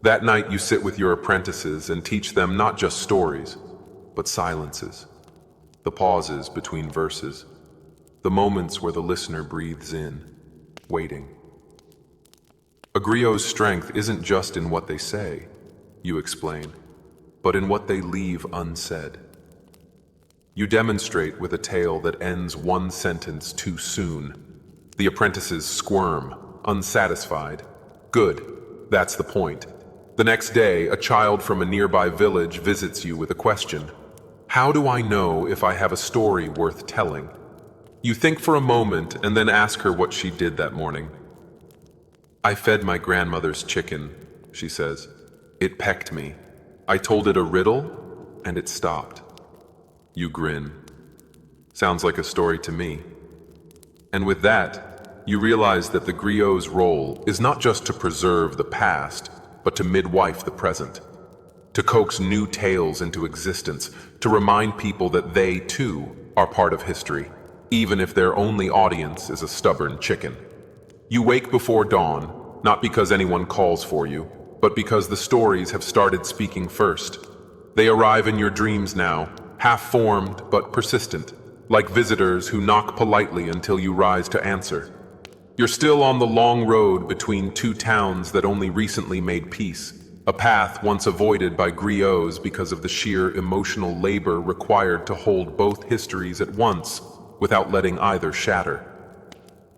That night you sit with your apprentices and teach them not just stories, but silences. The pauses between verses. The moments where the listener breathes in, waiting. A griot's strength isn't just in what they say, you explain, but in what they leave unsaid. You demonstrate with a tale that ends one sentence too soon. The apprentices squirm, unsatisfied. Good, that's the point. The next day, a child from a nearby village visits you with a question. How do I know if I have a story worth telling? You think for a moment and then ask her what she did that morning. "I fed my grandmother's chicken," she says. "It pecked me. I told it a riddle, and it stopped." You grin. Sounds like a story to me. And with that, you realize that the griot's role is not just to preserve the past, but to midwife the present, to coax new tales into existence, to remind people that they, too, are part of history, even if their only audience is a stubborn chicken. You wake before dawn, not because anyone calls for you, but because the stories have started speaking first. They arrive in your dreams now, half-formed but persistent, like visitors who knock politely until you rise to answer. You're still on the long road between two towns that only recently made peace, a path once avoided by griots because of the sheer emotional labor required to hold both histories at once without letting either shatter.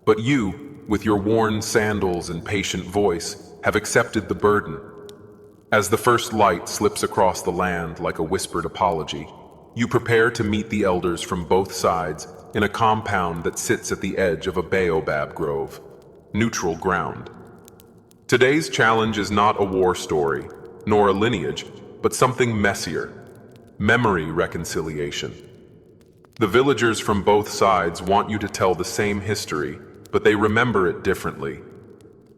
But you, with your worn sandals and patient voice, have accepted the burden. As the first light slips across the land like a whispered apology, you prepare to meet the elders from both sides in a compound that sits at the edge of a baobab grove, neutral ground. Today's challenge is not a war story, nor a lineage, but something messier: memory reconciliation. The villagers from both sides want you to tell the same history, but they remember it differently.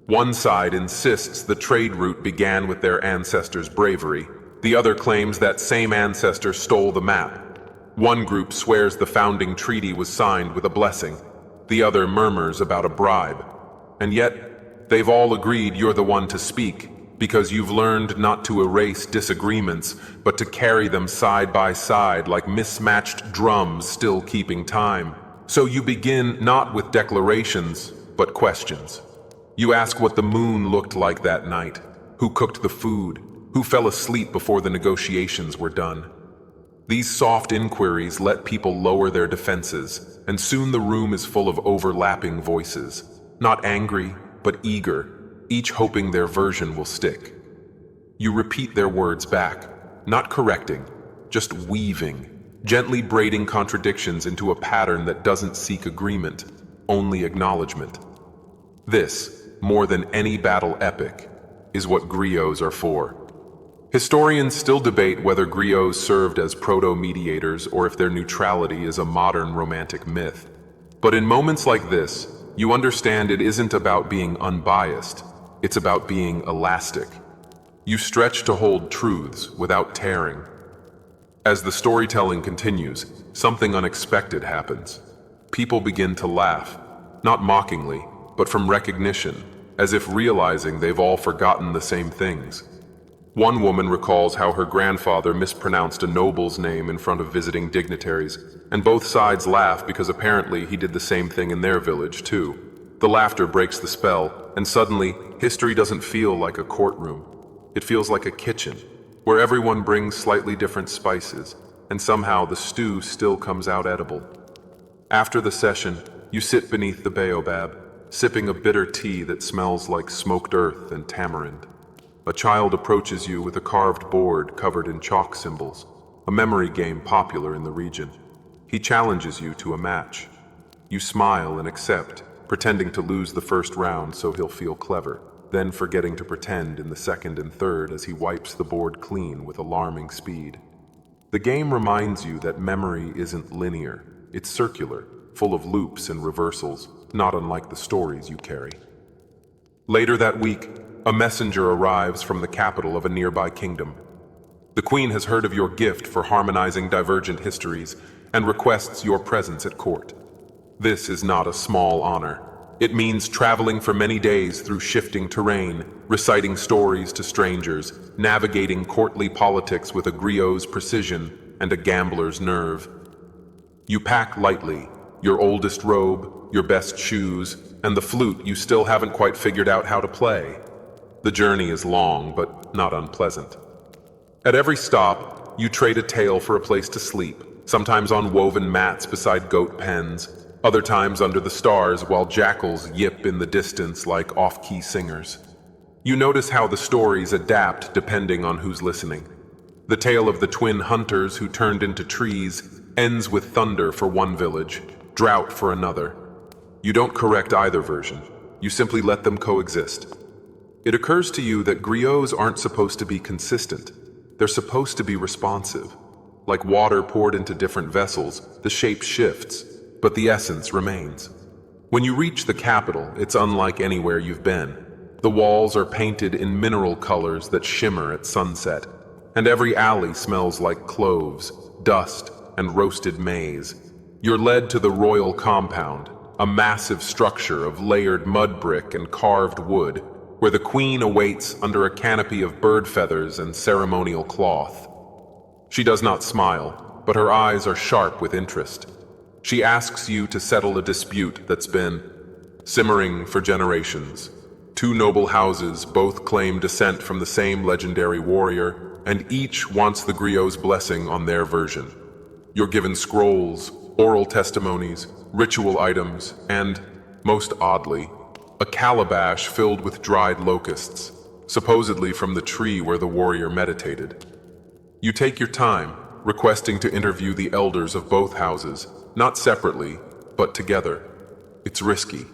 One side insists the trade route began with their ancestors' bravery. The other claims that same ancestor stole the map. One group swears the founding treaty was signed with a blessing. The other murmurs about a bribe. And yet, they've all agreed you're the one to speak, because you've learned not to erase disagreements, but to carry them side by side like mismatched drums still keeping time. So you begin not with declarations, but questions. You ask what the moon looked like that night, who cooked the food, who fell asleep before the negotiations were done. These soft inquiries let people lower their defenses, and soon the room is full of overlapping voices, not angry, but eager, each hoping their version will stick. You repeat their words back, not correcting, just weaving, gently braiding contradictions into a pattern that doesn't seek agreement, only acknowledgement. This, more than any battle epic, is what griots are for. Historians still debate whether griots served as proto-mediators or if their neutrality is a modern romantic myth. But in moments like this, you understand it isn't about being unbiased, it's about being elastic. You stretch to hold truths without tearing. As the storytelling continues, something unexpected happens. People begin to laugh, not mockingly, but from recognition, as if realizing they've all forgotten the same things. One woman recalls how her grandfather mispronounced a noble's name in front of visiting dignitaries, and both sides laugh because apparently he did the same thing in their village too. The laughter breaks the spell, and suddenly, history doesn't feel like a courtroom. It feels like a kitchen, where everyone brings slightly different spices, and somehow the stew still comes out edible. After the session, you sit beneath the baobab, sipping a bitter tea that smells like smoked earth and tamarind. A child approaches you with a carved board covered in chalk symbols, a memory game popular in the region. He challenges you to a match. You smile and accept, pretending to lose the first round so he'll feel clever, then forgetting to pretend in the second and third as he wipes the board clean with alarming speed. The game reminds you that memory isn't linear, it's circular, full of loops and reversals, not unlike the stories you carry. Later that week, a messenger arrives from the capital of a nearby kingdom. The queen has heard of your gift for harmonizing divergent histories and requests your presence at court. This is not a small honor. It means traveling for many days through shifting terrain, reciting stories to strangers, navigating courtly politics with a griot's precision and a gambler's nerve. You pack lightly, your oldest robe, your best shoes, and the flute you still haven't quite figured out how to play. The journey is long, but not unpleasant. At every stop, you trade a tale for a place to sleep, sometimes on woven mats beside goat pens, other times under the stars while jackals yip in the distance like off-key singers. You notice how the stories adapt depending on who's listening. The tale of the twin hunters who turned into trees ends with thunder for one village, drought for another. You don't correct either version, you simply let them coexist. It occurs to you that griots aren't supposed to be consistent. They're supposed to be responsive. Like water poured into different vessels, the shape shifts, but the essence remains. When you reach the capital, it's unlike anywhere you've been. The walls are painted in mineral colors that shimmer at sunset, and every alley smells like cloves, dust, and roasted maize. You're led to the royal compound, a massive structure of layered mud brick and carved wood, where the queen awaits under a canopy of bird feathers and ceremonial cloth. She does not smile, but her eyes are sharp with interest. She asks you to settle a dispute that's been simmering for generations. Two noble houses both claim descent from the same legendary warrior, and each wants the Griots' blessing on their version. You're given scrolls, oral testimonies, ritual items, and, most oddly, a calabash filled with dried locusts, supposedly from the tree where the warrior meditated. You take your time, requesting to interview the elders of both houses, not separately, but together. It's risky.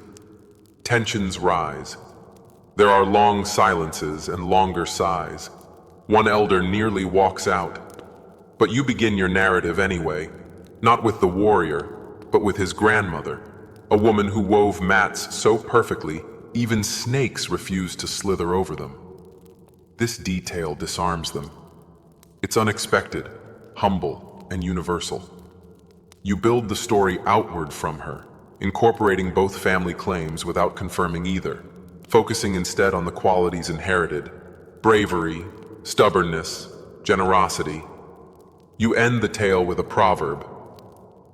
Tensions rise. There are long silences and longer sighs. One elder nearly walks out. But you begin your narrative anyway, not with the warrior, but with his grandmother, a woman who wove mats so perfectly, even snakes refused to slither over them. This detail disarms them. It's unexpected, humble, and universal. You build the story outward from her, incorporating both family claims without confirming either, focusing instead on the qualities inherited: bravery, stubbornness, generosity. You end the tale with a proverb.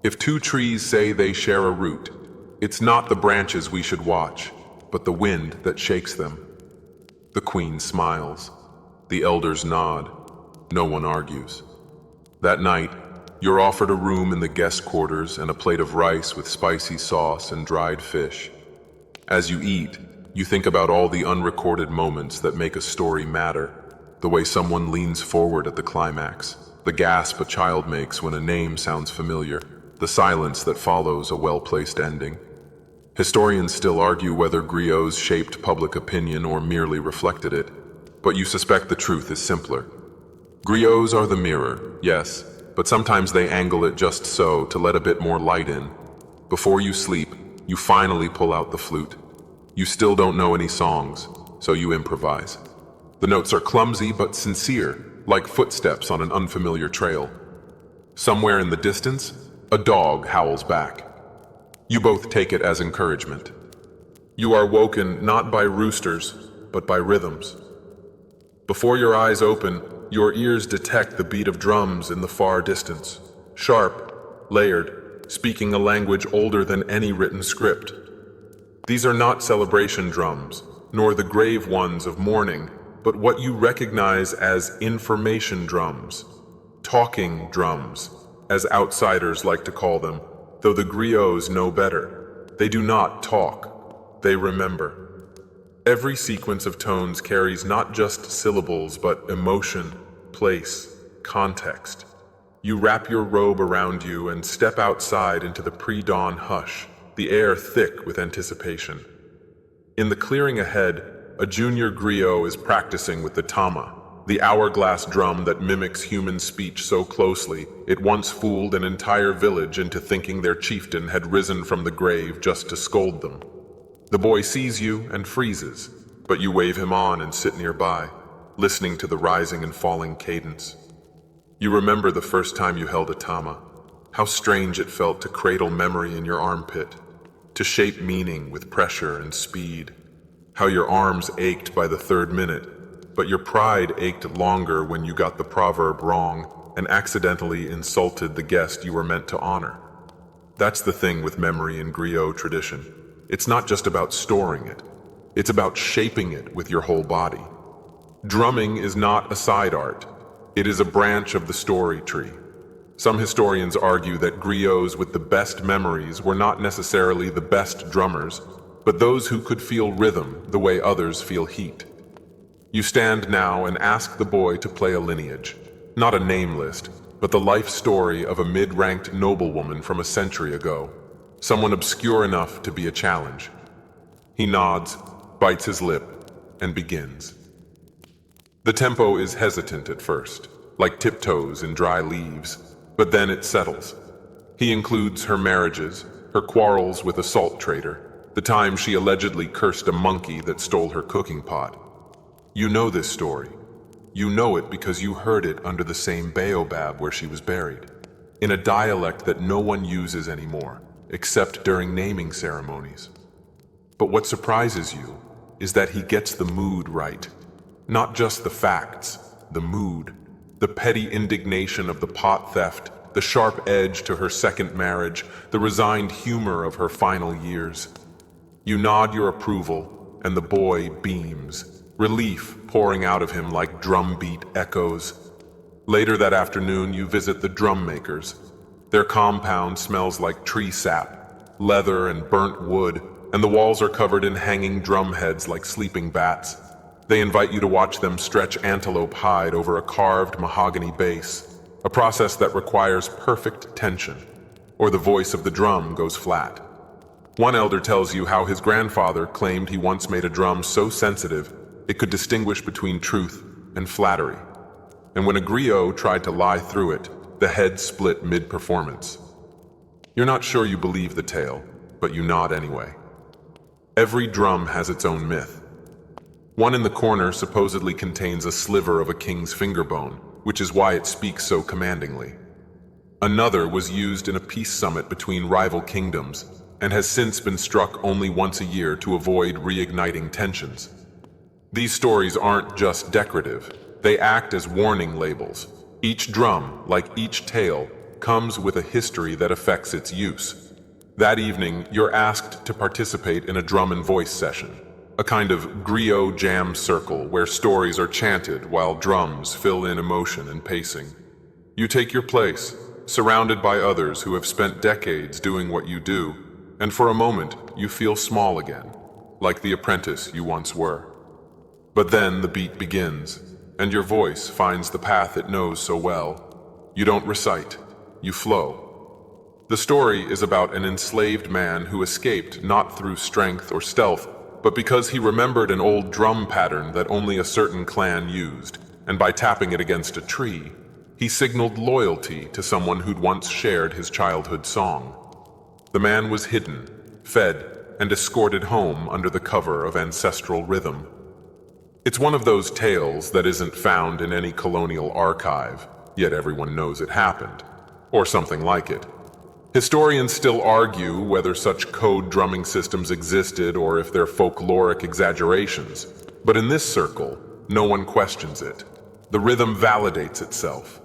If two trees say they share a root, it's not the branches we should watch, but the wind that shakes them. The queen smiles. The elders nod. No one argues. That night, you're offered a room in the guest quarters and a plate of rice with spicy sauce and dried fish. As you eat, you think about all the unrecorded moments that make a story matter, the way someone leans forward at the climax, the gasp a child makes when a name sounds familiar, the silence that follows a well-placed ending. Historians still argue whether griots shaped public opinion or merely reflected it, but you suspect the truth is simpler. Griots are the mirror, yes, but sometimes they angle it just so to let a bit more light in. Before you sleep, you finally pull out the flute. You still don't know any songs, so you improvise. The notes are clumsy but sincere, like footsteps on an unfamiliar trail. Somewhere in the distance, a dog howls back. You both take it as encouragement. You are woken not by roosters, but by rhythms. Before your eyes open, your ears detect the beat of drums in the far distance, sharp, layered, speaking a language older than any written script. These are not celebration drums, nor the grave ones of mourning, but what you recognize as information drums, talking drums, as outsiders like to call them, though the griots know better. They do not talk, they remember. Every sequence of tones carries not just syllables, but emotion, place, context. You wrap your robe around you and step outside into the pre-dawn hush, the air thick with anticipation. In the clearing ahead, a junior griot is practicing with the tama, the hourglass drum that mimics human speech so closely it once fooled an entire village into thinking their chieftain had risen from the grave just to scold them. The boy sees you and freezes, but you wave him on and sit nearby, listening to the rising and falling cadence. You remember the first time you held a tama, how strange it felt to cradle memory in your armpit, to shape meaning with pressure and speed, how your arms ached by the third minute, but your pride ached longer when you got the proverb wrong and accidentally insulted the guest you were meant to honor. That's the thing with memory in griot tradition. It's not just about storing it. It's about shaping it with your whole body. Drumming is not a side art. It is a branch of the story tree. Some historians argue that griots with the best memories were not necessarily the best drummers, but those who could feel rhythm the way others feel heat. You stand now and ask the boy to play a lineage, not a name list, but the life story of a mid-ranked noblewoman from a century ago. Someone obscure enough to be a challenge. He nods, bites his lip, and begins. The tempo is hesitant at first, like tiptoes in dry leaves, but then it settles. He includes her marriages, her quarrels with a salt trader, the time she allegedly cursed a monkey that stole her cooking pot. You know this story. You know it because you heard it under the same baobab where she was buried, in a dialect that no one uses anymore, except during naming ceremonies. But what surprises you is that he gets the mood right. Not just the facts, the mood, the petty indignation of the pot theft, the sharp edge to her second marriage, the resigned humor of her final years. You nod your approval, and the boy beams, relief pouring out of him like drumbeat echoes. Later that afternoon, you visit the drum makers. Their compound smells like tree sap, leather, and burnt wood, and the walls are covered in hanging drum heads like sleeping bats. They invite you to watch them stretch antelope hide over a carved mahogany base, a process that requires perfect tension, or the voice of the drum goes flat. One elder tells you how his grandfather claimed he once made a drum so sensitive it could distinguish between truth and flattery. And when a griot tried to lie through it, the head split mid-performance. You're not sure you believe the tale, but you nod anyway. Every drum has its own myth. One in the corner supposedly contains a sliver of a king's finger bone, which is why it speaks so commandingly. Another was used in a peace summit between rival kingdoms, and has since been struck only once a year to avoid reigniting tensions. These stories aren't just decorative, they act as warning labels. Each drum, like each tale, comes with a history that affects its use. That evening, you're asked to participate in a drum and voice session, a kind of griot jam circle where stories are chanted while drums fill in emotion and pacing. You take your place, surrounded by others who have spent decades doing what you do, and for a moment, you feel small again, like the apprentice you once were. But then the beat begins, and your voice finds the path it knows so well. You don't recite, you flow. The story is about an enslaved man who escaped not through strength or stealth, but because he remembered an old drum pattern that only a certain clan used, and by tapping it against a tree, he signaled loyalty to someone who'd once shared his childhood song. The man was hidden, fed, and escorted home under the cover of ancestral rhythm. It's one of those tales that isn't found in any colonial archive, yet everyone knows it happened, or something like it. Historians still argue whether such code drumming systems existed or if they're folkloric exaggerations, but in this circle, no one questions it. The rhythm validates itself.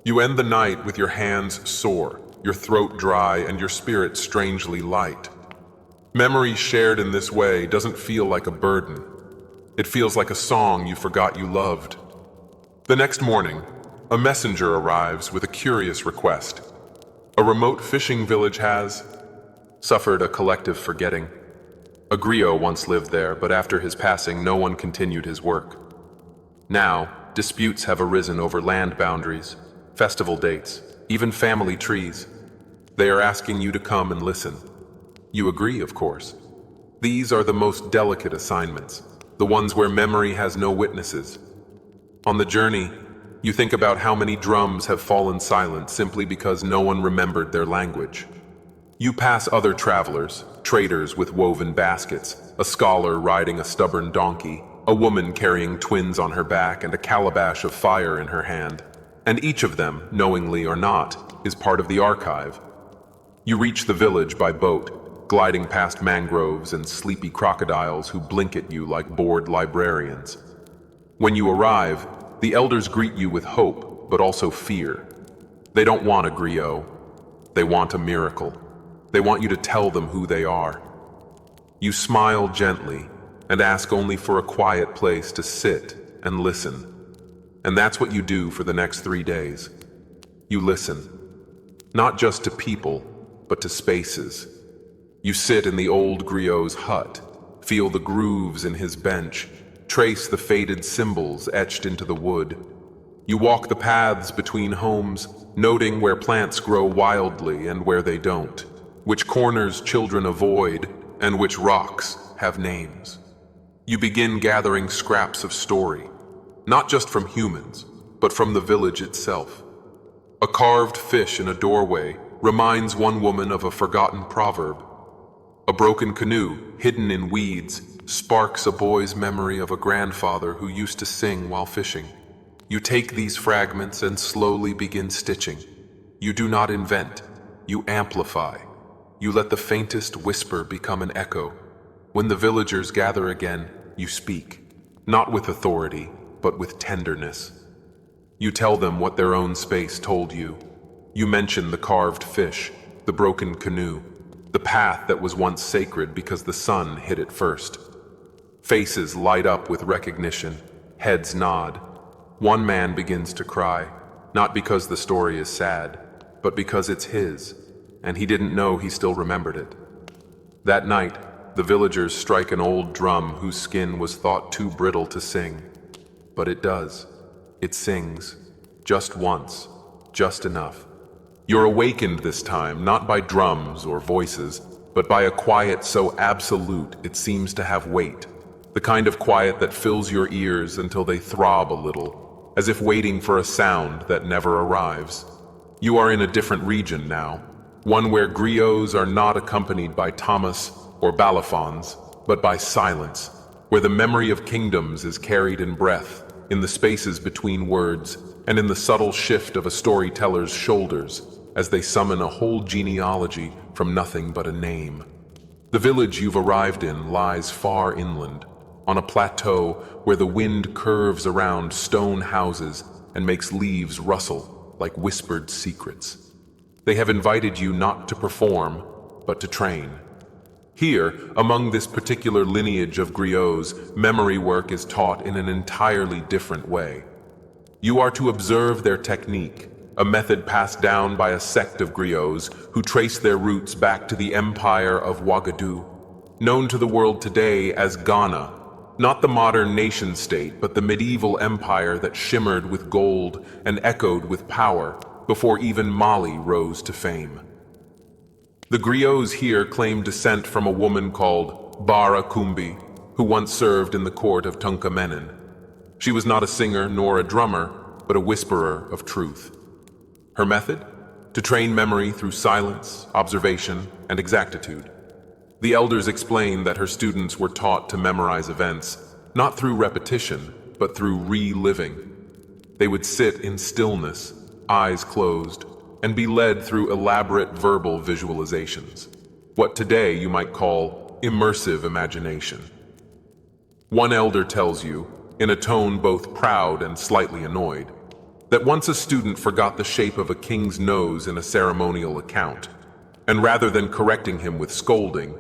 You end the night with your hands sore, your throat dry, and your spirit strangely light. Memory shared in this way doesn't feel like a burden. It feels like a song you forgot you loved. The next morning, a messenger arrives with a curious request. A remote fishing village has suffered a collective forgetting. A griot once lived there, but after his passing, no one continued his work. Now, disputes have arisen over land boundaries, festival dates, even family trees. They are asking you to come and listen. You agree, of course. These are the most delicate assignments, the ones where memory has no witnesses. On the journey, you think about how many drums have fallen silent simply because no one remembered their language. You pass other travelers, traders with woven baskets, a scholar riding a stubborn donkey, a woman carrying twins on her back and a calabash of fire in her hand. And each of them, knowingly or not, is part of the archive. You reach the village by boat, gliding past mangroves and sleepy crocodiles who blink at you like bored librarians. When you arrive, the elders greet you with hope, but also fear. They don't want a griot. They want a miracle. They want you to tell them who they are. You smile gently and ask only for a quiet place to sit and listen. And that's what you do for the next 3 days. You listen, not just to people, but to spaces. You sit in the old griot's hut, feel the grooves in his bench, trace the faded symbols etched into the wood. You walk the paths between homes, noting where plants grow wildly and where they don't, which corners children avoid, and which rocks have names. You begin gathering scraps of story, not just from humans, but from the village itself. A carved fish in a doorway reminds one woman of a forgotten proverb. A broken canoe, hidden in weeds, sparks a boy's memory of a grandfather who used to sing while fishing. You take these fragments and slowly begin stitching. You do not invent, you amplify. You let the faintest whisper become an echo. When the villagers gather again, you speak, not with authority, but with tenderness. You tell them what their own space told you. You mention the carved fish, the broken canoe, the path that was once sacred because the sun hit it first. Faces light up with recognition, heads nod. One man begins to cry, not because the story is sad, but because it's his, and he didn't know he still remembered it. That night, the villagers strike an old drum whose skin was thought too brittle to sing. But it does. It sings. Just once. Just enough. You're awakened this time, not by drums or voices, but by a quiet so absolute it seems to have weight. The kind of quiet that fills your ears until they throb a little, as if waiting for a sound that never arrives. You are in a different region now, one where griots are not accompanied by Thomas or balafons, but by silence, where the memory of kingdoms is carried in breath, in the spaces between words, and in the subtle shift of a storyteller's shoulders as they summon a whole genealogy from nothing but a name. The village you've arrived in lies far inland, on a plateau where the wind curves around stone houses and makes leaves rustle like whispered secrets. They have invited you not to perform, but to train. Here, among this particular lineage of griots, memory work is taught in an entirely different way. You are to observe their technique, a method passed down by a sect of griots who trace their roots back to the empire of Ouagadougou, known to the world today as Ghana, not the modern nation-state, but the medieval empire that shimmered with gold and echoed with power before even Mali rose to fame. The griots here claim descent from a woman called Bara Kumbi, who once served in the court of Tunkamenen. She was not a singer nor a drummer, but a whisperer of truth. Her method? To train memory through silence, observation, and exactitude. The elders explain that her students were taught to memorize events, not through repetition, but through reliving. They would sit in stillness, eyes closed, and be led through elaborate verbal visualizations, what today you might call immersive imagination. One elder tells you, in a tone both proud and slightly annoyed, that once a student forgot the shape of a king's nose in a ceremonial account, and rather than correcting him with scolding,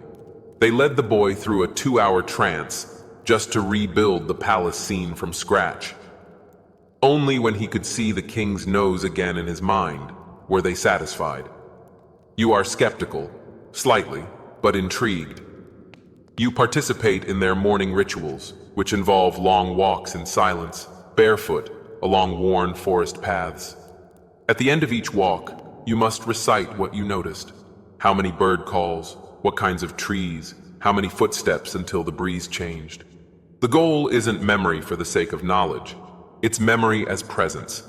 they led the boy through a 2-hour trance just to rebuild the palace scene from scratch. Only when he could see the king's nose again in his mind were they satisfied. You are skeptical, slightly, but intrigued. You participate in their morning rituals, which involve long walks in silence, barefoot, along worn forest paths. At the end of each walk, you must recite what you noticed. How many bird calls, what kinds of trees, how many footsteps until the breeze changed. The goal isn't memory for the sake of knowledge. It's memory as presence.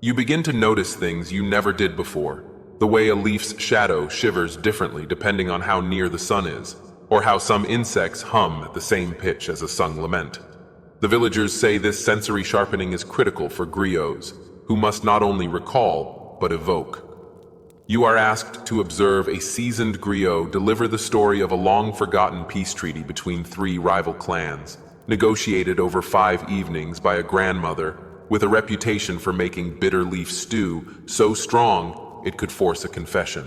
You begin to notice things you never did before, the way a leaf's shadow shivers differently depending on how near the sun is, or how some insects hum at the same pitch as a sung lament. The villagers say this sensory sharpening is critical for griots, who must not only recall, but evoke. You are asked to observe a seasoned griot deliver the story of a long-forgotten peace treaty between 3 rival clans, negotiated over 5 evenings by a grandmother with a reputation for making bitter leaf stew so strong it could force a confession.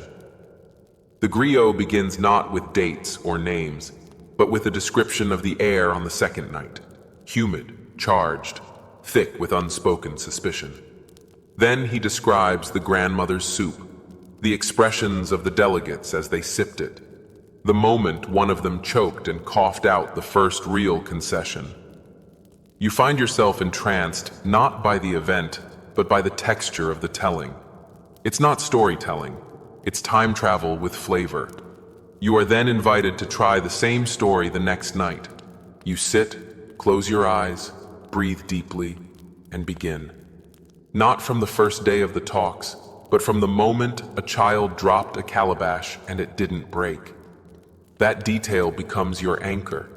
The griot begins not with dates or names, but with a description of the air on the second night, humid, charged, thick with unspoken suspicion. Then he describes the grandmother's soup, the expressions of the delegates as they sipped it, the moment one of them choked and coughed out the first real concession. You find yourself entranced not by the event, but by the texture of the telling. It's not storytelling, it's time travel with flavor. You are then invited to try the same story the next night. You sit, close your eyes, breathe deeply, and begin. Not from the first day of the talks, but from the moment a child dropped a calabash and it didn't break. That detail becomes your anchor.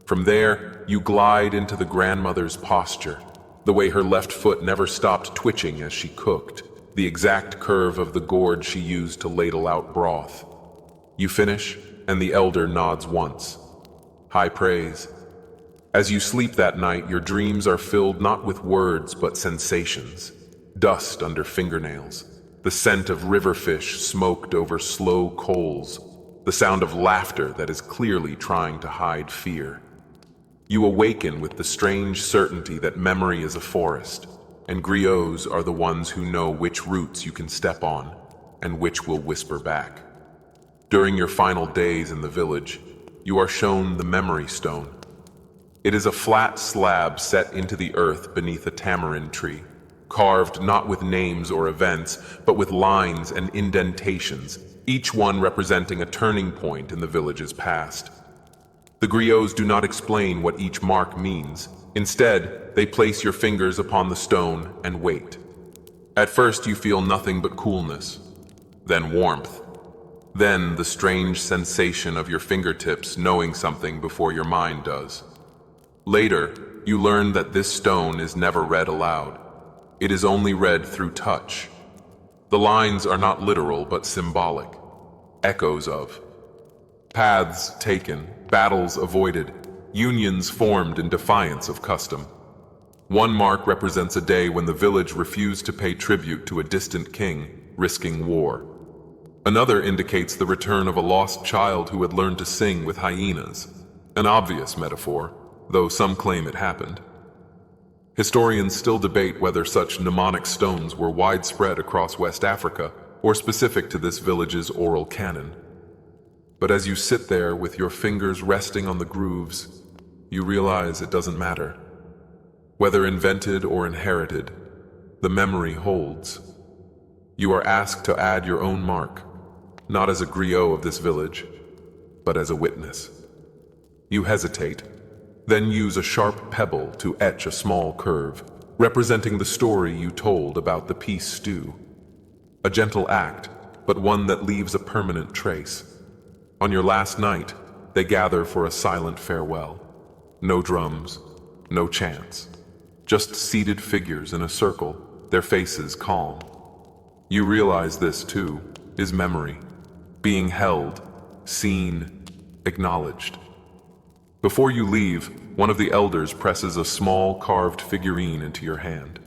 From there, you glide into the grandmother's posture, the way her left foot never stopped twitching as she cooked, the exact curve of the gourd she used to ladle out broth. You finish, and the elder nods once. High praise. As you sleep that night, your dreams are filled not with words but sensations. Dust under fingernails, the scent of river fish smoked over slow coals, the sound of laughter that is clearly trying to hide fear. You awaken with the strange certainty that memory is a forest, and griots are the ones who know which roots you can step on and which will whisper back. During your final days in the village, you are shown the memory stone. It is a flat slab set into the earth beneath a tamarind tree, carved not with names or events, but with lines and indentations, each one representing a turning point in the village's past. The griots do not explain what each mark means. Instead, they place your fingers upon the stone and wait. At first you feel nothing but coolness, then warmth, then the strange sensation of your fingertips knowing something before your mind does. Later, you learn that this stone is never read aloud. It is only read through touch. The lines are not literal but symbolic, echoes of paths taken, battles avoided, unions formed in defiance of custom. One mark represents a day when the village refused to pay tribute to a distant king, risking war. Another indicates the return of a lost child who had learned to sing with hyenas, an obvious metaphor, though some claim it happened. Historians still debate whether such mnemonic stones were widespread across West Africa or specific to this village's oral canon. But as you sit there with your fingers resting on the grooves, you realize it doesn't matter. Whether invented or inherited, the memory holds. You are asked to add your own mark, not as a griot of this village, but as a witness. You hesitate, then use a sharp pebble to etch a small curve, representing the story you told about the peace stew. A gentle act, but one that leaves a permanent trace. On your last night, they gather for a silent farewell. No drums, no chants, just seated figures in a circle, their faces calm. You realize this, too, is memory, being held, seen, acknowledged. Before you leave, one of the elders presses a small carved figurine into your hand.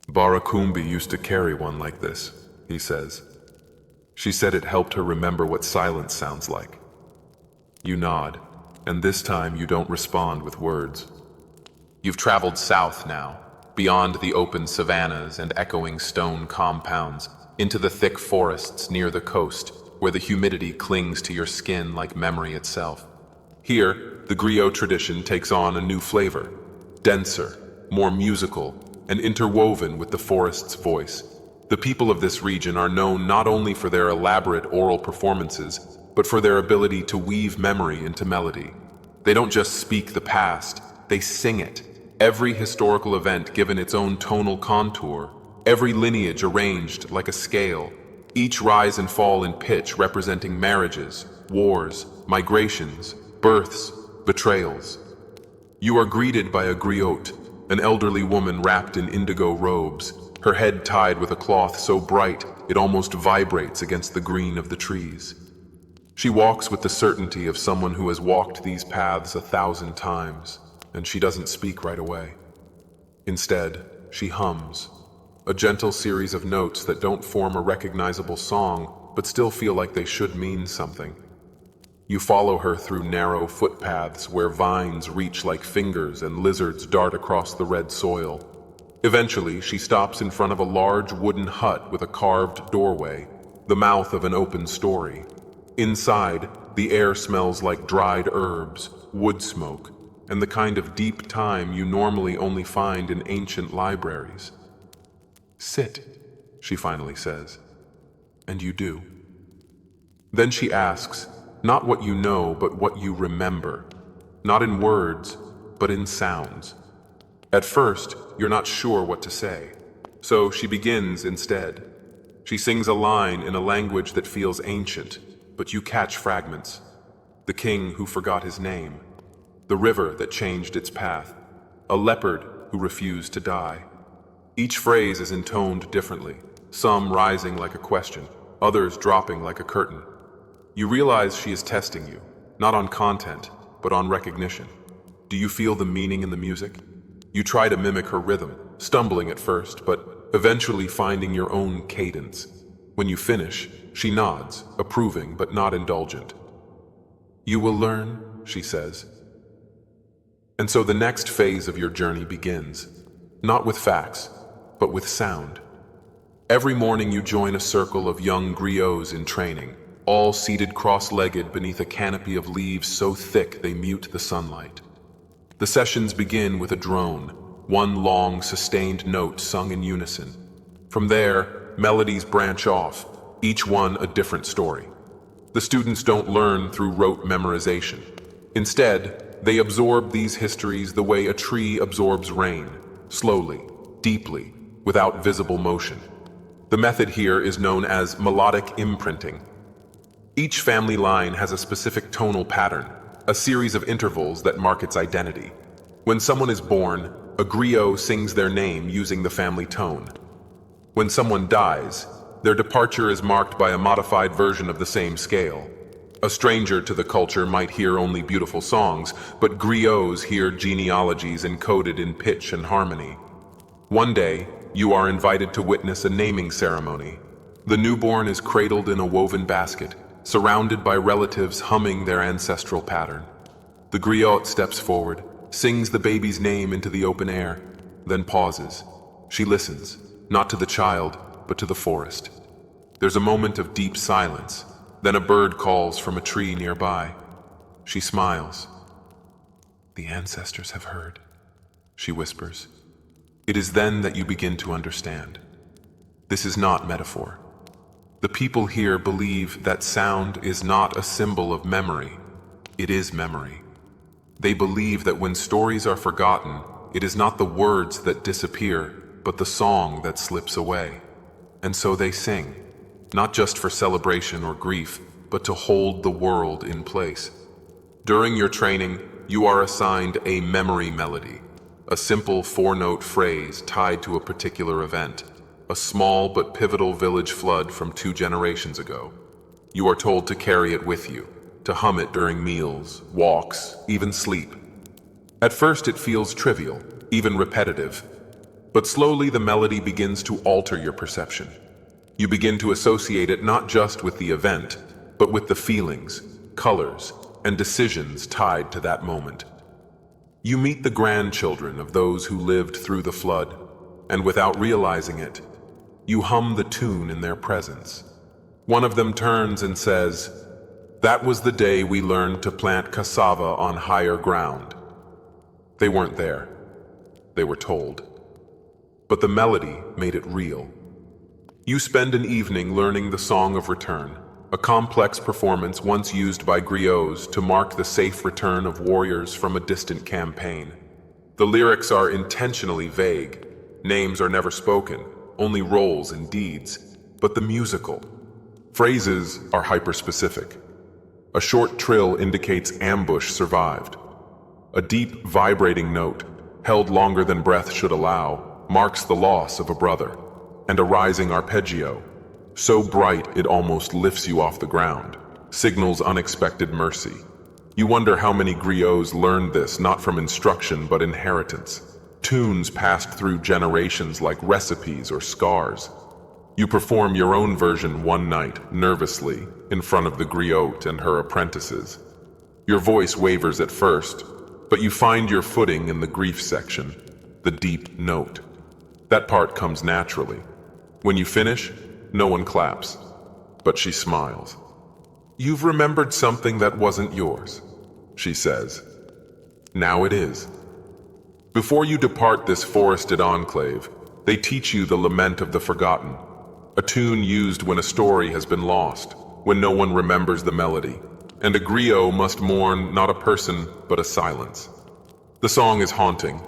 Barakumbi used to carry one like this, he says. She said it helped her remember what silence sounds like. You nod, and this time you don't respond with words. You've traveled south now, beyond the open savannas and echoing stone compounds, into the thick forests near the coast, where the humidity clings to your skin like memory itself. Here, the griot tradition takes on a new flavor, denser, more musical, and interwoven with the forest's voice. The people of this region are known not only for their elaborate oral performances, but for their ability to weave memory into melody. They don't just speak the past, they sing it. Every historical event given its own tonal contour, every lineage arranged like a scale, each rise and fall in pitch representing marriages, wars, migrations, births, betrayals. You are greeted by a griot, an elderly woman wrapped in indigo robes, her head tied with a cloth so bright it almost vibrates against the green of the trees. She walks with the certainty of someone who has walked these paths 1,000 times, and she doesn't speak right away. Instead, she hums, a gentle series of notes that don't form a recognizable song, but still feel like they should mean something. You follow her through narrow footpaths where vines reach like fingers and lizards dart across the red soil. Eventually, she stops in front of a large wooden hut with a carved doorway, the mouth of an open story. Inside, the air smells like dried herbs, wood smoke, and the kind of deep thyme you normally only find in ancient libraries. "Sit," she finally says, and you do. Then she asks, not what you know, but what you remember, not in words, but in sounds. At first, you're not sure what to say, so she begins instead. She sings a line in a language that feels ancient, but you catch fragments. The king who forgot his name, the river that changed its path, a leopard who refused to die. Each phrase is intoned differently, some rising like a question, others dropping like a curtain. You realize she is testing you, not on content, but on recognition. Do you feel the meaning in the music? You try to mimic her rhythm, stumbling at first, but eventually finding your own cadence. When you finish, she nods, approving but not indulgent. "You will learn," she says. And so the next phase of your journey begins, not with facts, but with sound. Every morning you join a circle of young griots in training, all seated cross-legged beneath a canopy of leaves so thick they mute the sunlight. The sessions begin with a drone, one long, sustained note sung in unison. From there, melodies branch off, each one a different story. The students don't learn through rote memorization. Instead, they absorb these histories the way a tree absorbs rain, slowly, deeply, without visible motion. The method here is known as melodic imprinting. Each family line has a specific tonal pattern, a series of intervals that mark its identity. When someone is born, a griot sings their name using the family tone. When someone dies, their departure is marked by a modified version of the same scale. A stranger to the culture might hear only beautiful songs, but griots hear genealogies encoded in pitch and harmony. One day, you are invited to witness a naming ceremony. The newborn is cradled in a woven basket, surrounded by relatives humming their ancestral pattern. The griot steps forward, sings the baby's name into the open air, then pauses. She listens, not to the child, but to the forest. There's a moment of deep silence, then a bird calls from a tree nearby. She smiles. "The ancestors have heard," she whispers. It is then that you begin to understand. This is not metaphor. The people here believe that sound is not a symbol of memory. It is memory. They believe that when stories are forgotten, it is not the words that disappear, but the song that slips away. And so they sing, not just for celebration or grief, but to hold the world in place. During your training, you are assigned a memory melody, a simple four-note phrase tied to a particular event, a small but pivotal village flood from 2 generations ago. You are told to carry it with you, to hum it during meals, walks, even sleep. At first it feels trivial, even repetitive, but slowly the melody begins to alter your perception. You begin to associate it not just with the event, but with the feelings, colors, and decisions tied to that moment. You meet the grandchildren of those who lived through the flood, and without realizing it, you hum the tune in their presence. One of them turns and says, "That was the day we learned to plant cassava on higher ground." They weren't there. They were told. But the melody made it real. You spend an evening learning the Song of Return, a complex performance once used by griots to mark the safe return of warriors from a distant campaign. The lyrics are intentionally vague. Names are never spoken, only roles and deeds. But the musical phrases are hyperspecific. A short trill indicates ambush survived. A deep, vibrating note, held longer than breath should allow, marks the loss of a brother. And a rising arpeggio, so bright it almost lifts you off the ground, signals unexpected mercy. You wonder how many griots learned this not from instruction but inheritance, tunes passed through generations like recipes or scars. You perform your own version one night, nervously, in front of the griot and her apprentices. Your voice wavers at first, but you find your footing in the grief section, the deep note. That part comes naturally. When you finish, no one claps, but she smiles. "You've remembered something that wasn't yours," she says. "Now it is." Before you depart this forested enclave, they teach you the lament of the forgotten, a tune used when a story has been lost, when no one remembers the melody, and a griot must mourn not a person but a silence. The song is haunting,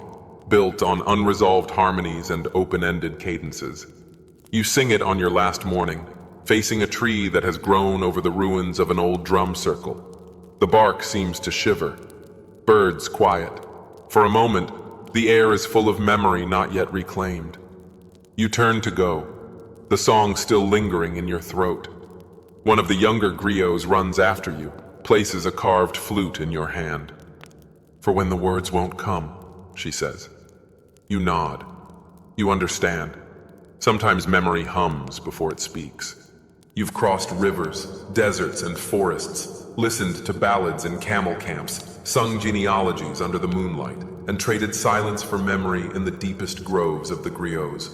built on unresolved harmonies and open-ended cadences. You sing it on your last morning, facing a tree that has grown over the ruins of an old drum circle. The bark seems to shiver, birds quiet. For a moment, the air is full of memory not yet reclaimed. You turn to go, the song still lingering in your throat. One of the younger griots runs after you, places a carved flute in your hand. "For when the words won't come," she says. You nod. You understand. Sometimes memory hums before it speaks. You've crossed rivers, deserts, and forests, listened to ballads in camel camps, sung genealogies under the moonlight, and traded silence for memory in the deepest groves of the Griots.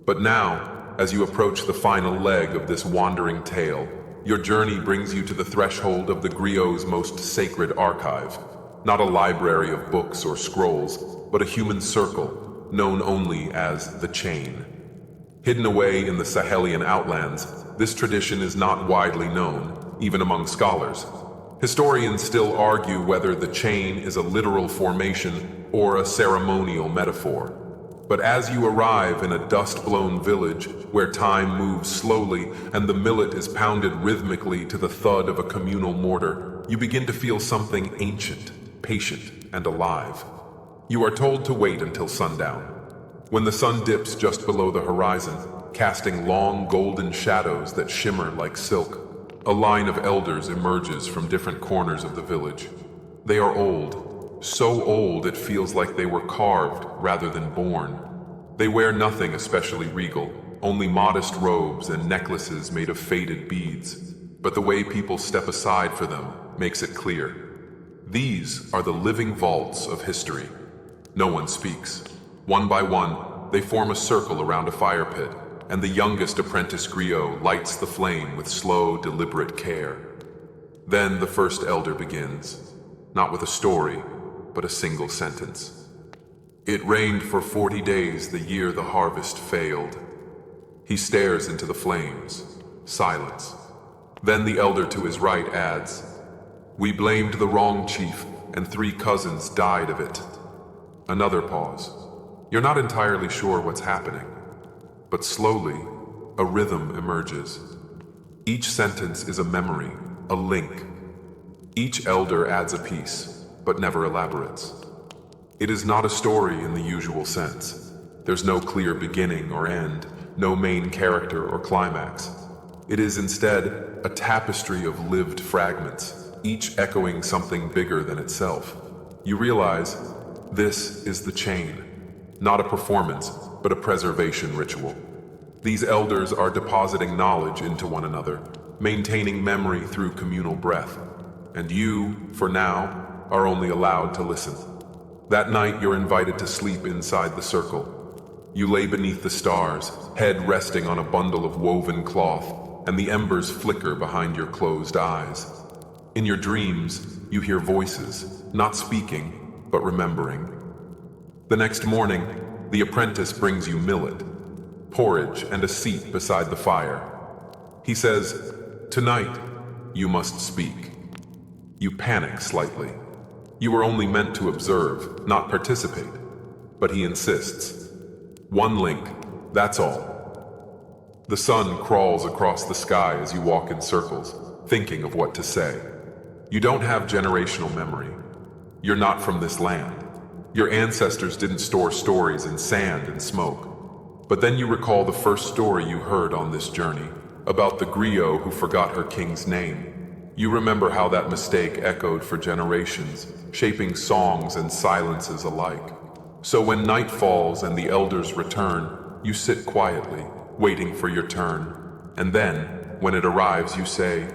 But now, as you approach the final leg of this wandering tale, your journey brings you to the threshold of the Griots' most sacred archive. Not a library of books or scrolls, but a human circle, known only as the Chain. Hidden away in the Sahelian outlands, this tradition is not widely known, even among scholars. Historians still argue whether the chain is a literal formation or a ceremonial metaphor. But as you arrive in a dust-blown village where time moves slowly and the millet is pounded rhythmically to the thud of a communal mortar, you begin to feel something ancient, patient, and alive. You are told to wait until sundown. When the sun dips just below the horizon, casting long golden shadows that shimmer like silk, a line of elders emerges from different corners of the village. They are old, so old it feels like they were carved rather than born. They wear nothing especially regal, only modest robes and necklaces made of faded beads. But the way people step aside for them makes it clear. These are the living vaults of history. No one speaks. One by one, they form a circle around a fire pit, and the youngest apprentice griot lights the flame with slow, deliberate care. Then the first elder begins, not with a story, but a single sentence. It rained for 40 days the year the harvest failed. He stares into the flames. Silence. Then the elder to his right adds, "We blamed the wrong chief, and 3 cousins died of it." Another pause. You're not entirely sure what's happening. But slowly, a rhythm emerges. Each sentence is a memory, a link. Each elder adds a piece, but never elaborates. It is not a story in the usual sense. There's no clear beginning or end, no main character or climax. It is instead a tapestry of lived fragments, each echoing something bigger than itself. You realize this is the chain, not a performance, but a preservation ritual. These elders are depositing knowledge into one another, maintaining memory through communal breath. And you, for now, are only allowed to listen. That night you're invited to sleep inside the circle. You lay beneath the stars, head resting on a bundle of woven cloth, and the embers flicker behind your closed eyes. In your dreams, you hear voices, not speaking, but remembering. The next morning, the apprentice brings you millet, porridge, and a seat beside the fire. He says, "Tonight, you must speak." You panic slightly. You were only meant to observe, not participate. But he insists. One link, that's all. The sun crawls across the sky as you walk in circles, thinking of what to say. You don't have generational memory. You're not from this land. Your ancestors didn't store stories in sand and smoke. But then you recall the first story you heard on this journey, about the griot who forgot her king's name. You remember how that mistake echoed for generations, shaping songs and silences alike. So when night falls and the elders return, you sit quietly, waiting for your turn. And then, when it arrives, you say,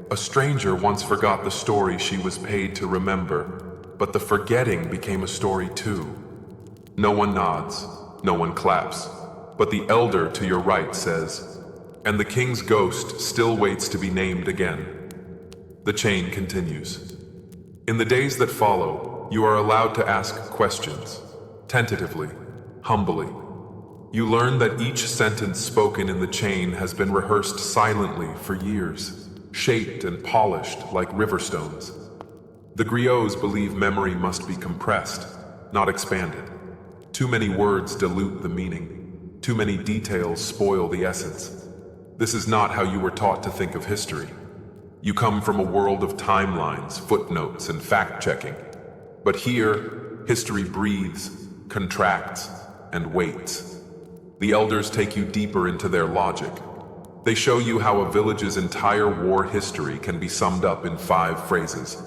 "A stranger once forgot the story she was paid to remember, but the forgetting became a story too." No one nods, no one claps, but the elder to your right says, "And the king's ghost still waits to be named again." The chain continues. In the days that follow, you are allowed to ask questions, tentatively, humbly. You learn that each sentence spoken in the chain has been rehearsed silently for years, shaped and polished like riverstones. The griots believe memory must be compressed, not expanded. Too many words dilute the meaning. Too many details spoil the essence. This is not how you were taught to think of history. You come from a world of timelines, footnotes, and fact-checking. But here, history breathes, contracts, and waits. The elders take you deeper into their logic. They show you how a village's entire war history can be summed up in 5 phrases.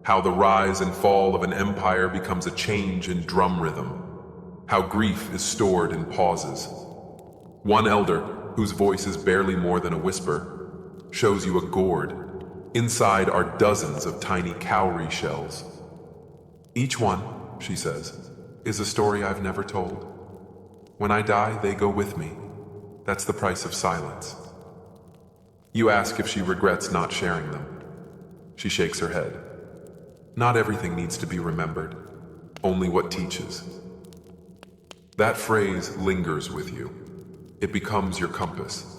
How the rise and fall of an empire becomes a change in drum rhythm. How grief is stored in pauses. One elder, whose voice is barely more than a whisper, shows you a gourd. Inside are dozens of tiny cowrie shells. Each one, she says, is a story I've never told. When I die, they go with me. That's the price of silence. You ask if she regrets not sharing them. She shakes her head. Not everything needs to be remembered, only what teaches. That phrase lingers with you. It becomes your compass.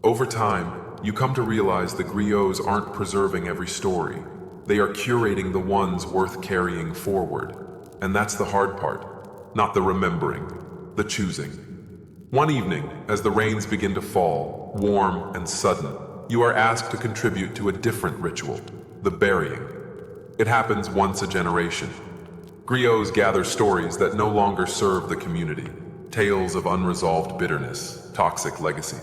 Over time, you come to realize the griots aren't preserving every story. They are curating the ones worth carrying forward. And that's the hard part, not the remembering, the choosing. One evening, as the rains begin to fall, warm and sudden, you are asked to contribute to a different ritual, the burying. It happens once a generation. Griots gather stories that no longer serve the community, tales of unresolved bitterness, toxic legacies.